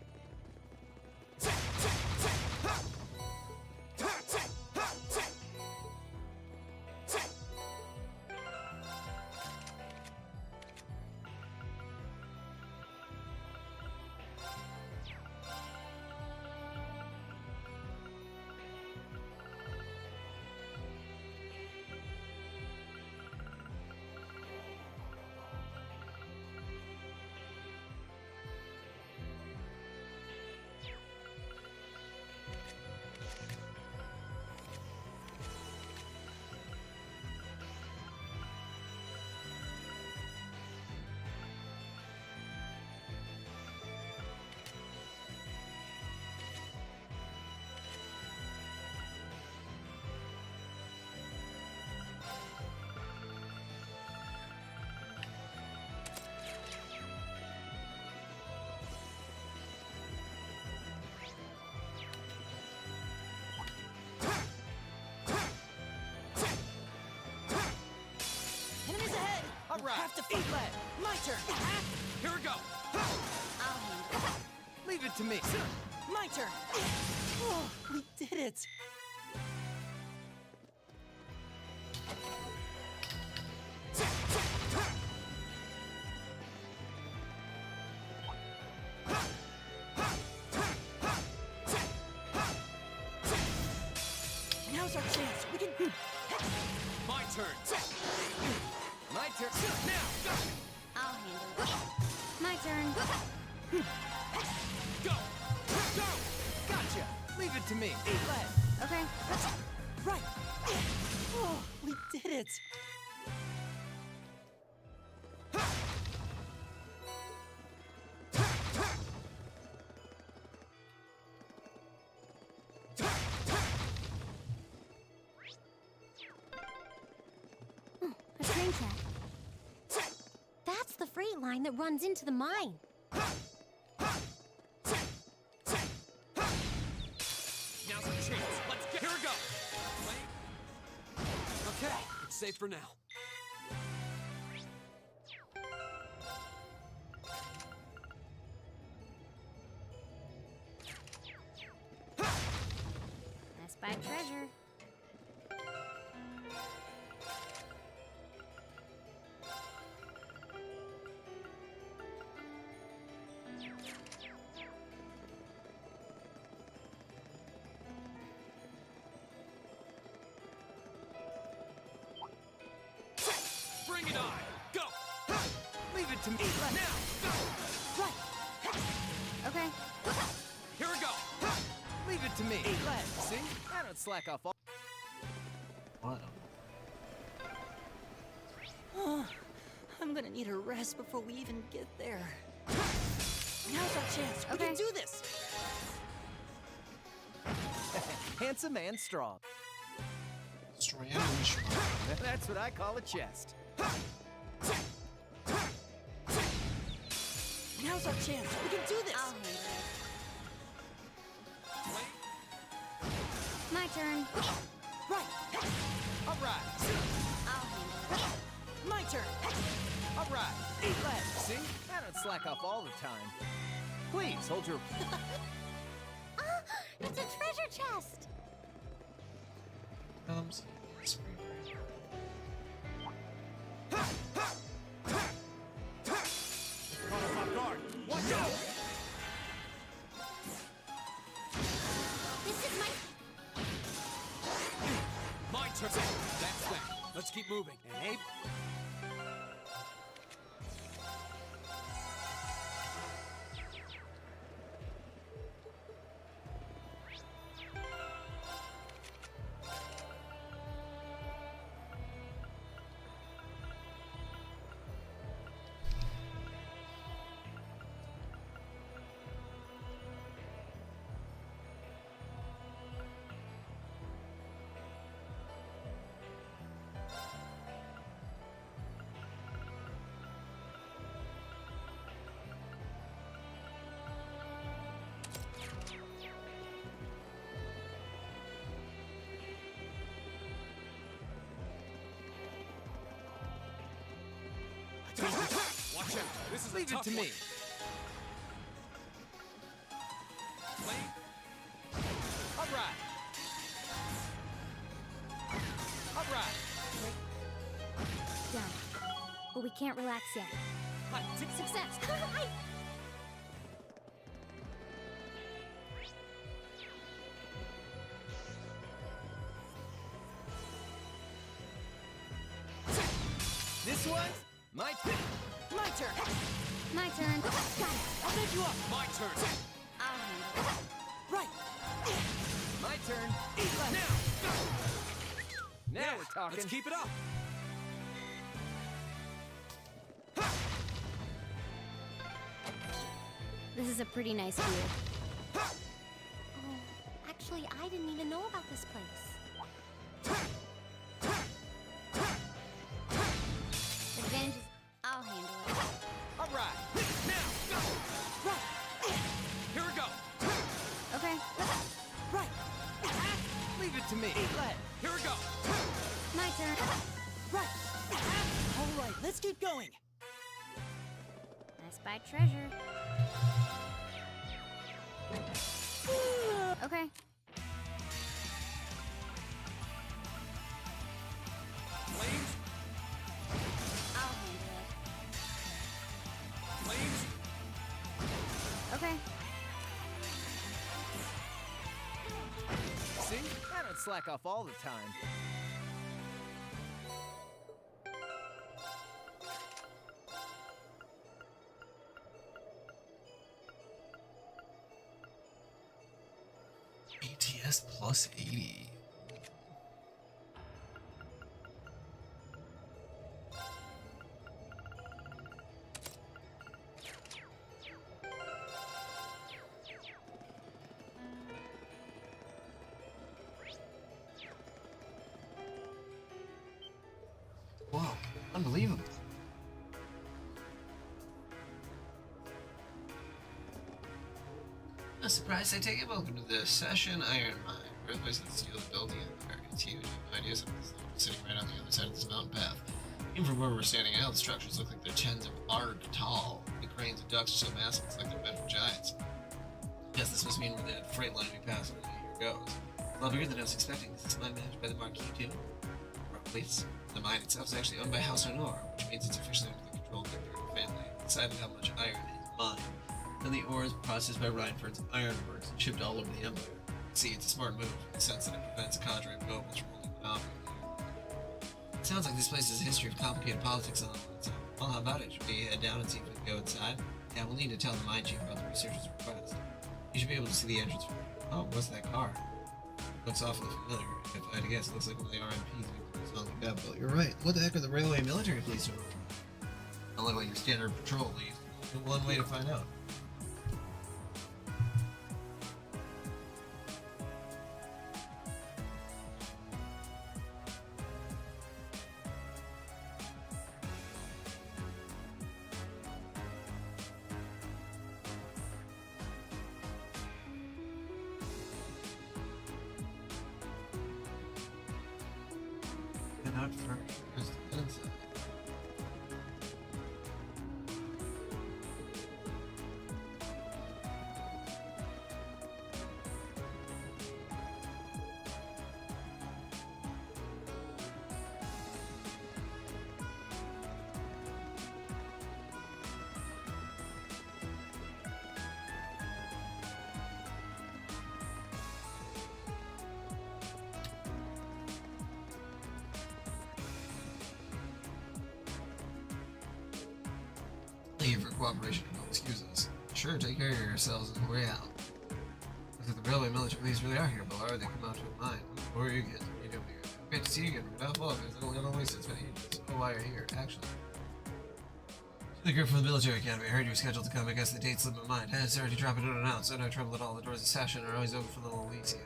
Enemies ahead. All right. Have to eat lead. My turn. Here we go. I'll handle it. Leave it to me. My turn. Oh, we did it. Now's our chance. We can. My turn. My turn. Now. I'll handle it. My turn. Go! Go. Gotcha. Leave it to me. Eat lead. Okay. Right. Oh, we did it. A train track. That's the freight line that runs into the mine. Now's our chance. Let's get. Here we go. Wait. Okay, it's safe for now. Let's buy treasure. Bring it on. Go. Leave it to me. Eat lead. Now. Go. Right. Okay. Here we go. Leave it to me. Eat lead. See? I don't slack off all. What? Oh, I'm gonna need a rest before we even get there. Now's our chance. We Okay. can do this. Handsome and strong. Destroy enemy strong. That's what I call a chest. Now's our chance. We can do this. I'll handle it. Wait. My turn. Right. All right. I'll handle it. My turn. All right. Eat lead. See? I don't slack off all the time. Please hold your. Ah, it's a treasure chest. Comes. Caught us off guard. Watch out! This is my. My turn. That's that. Let's keep moving. And Abe. Watch out. This is Leave a tough it to one. me. Flame. All right. All right. Done. But we can't relax yet. Success! This one's my turn. My turn! My turn. Got it. I'll pick you up. My turn. I'll handle it. Right. My turn. Now we're talking. Let's keep it up. This is a pretty nice view. Oh, actually, I didn't even know about this place. Advantage is... I'll handle it. All right. Now. Right. Here we go. Okay. Right. Leave it to me. Here we go. My turn. Right. All right, let's keep going. I spy treasure. Okay. Flames. I'll handle it. Flames. Okay. See? I don't slack off all the time. ATS plus 80. Whoa, unbelievable. A surprise, I take it. Welcome to the session, Iron Mine. Birthplace of the Steel Building Empire. It's huge. I have no idea something is sitting right on the other side of this mountain path. Even from where we're standing now, the structures look like they're tens of arg tall. The cranes and ducts are so massive, it's like they're meant for giants. Yes, this must mean where that freight line we passed when the year goes. A lot bigger than I was expecting. Is this mine managed by the Marquis too? Roughly, the mine itself is actually owned by House Honor, which means it's officially under the control of the Imperial family. Decided how much iron is mined. Then the ore is processed by Reinford's ironworks and shipped all over the Empire. See, it's a smart move in the sense that it prevents cadre of nobles from holding monopoly. It sounds like this place has a history of complicated politics on it. So, well, how about it? Should we head down and see if we can go inside? Yeah, we'll need to tell the mine chief about the researcher's request. You should be able to see the entrance from here. Oh, what's that car? Looks awfully familiar. If I had to guess, it looks like one of the RMPs we closed on the Gabville. You're right. What the heck are the railway military police doing? Don't look like your standard patrol lead. One way to find out. And out first, inside. Thank you for cooperation and excuse us. Sure, take care of yourselves on the way out. Looks like the railway military police really are here, Ballard. They come out to a mine. Who are you kids? What are you doing here? Great to see you again, Rudolph. Well, it's only on the way since many ages. Oh, why are you here? Actually. The group from the military academy. I heard you were scheduled to come. I guess the date slipped my mind. Sorry to drop it unannounced. So no trouble at all. The doors of session are always open for little Alicia.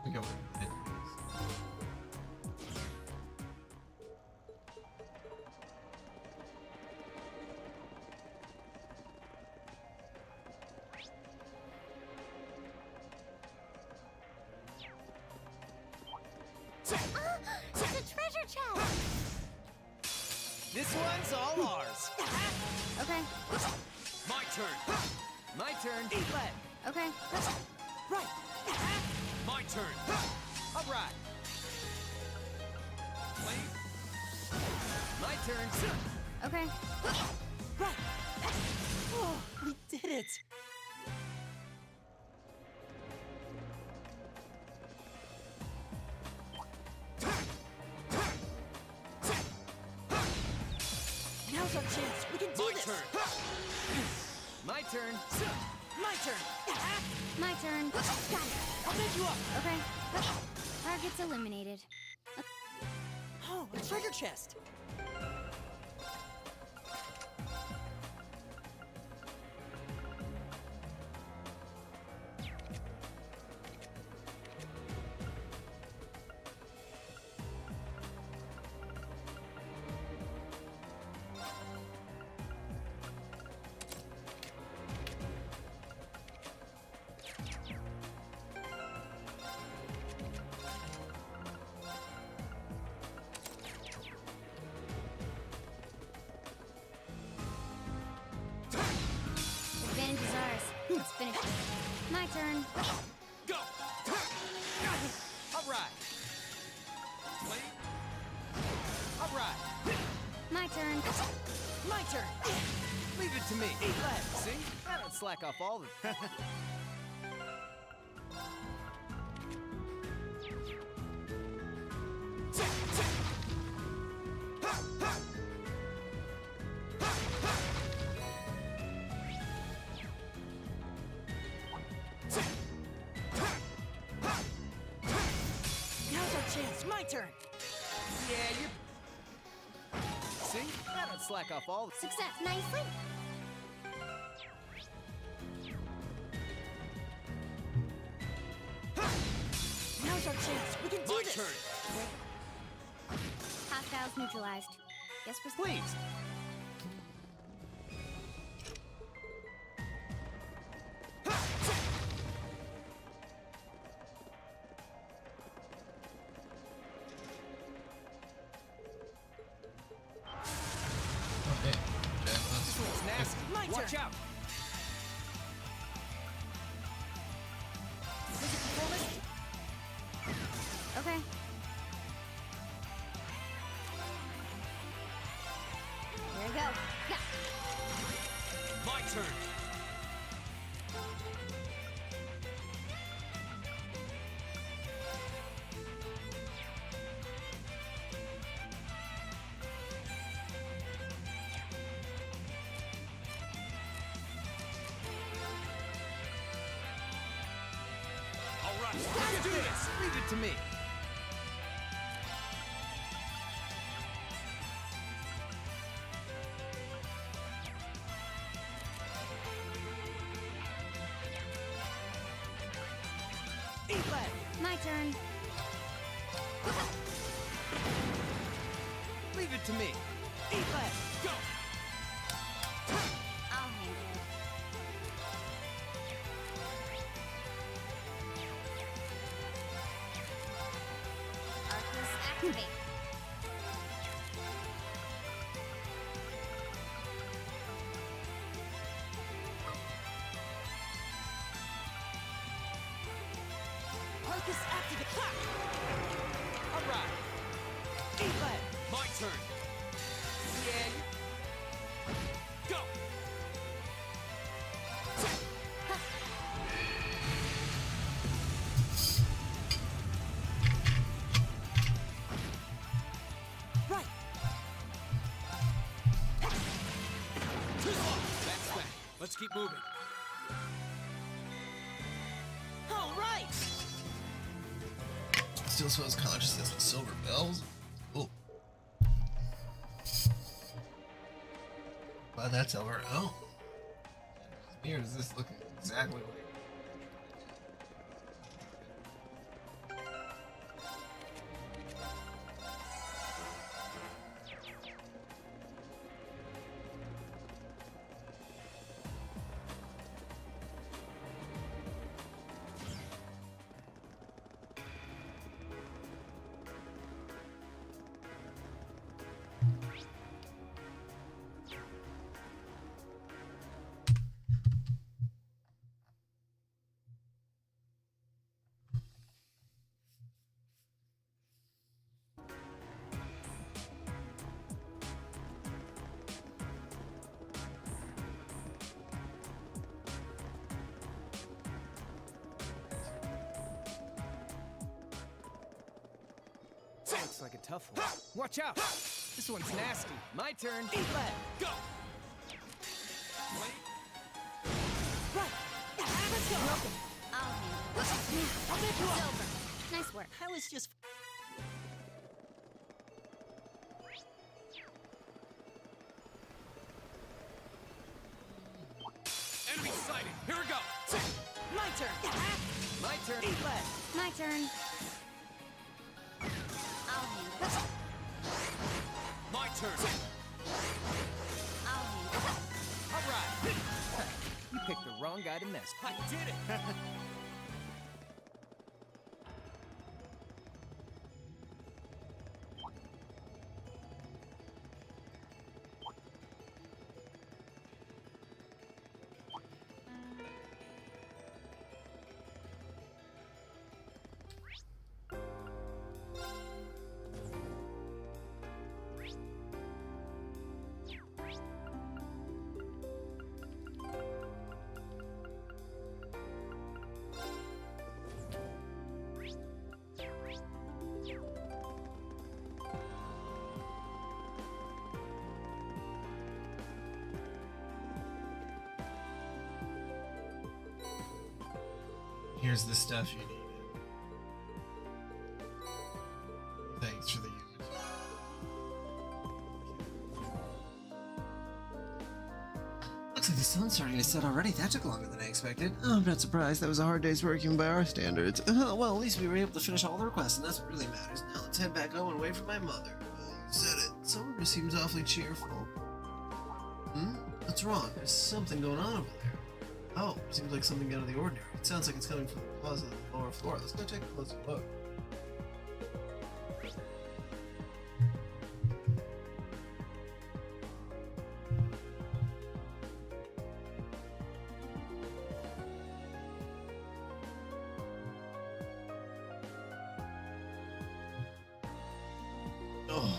We go in. It's a treasure chest! This one's all ours. Okay, My turn. My turn. Eat lead. okay. Right. My turn. All right. Flame. My turn. Okay. Right. Oh, we did it. Now's our chance. We can do My this. turn. My turn. My turn. My turn. Got it. I'll pick you up. Okay. Target's eliminated. Oh, a treasure chest. Advantage is ours. Let's finish it. My turn. Go. All right. Flame. All right. My turn. My turn. Leave it to me. Eat lead. See? I don't slack off all the. Now's our chance. My turn. Yeah, you're. See? I don't slack off all the. Success. Nicely. Now's our chance. We can do My this. turn. Hostiles neutralized. Guess we're Please. Okay. This one's nasty. My Watch turn. out. okay. Here we go. Yeah. My turn. All right. Let's do this. Leave it to me. Eat lead. My turn. Leave it to me. Eat lead. Go. I'll handle it. Arcus activate. Arcus activate. Ha! All right. Eat lead. My turn. Yeah. Go. Right. That's that. Let's keep moving. All right. Still smells consciousness with silver bells. Oh. Wow, that's over. Oh. Here is this looking exactly like. looks like a tough one. Watch out! This one's nasty. My turn. Eat lead. Go! Right. Let's go. I'll handle it. Silver. Nice work. I was just... Enemy sighted! Here we go! My turn. My turn. Eat lead. My turn. I'll handle it. My turn! I'll handle it. All right. You picked the wrong guy to mess with. I did it! Here's the stuff you needed. Thanks for the unit. Looks like the sun's starting to set already. That took longer than I expected. Oh, I'm not surprised. That was a hard day's work even by our standards. Well, at least we were able to finish all the requests, and that's what really matters. Now let's head back home and wait for my mother. You said it. Someone seems awfully cheerful. What's wrong? There's something going on over there. Oh, seems like something out of the ordinary. It sounds like it's coming from the closet on the lower floor. Let's go take a closer look. Oh.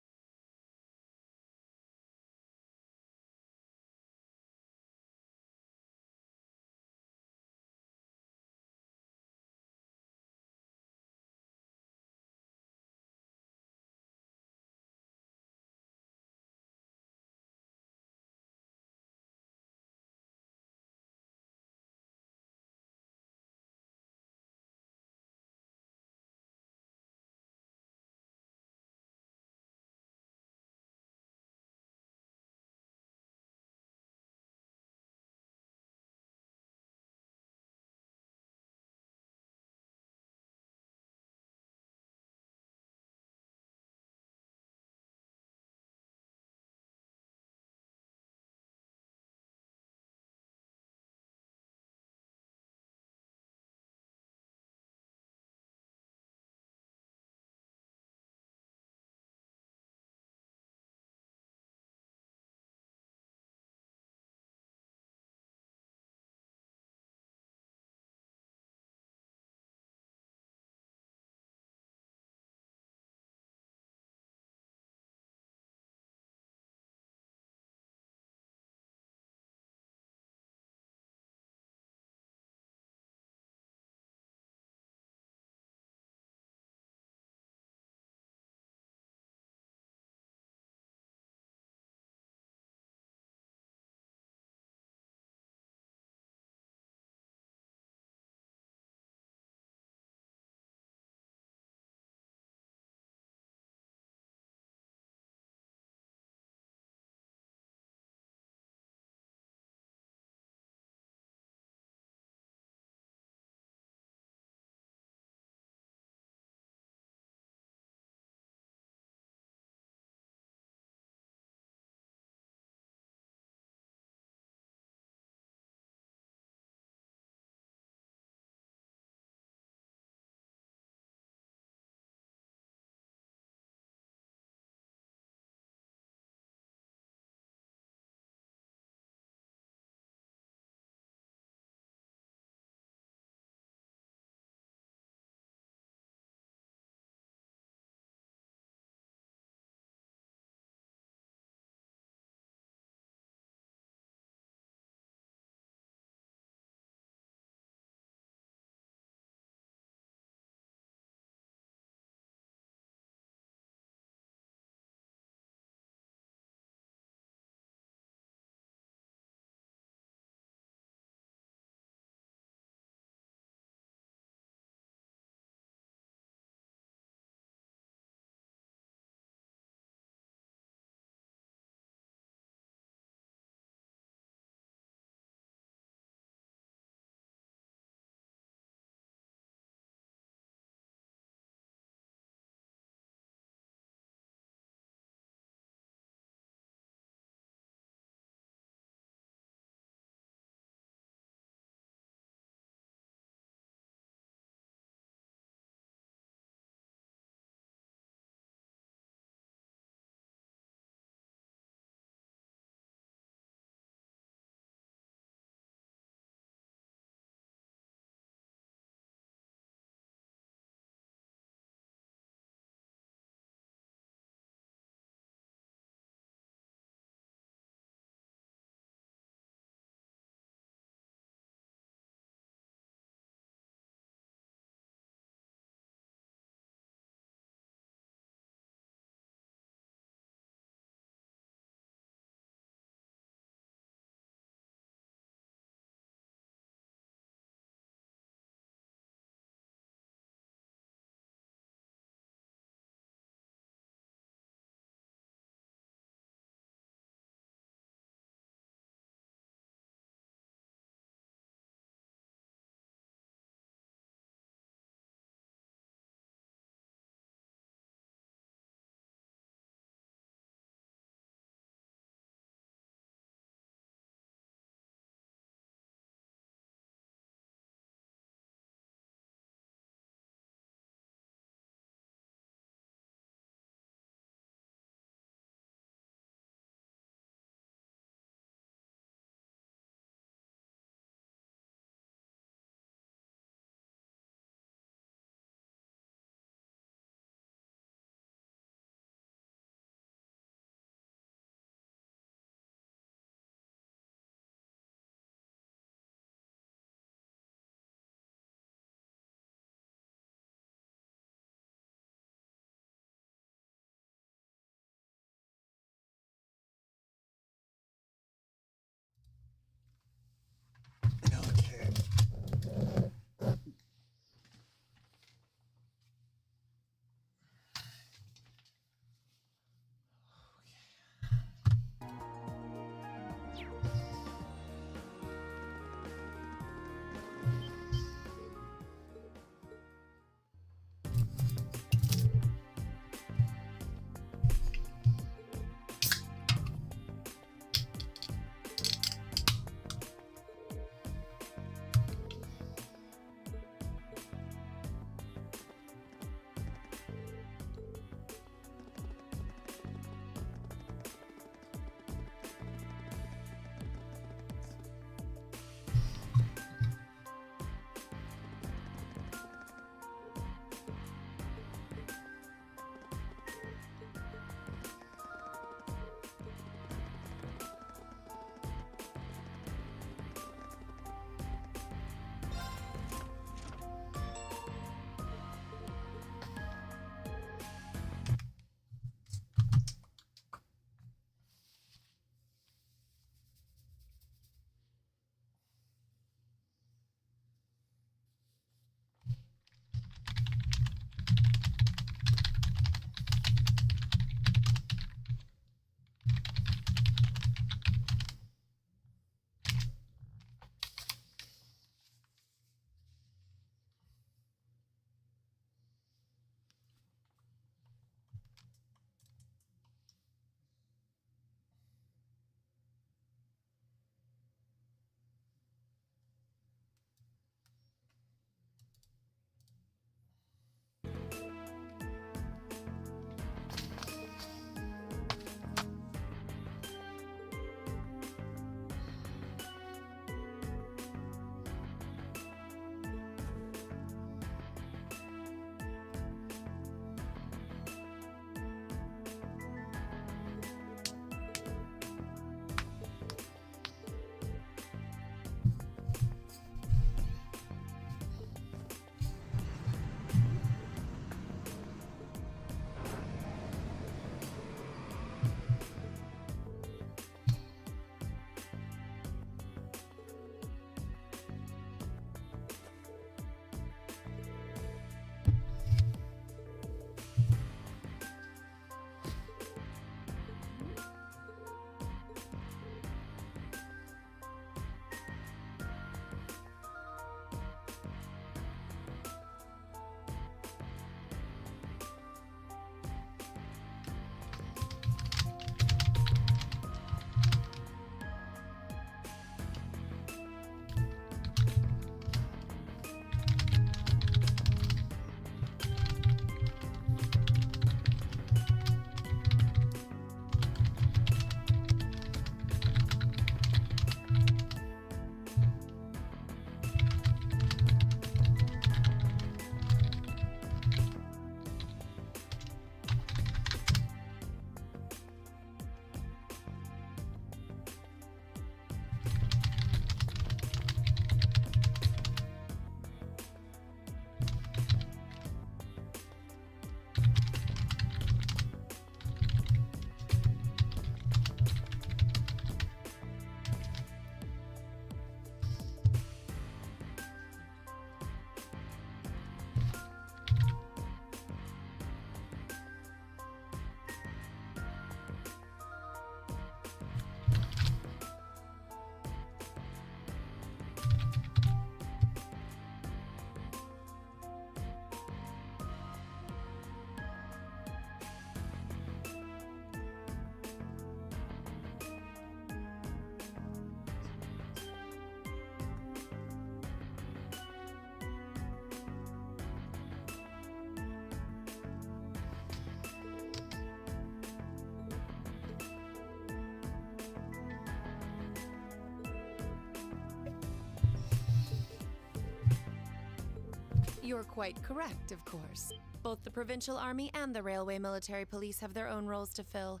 You're quite correct, of course. Both the Provincial Army and the Railway Military Police have their own roles to fill,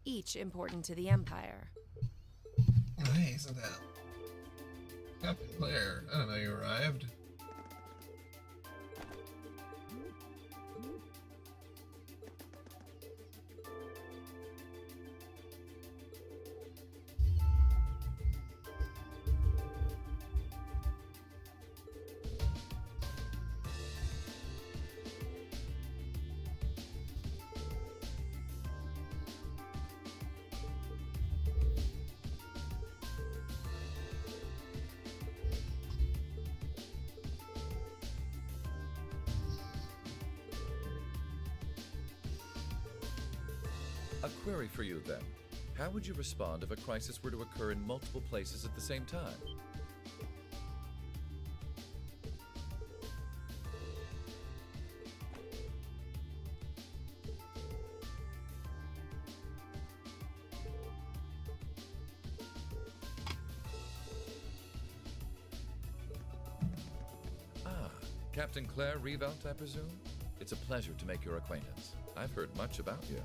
each important to the Empire. Hey, isn't that Captain Claire? I don't know you arrived. A query for you, then. How would you respond if a crisis were to occur in multiple places at the same time? Ah, Captain Claire Revelt, I presume? It's a pleasure to make your acquaintance. I've heard much about you.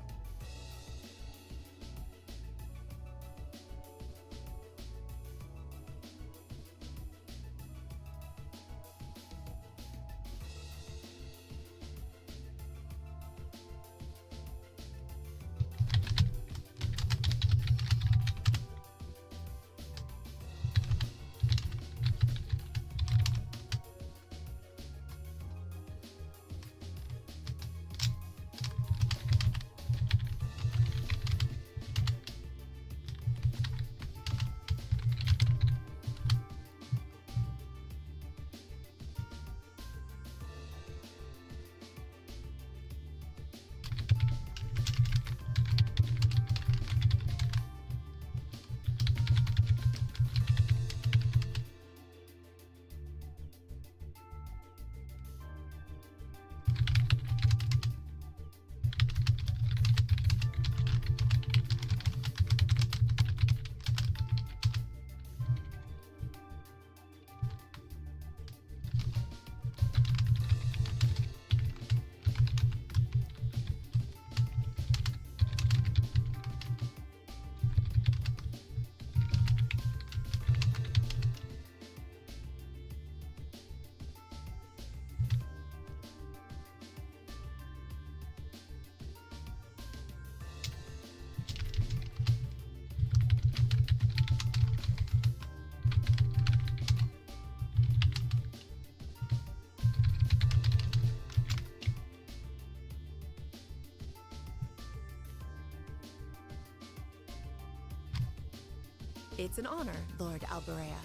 It's an honor, Lord Alberea.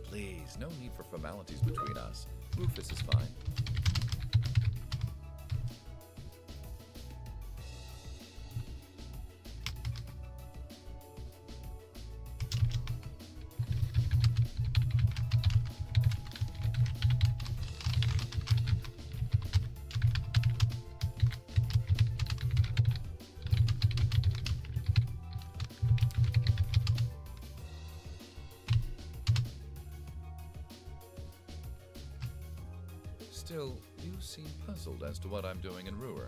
Please, no need for formalities between us. Rufus is fine. Still, you seem puzzled as to what I'm doing in Ruhr.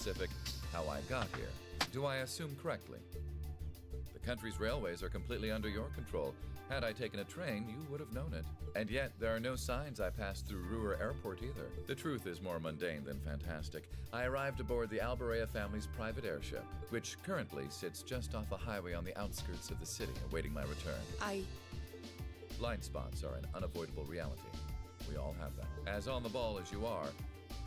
specific, how I got here. Do I assume correctly? The country's railways are completely under your control. Had I taken a train, you would have known it. And yet, there are no signs I passed through Ruhr Airport either. The truth is more mundane than fantastic. I arrived aboard the Alberea family's private airship, which currently sits just off a highway on the outskirts of the city, awaiting my return. Blind spots are an unavoidable reality. We all have them. As on the ball as you are,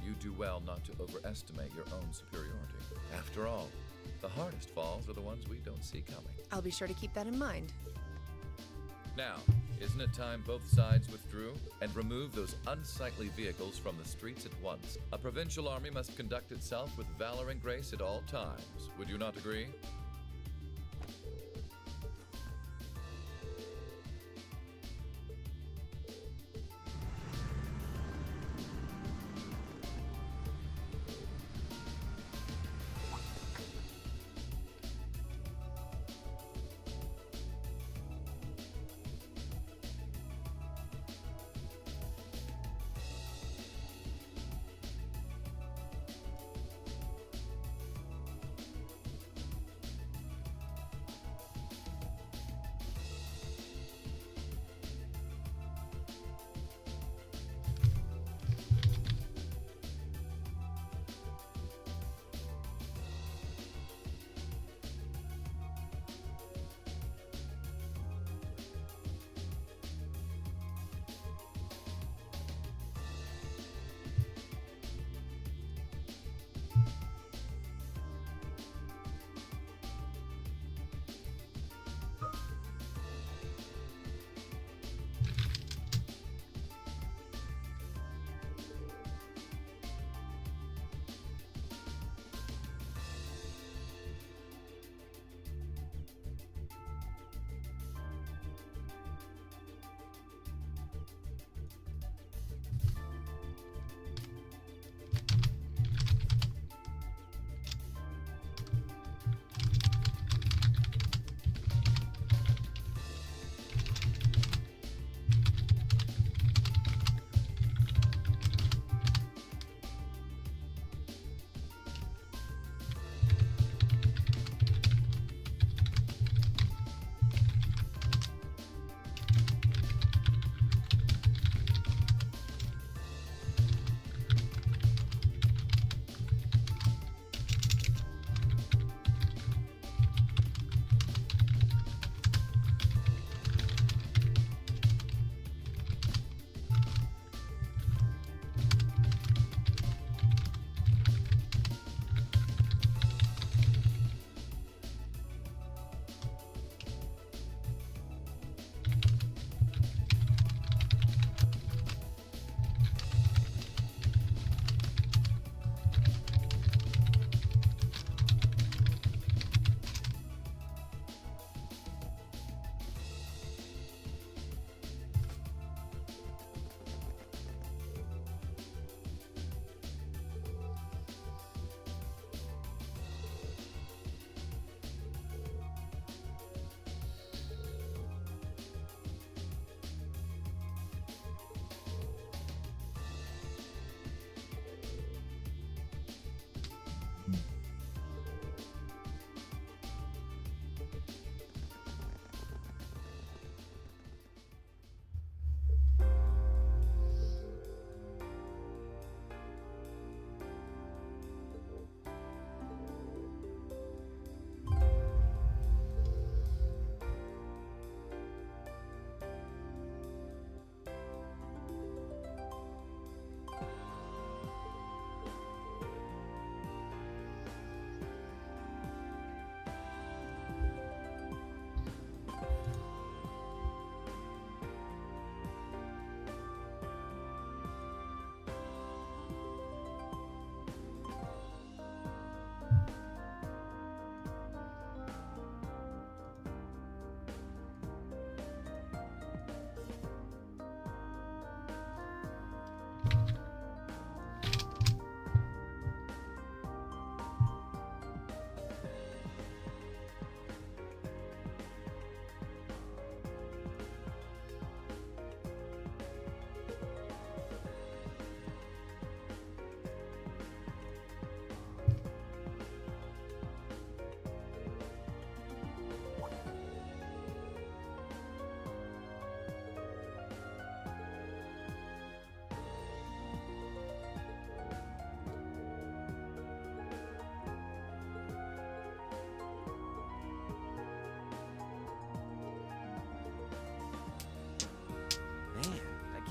you do well not to overestimate your own superiority. After all, the hardest falls are the ones we don't see coming. I'll be sure to keep that in mind. Now, isn't it time both sides withdrew and removed those unsightly vehicles from the streets at once? A provincial army must conduct itself with valor and grace at all times. Would you not agree?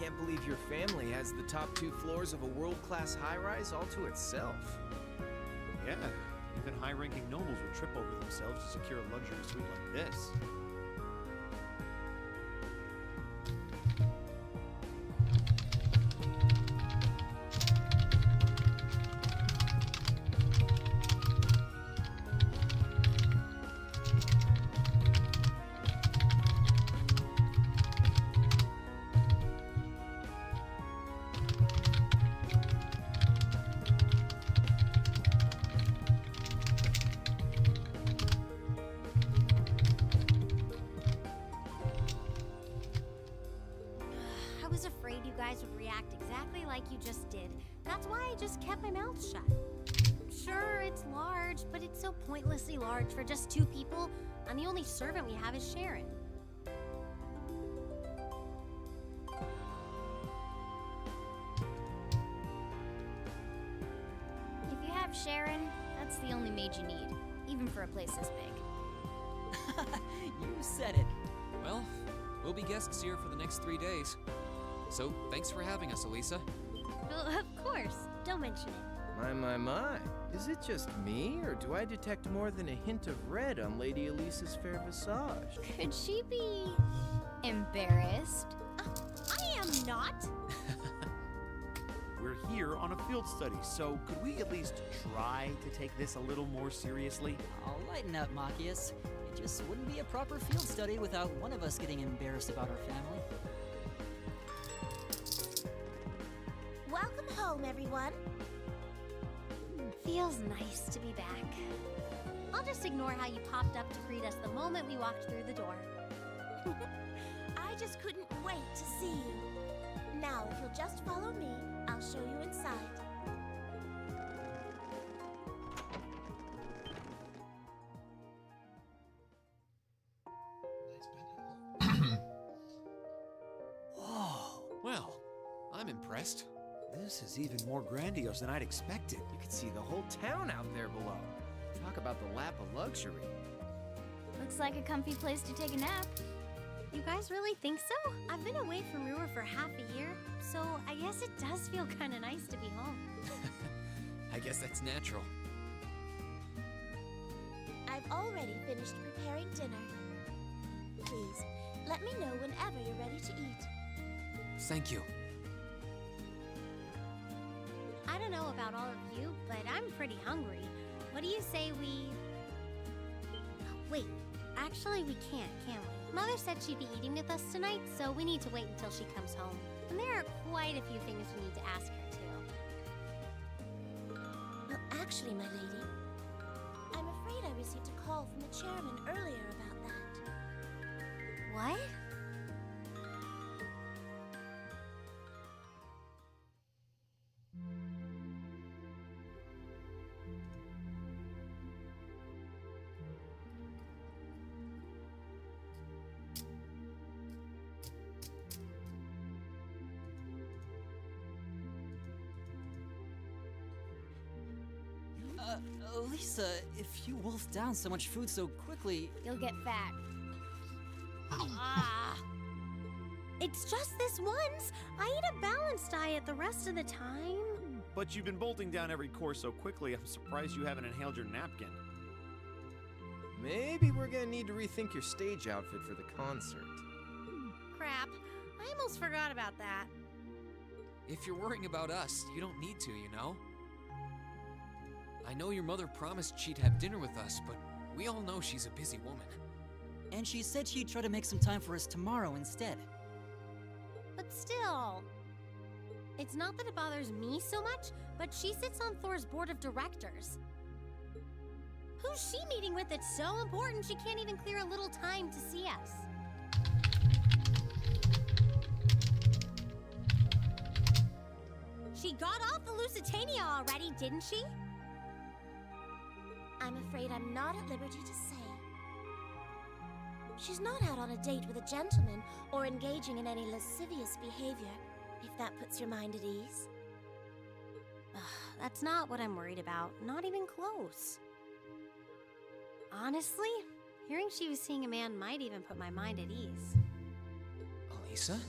can't believe your family has the top 2 floors of a world-class high-rise all to itself. Yeah, even high-ranking nobles would trip over themselves to secure a luxury suite like this. I was afraid you guys would react exactly like you just did. That's why I just kept my mouth shut. Sure, it's large, but it's so pointlessly large for just 2 people, and the only servant we have is Sharon. If you have Sharon, that's the only maid you need, even for a place this big. You said it. Well, we'll be guests here for the next 3 days. So, thanks for having us, Elisa. Well, of course. Don't mention it. My. Is it just me, or do I detect more than a hint of red on Lady Elisa's fair visage? Could she be embarrassed? I am not. We're here on a field study, so could we at least try to take this a little more seriously? I'll lighten up, Machias. It just wouldn't be a proper field study without one of us getting embarrassed about our family. Welcome home, everyone. Feels nice to be back. I'll just ignore how you popped up to greet us the moment we walked through the door. I just couldn't wait to see you. Now, if you'll just follow me, I'll show you inside. Whoa. Well, I'm impressed. This is even more grandiose than I'd expected. You can see the whole town out there below. Talk about the lap of luxury. Looks like a comfy place to take a nap. You guys really think so? I've been away from Ruhr for half a year, so I guess it does feel kind of nice to be home. I guess that's natural. I've already finished preparing dinner. Please, let me know whenever you're ready to eat. Thank you. I don't know about all of you, but I'm pretty hungry. What do you say we... Wait, actually we can't, can we? Mother said she'd be eating with us tonight, so we need to wait until she comes home. And there are quite a few things we need to ask her, too. Well, actually, my lady, I'm afraid I received a call from the chairman earlier about that. What? Lisa, if you wolf down so much food so quickly... You'll get fat. It's just this once. I eat a balanced diet the rest of the time. But you've been bolting down every course so quickly, I'm surprised you haven't inhaled your napkin. Maybe we're gonna need to rethink your stage outfit for the concert. Crap. I almost forgot about that. If you're worrying about us, you don't need to, you know? I know your mother promised she'd have dinner with us, but we all know she's a busy woman. And she said she'd try to make some time for us tomorrow instead. But still... It's not that it bothers me so much, but she sits on Thor's board of directors. Who's she meeting with that's so important she can't even clear a little time to see us? She got off the Lusitania already, didn't she? I'm afraid I'm not at liberty to say. She's not out on a date with a gentleman or engaging in any lascivious behavior, if that puts your mind at ease. That's not what I'm worried about. Not even close. Honestly, hearing she was seeing a man might even put my mind at ease. Elisa?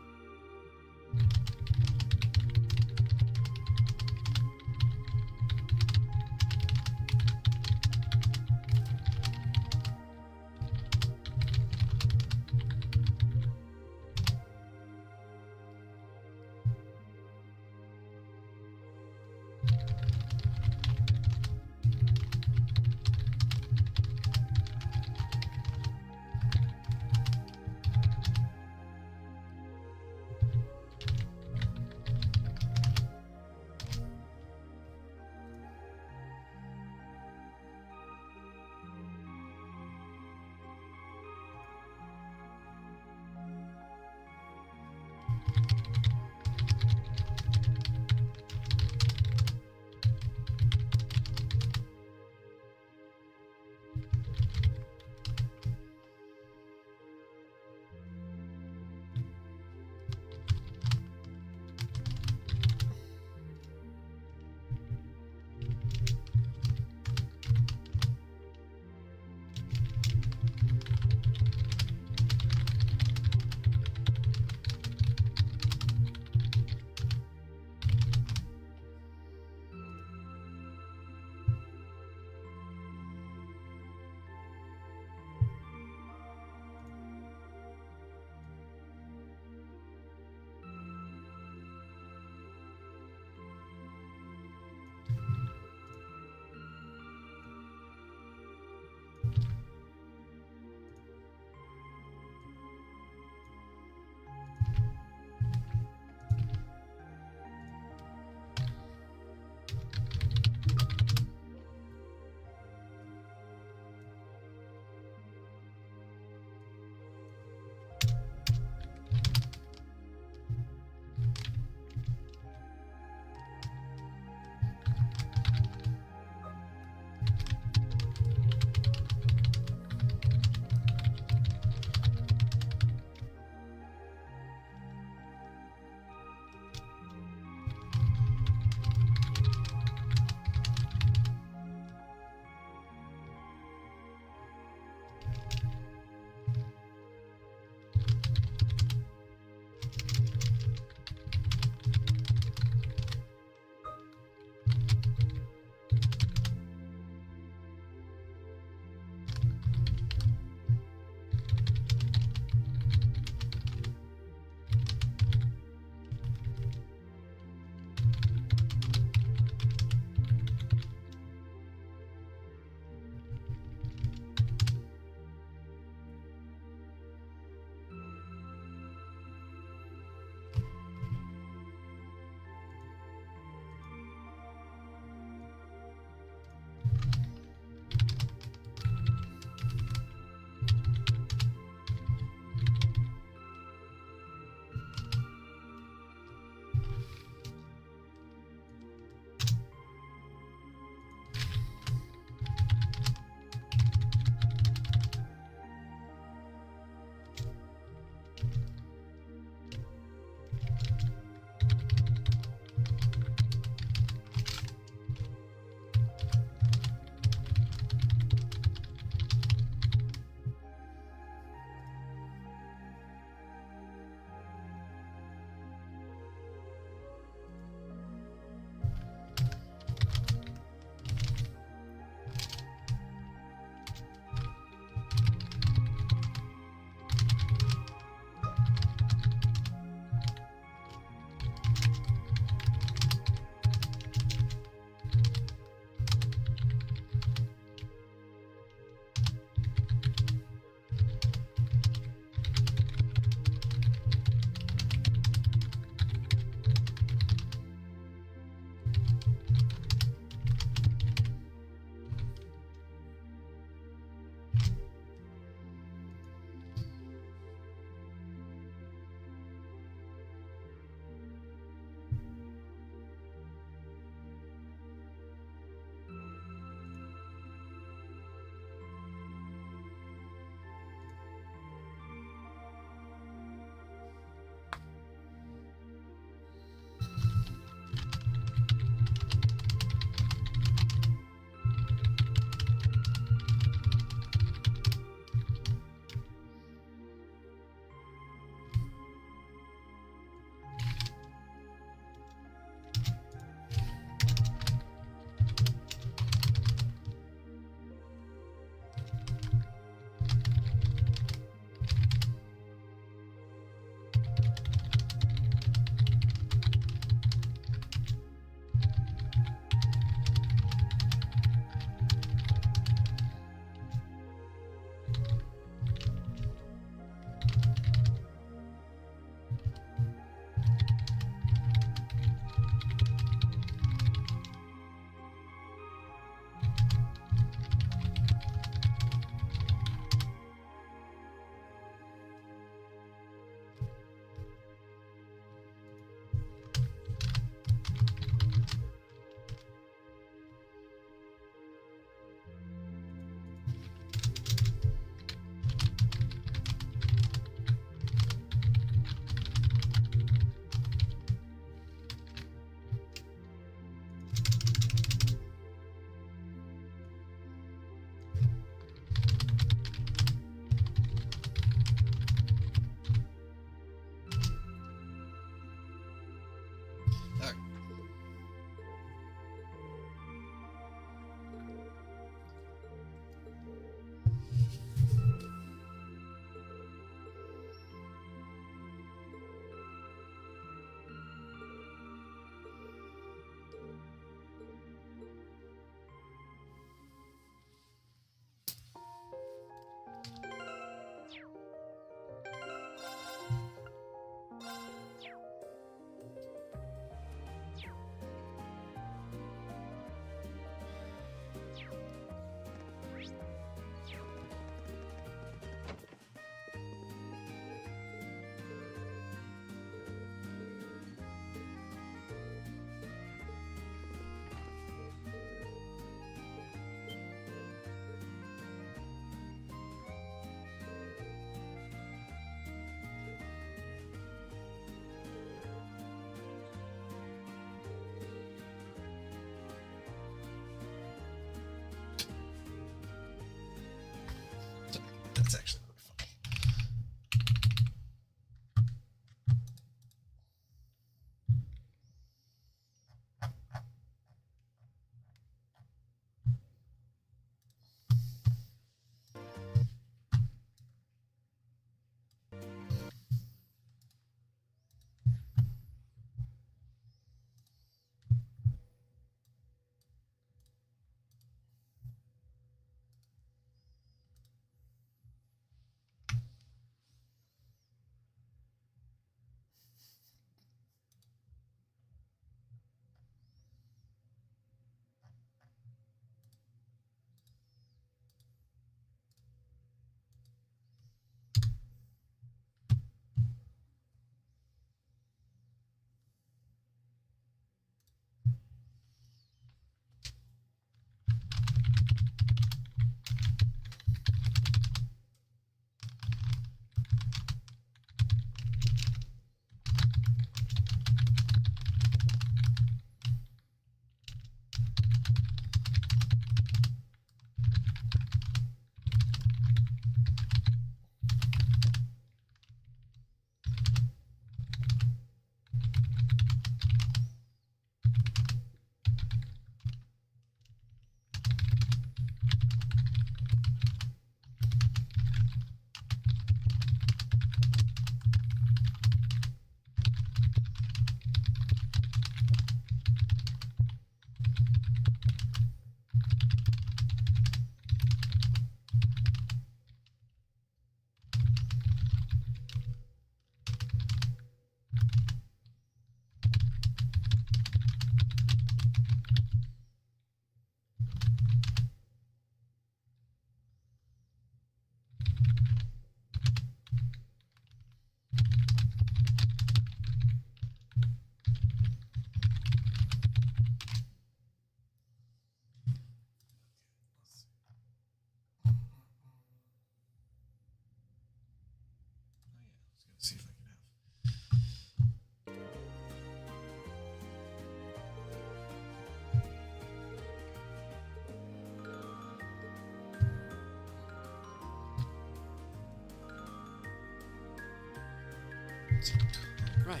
Right.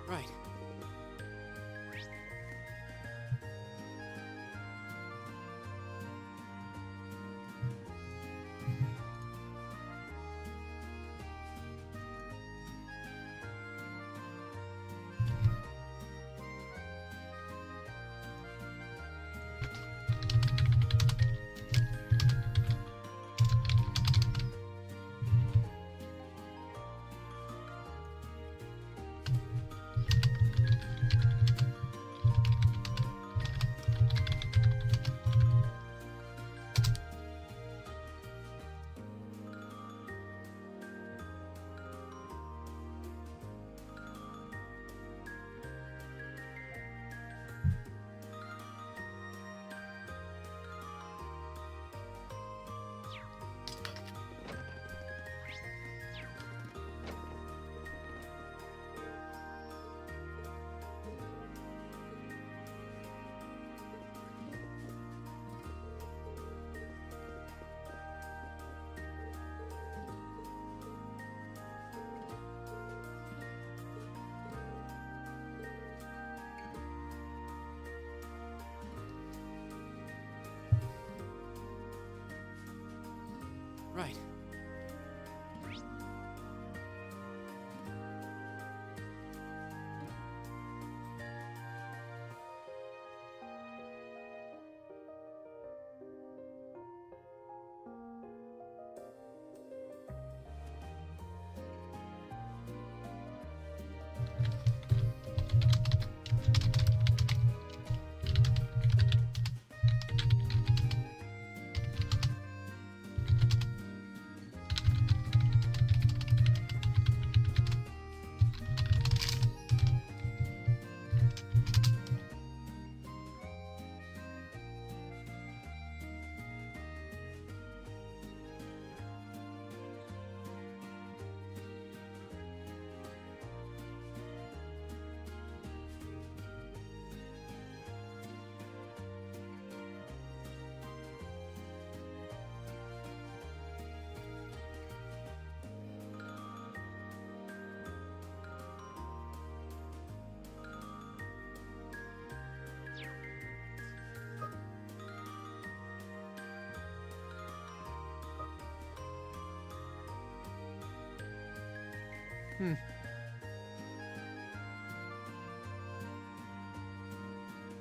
Right. Right.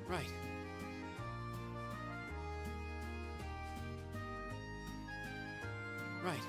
Right. Right.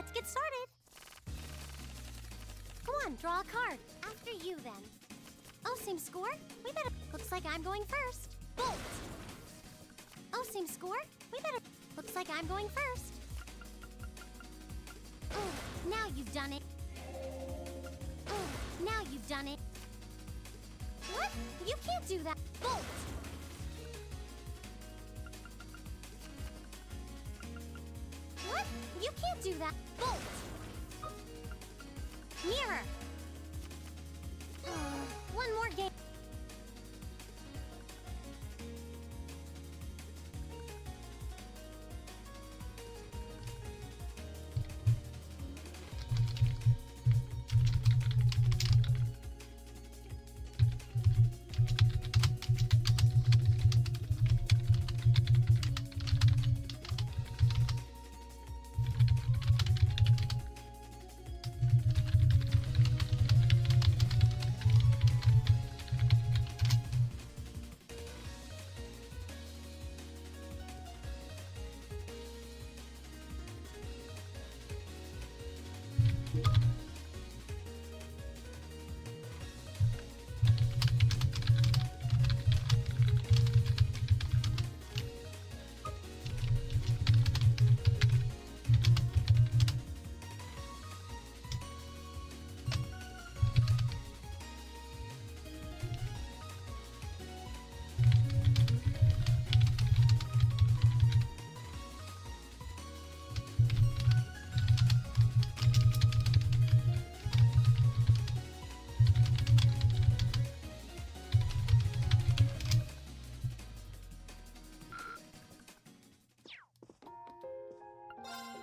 let's get started. Come on, draw a card. After you, then. Oh, same score? We better... Looks like I'm going first. Bolt! Oh, same score? We better... Looks like I'm going first. Oh, now you've done it. Oh, now you've done it. What? You can't do that. Bolt! What? You can't do that. Bolt! Mirror! One more game.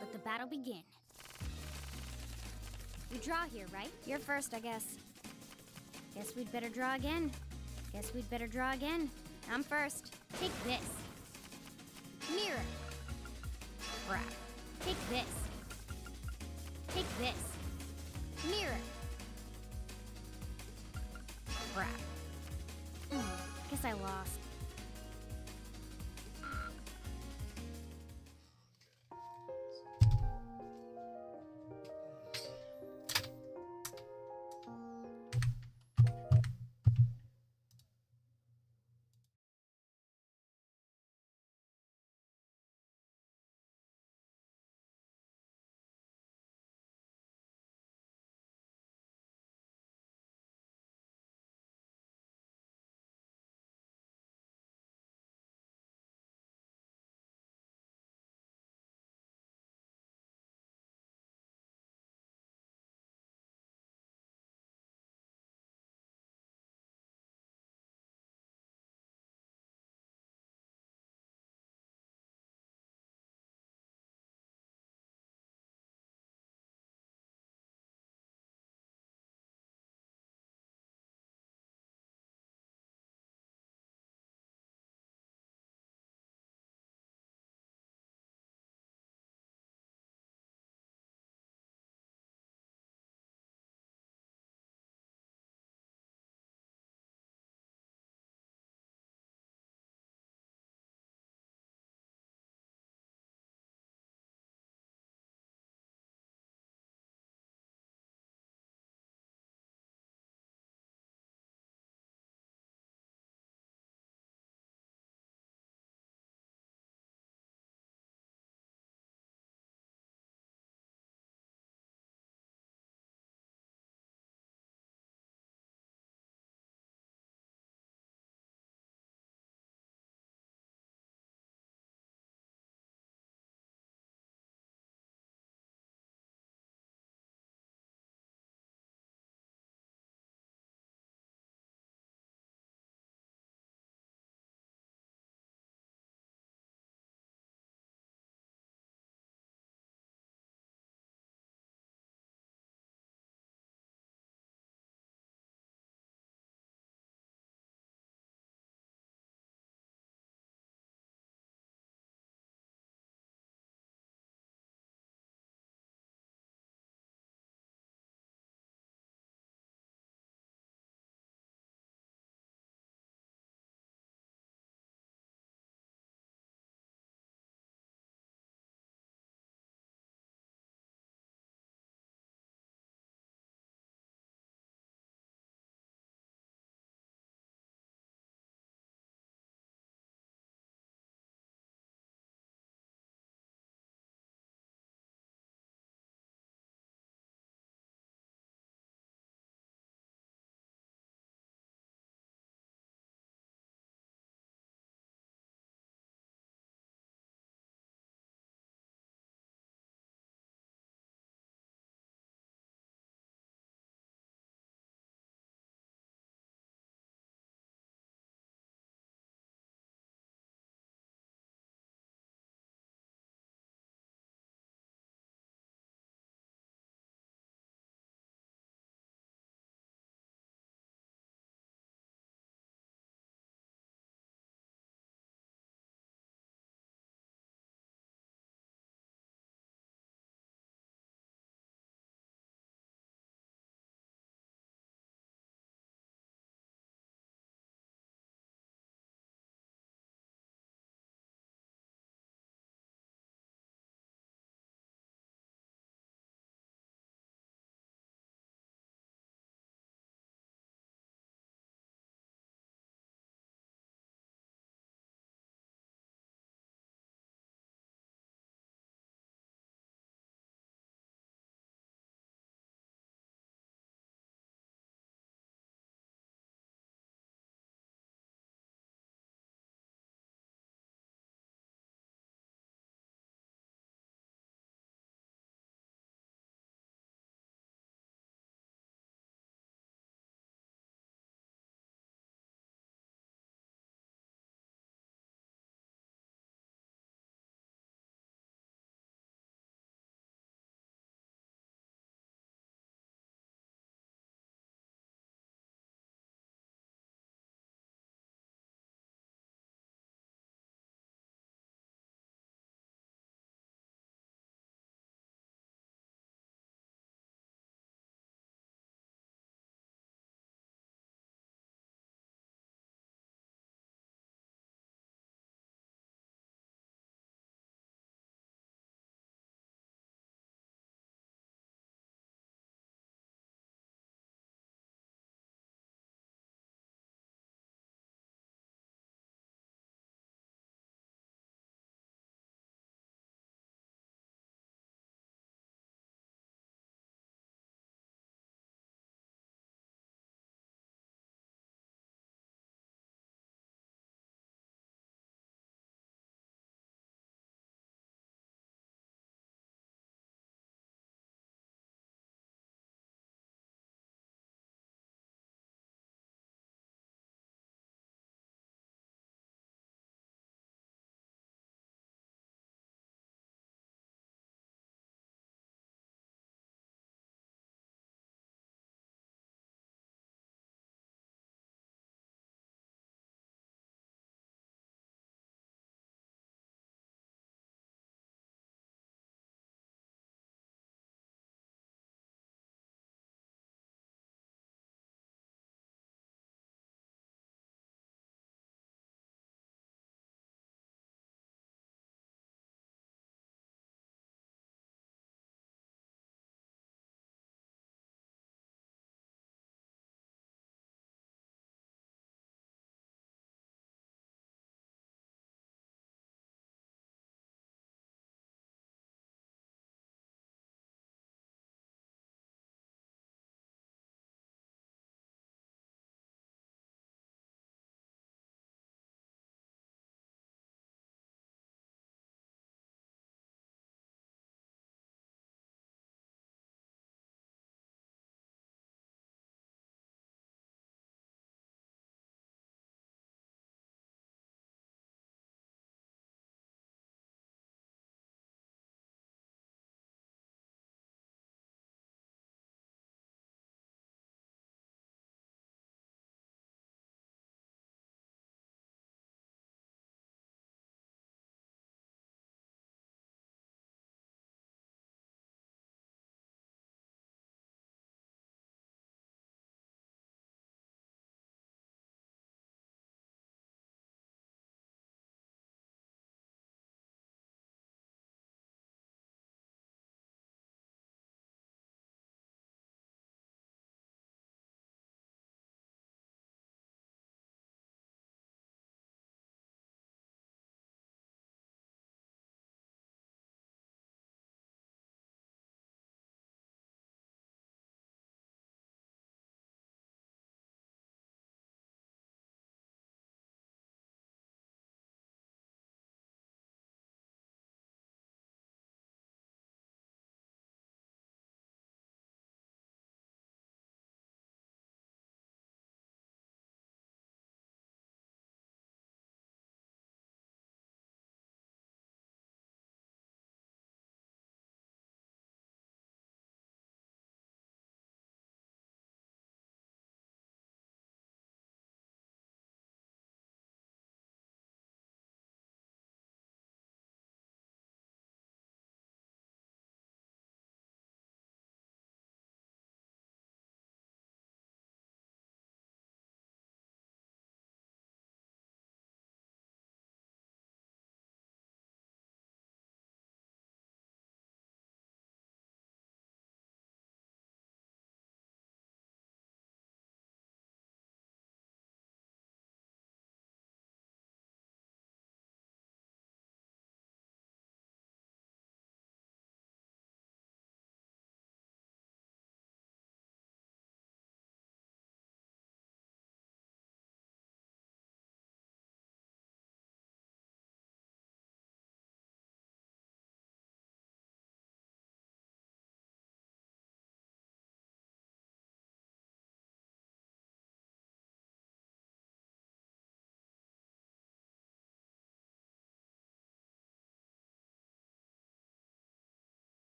Let the battle begin. You draw here, right? You're first, I guess. Guess we'd better draw again. Guess we'd better draw again. I'm first. Take this. Mirror. Crap. Take this. Take this. Mirror. Crap. Guess I lost.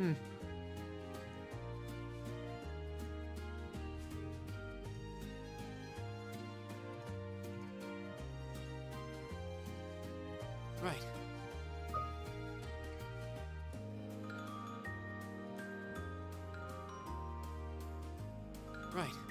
Right. Right.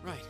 Right.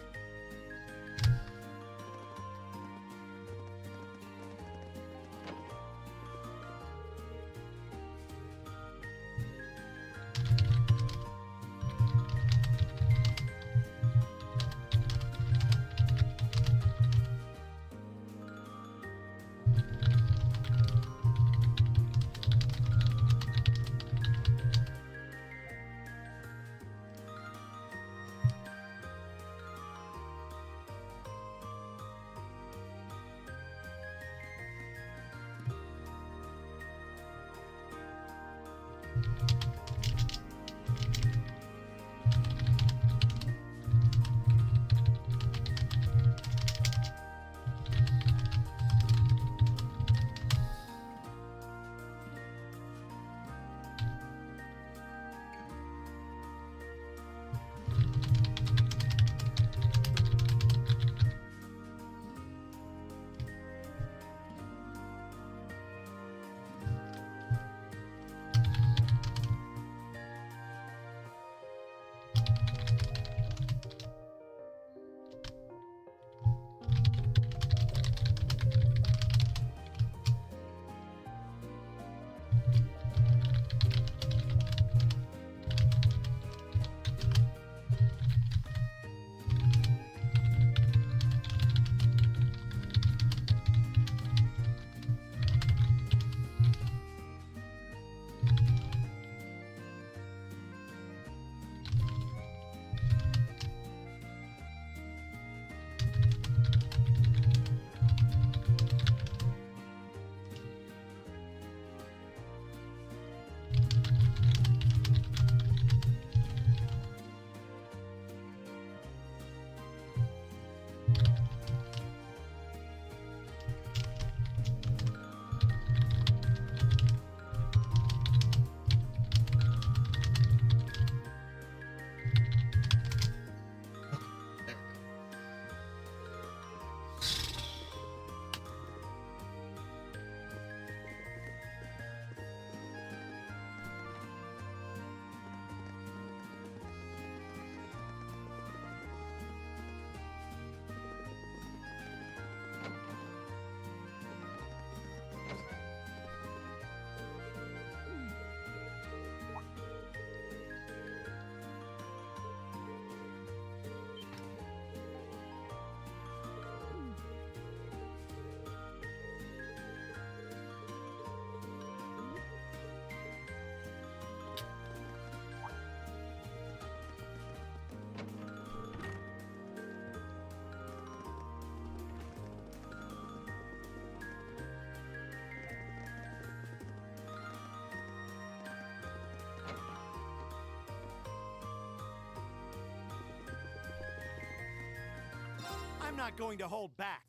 I'm not going to hold back.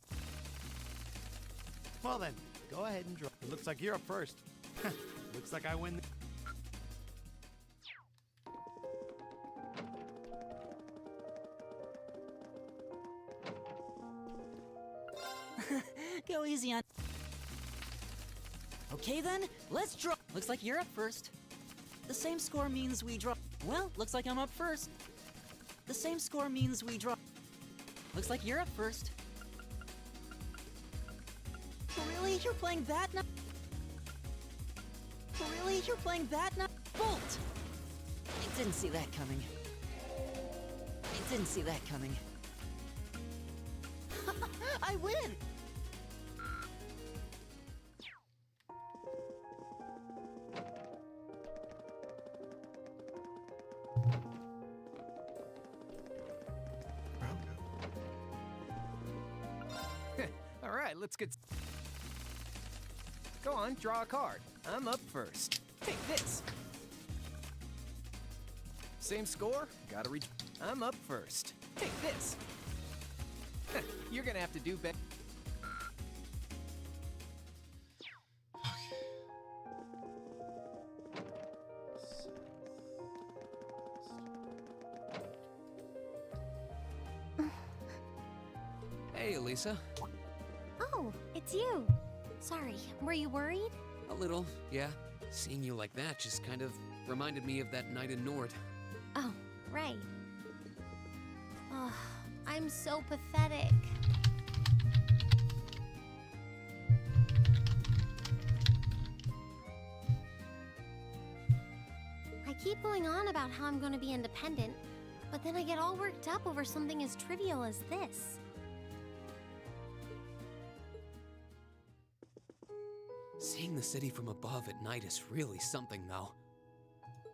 Well then, go ahead and draw. It looks like you're up first. Looks like I win. Go easy on. Okay then, let's draw. Looks like you're up first. The same score means we draw. Well, looks like I'm up first. The same score means we draw. Looks like you're up first. Really? You're playing that now? Really? You're playing that now? Bolt! I didn't see that coming. I didn't see that coming. I win! All right, let's get... Go on, draw a card. I'm up first. Take this. Same score? Gotta reach... I'm up first. Take this. You're gonna have to do better. Hey, Elisa. Oh, it's you. Sorry, were you worried? A little, yeah. Seeing you like that just kind of reminded me of that night in Nord. Oh, right. I'm so pathetic. I keep going on about how I'm going to be independent, but then I get all worked up over something as trivial as this. Seeing the city from above at night is really something, though.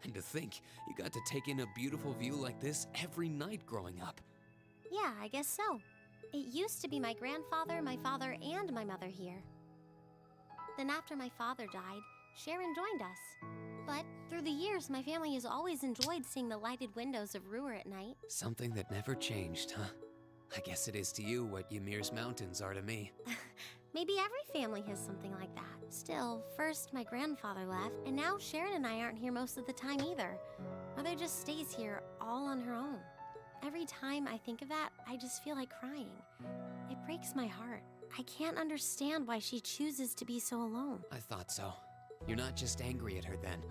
And to think, you got to take in a beautiful view like this every night growing up. Yeah, I guess so. It used to be my grandfather, my father, and my mother here. Then after my father died, Sharon joined us. But through the years, my family has always enjoyed seeing the lighted windows of Ruhr at night. Something that never changed, huh? I guess it is to you what Ymir's mountains are to me. Maybe every family has something like that. Still, first my grandfather left, and now Sharon and I aren't here most of the time either. Mother just stays here all on her own. Every time I think of that, I just feel like crying. It breaks my heart. I can't understand why she chooses to be so alone. I thought so. You're not just angry at her then.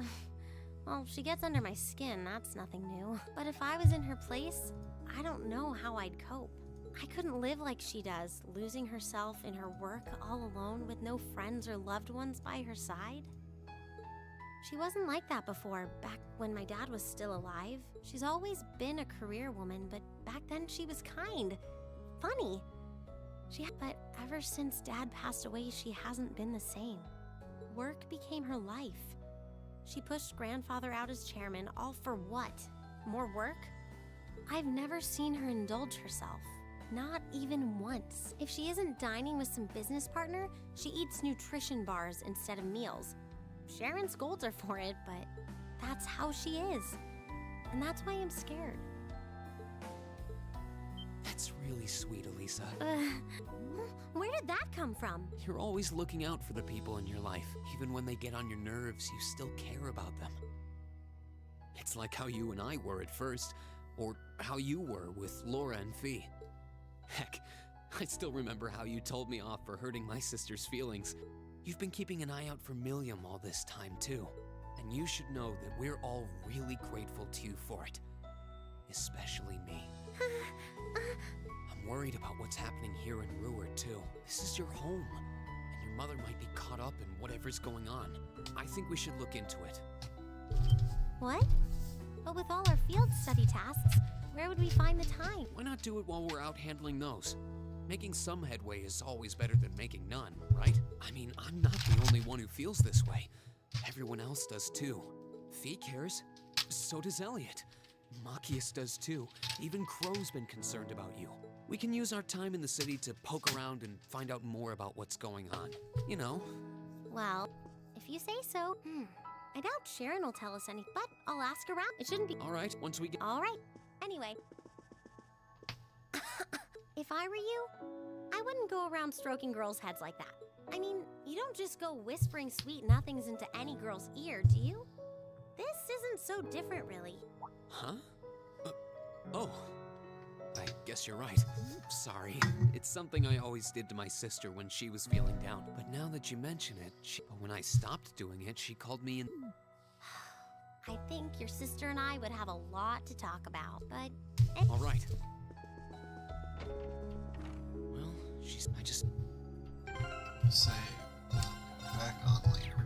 Well, she gets under my skin, that's nothing new. But if I was in her place, I don't know how I'd cope. I couldn't live like she does, losing herself in her work all alone with no friends or loved ones by her side. She wasn't like that before, back when my dad was still alive. She's always been a career woman, but back then she was kind, funny. But ever since Dad passed away, she hasn't been the same. Work became her life. She pushed Grandfather out as chairman, all for what? More work? I've never seen her indulge herself. Not even once. If she isn't dining with some business partner, she eats nutrition bars instead of meals. Sharon scolds her for it, but that's how she is. And that's why I'm scared. That's really sweet, Elisa. Where did that come from? You're always looking out for the people in your life. Even when they get on your nerves, you still care about them. It's like how you and I were at first, or how you were with Laura and Fee. Heck, I still remember how you told me off for hurting my sister's feelings. You've been keeping an eye out for Milliam all this time, too. And you should know that we're all really grateful to you for it. Especially me. I'm worried about what's happening here in Ruhr, too. This is your home, and your mother might be caught up in whatever's going on. I think we should look into it. What? But with all our field study tasks, where would we find the time? Why not do it while we're out handling those? Making some headway is always better than making none, right? I mean, I'm not the only one who feels this way. Everyone else does too. Fee cares. So does Elliot. Machias does too. Even Crow's been concerned about you. We can use our time in the city to poke around and find out more about what's going on. You know. Well, if you say so. I doubt Sharon will tell us anything, but I'll ask around. It shouldn't be. All right, once we get. All right. Anyway. If I were you, I wouldn't go around stroking girls' heads like that. I mean, you don't just go whispering sweet nothings into any girl's ear, do you? This isn't so different, really. Huh? Oh. I guess you're right. Sorry. It's something I always did to my sister when she was feeling down. But now that you mention it, but when I stopped doing it, she called me in. I think your sister and I would have a lot to talk about, but... All right. Well, I just... Say, back on later.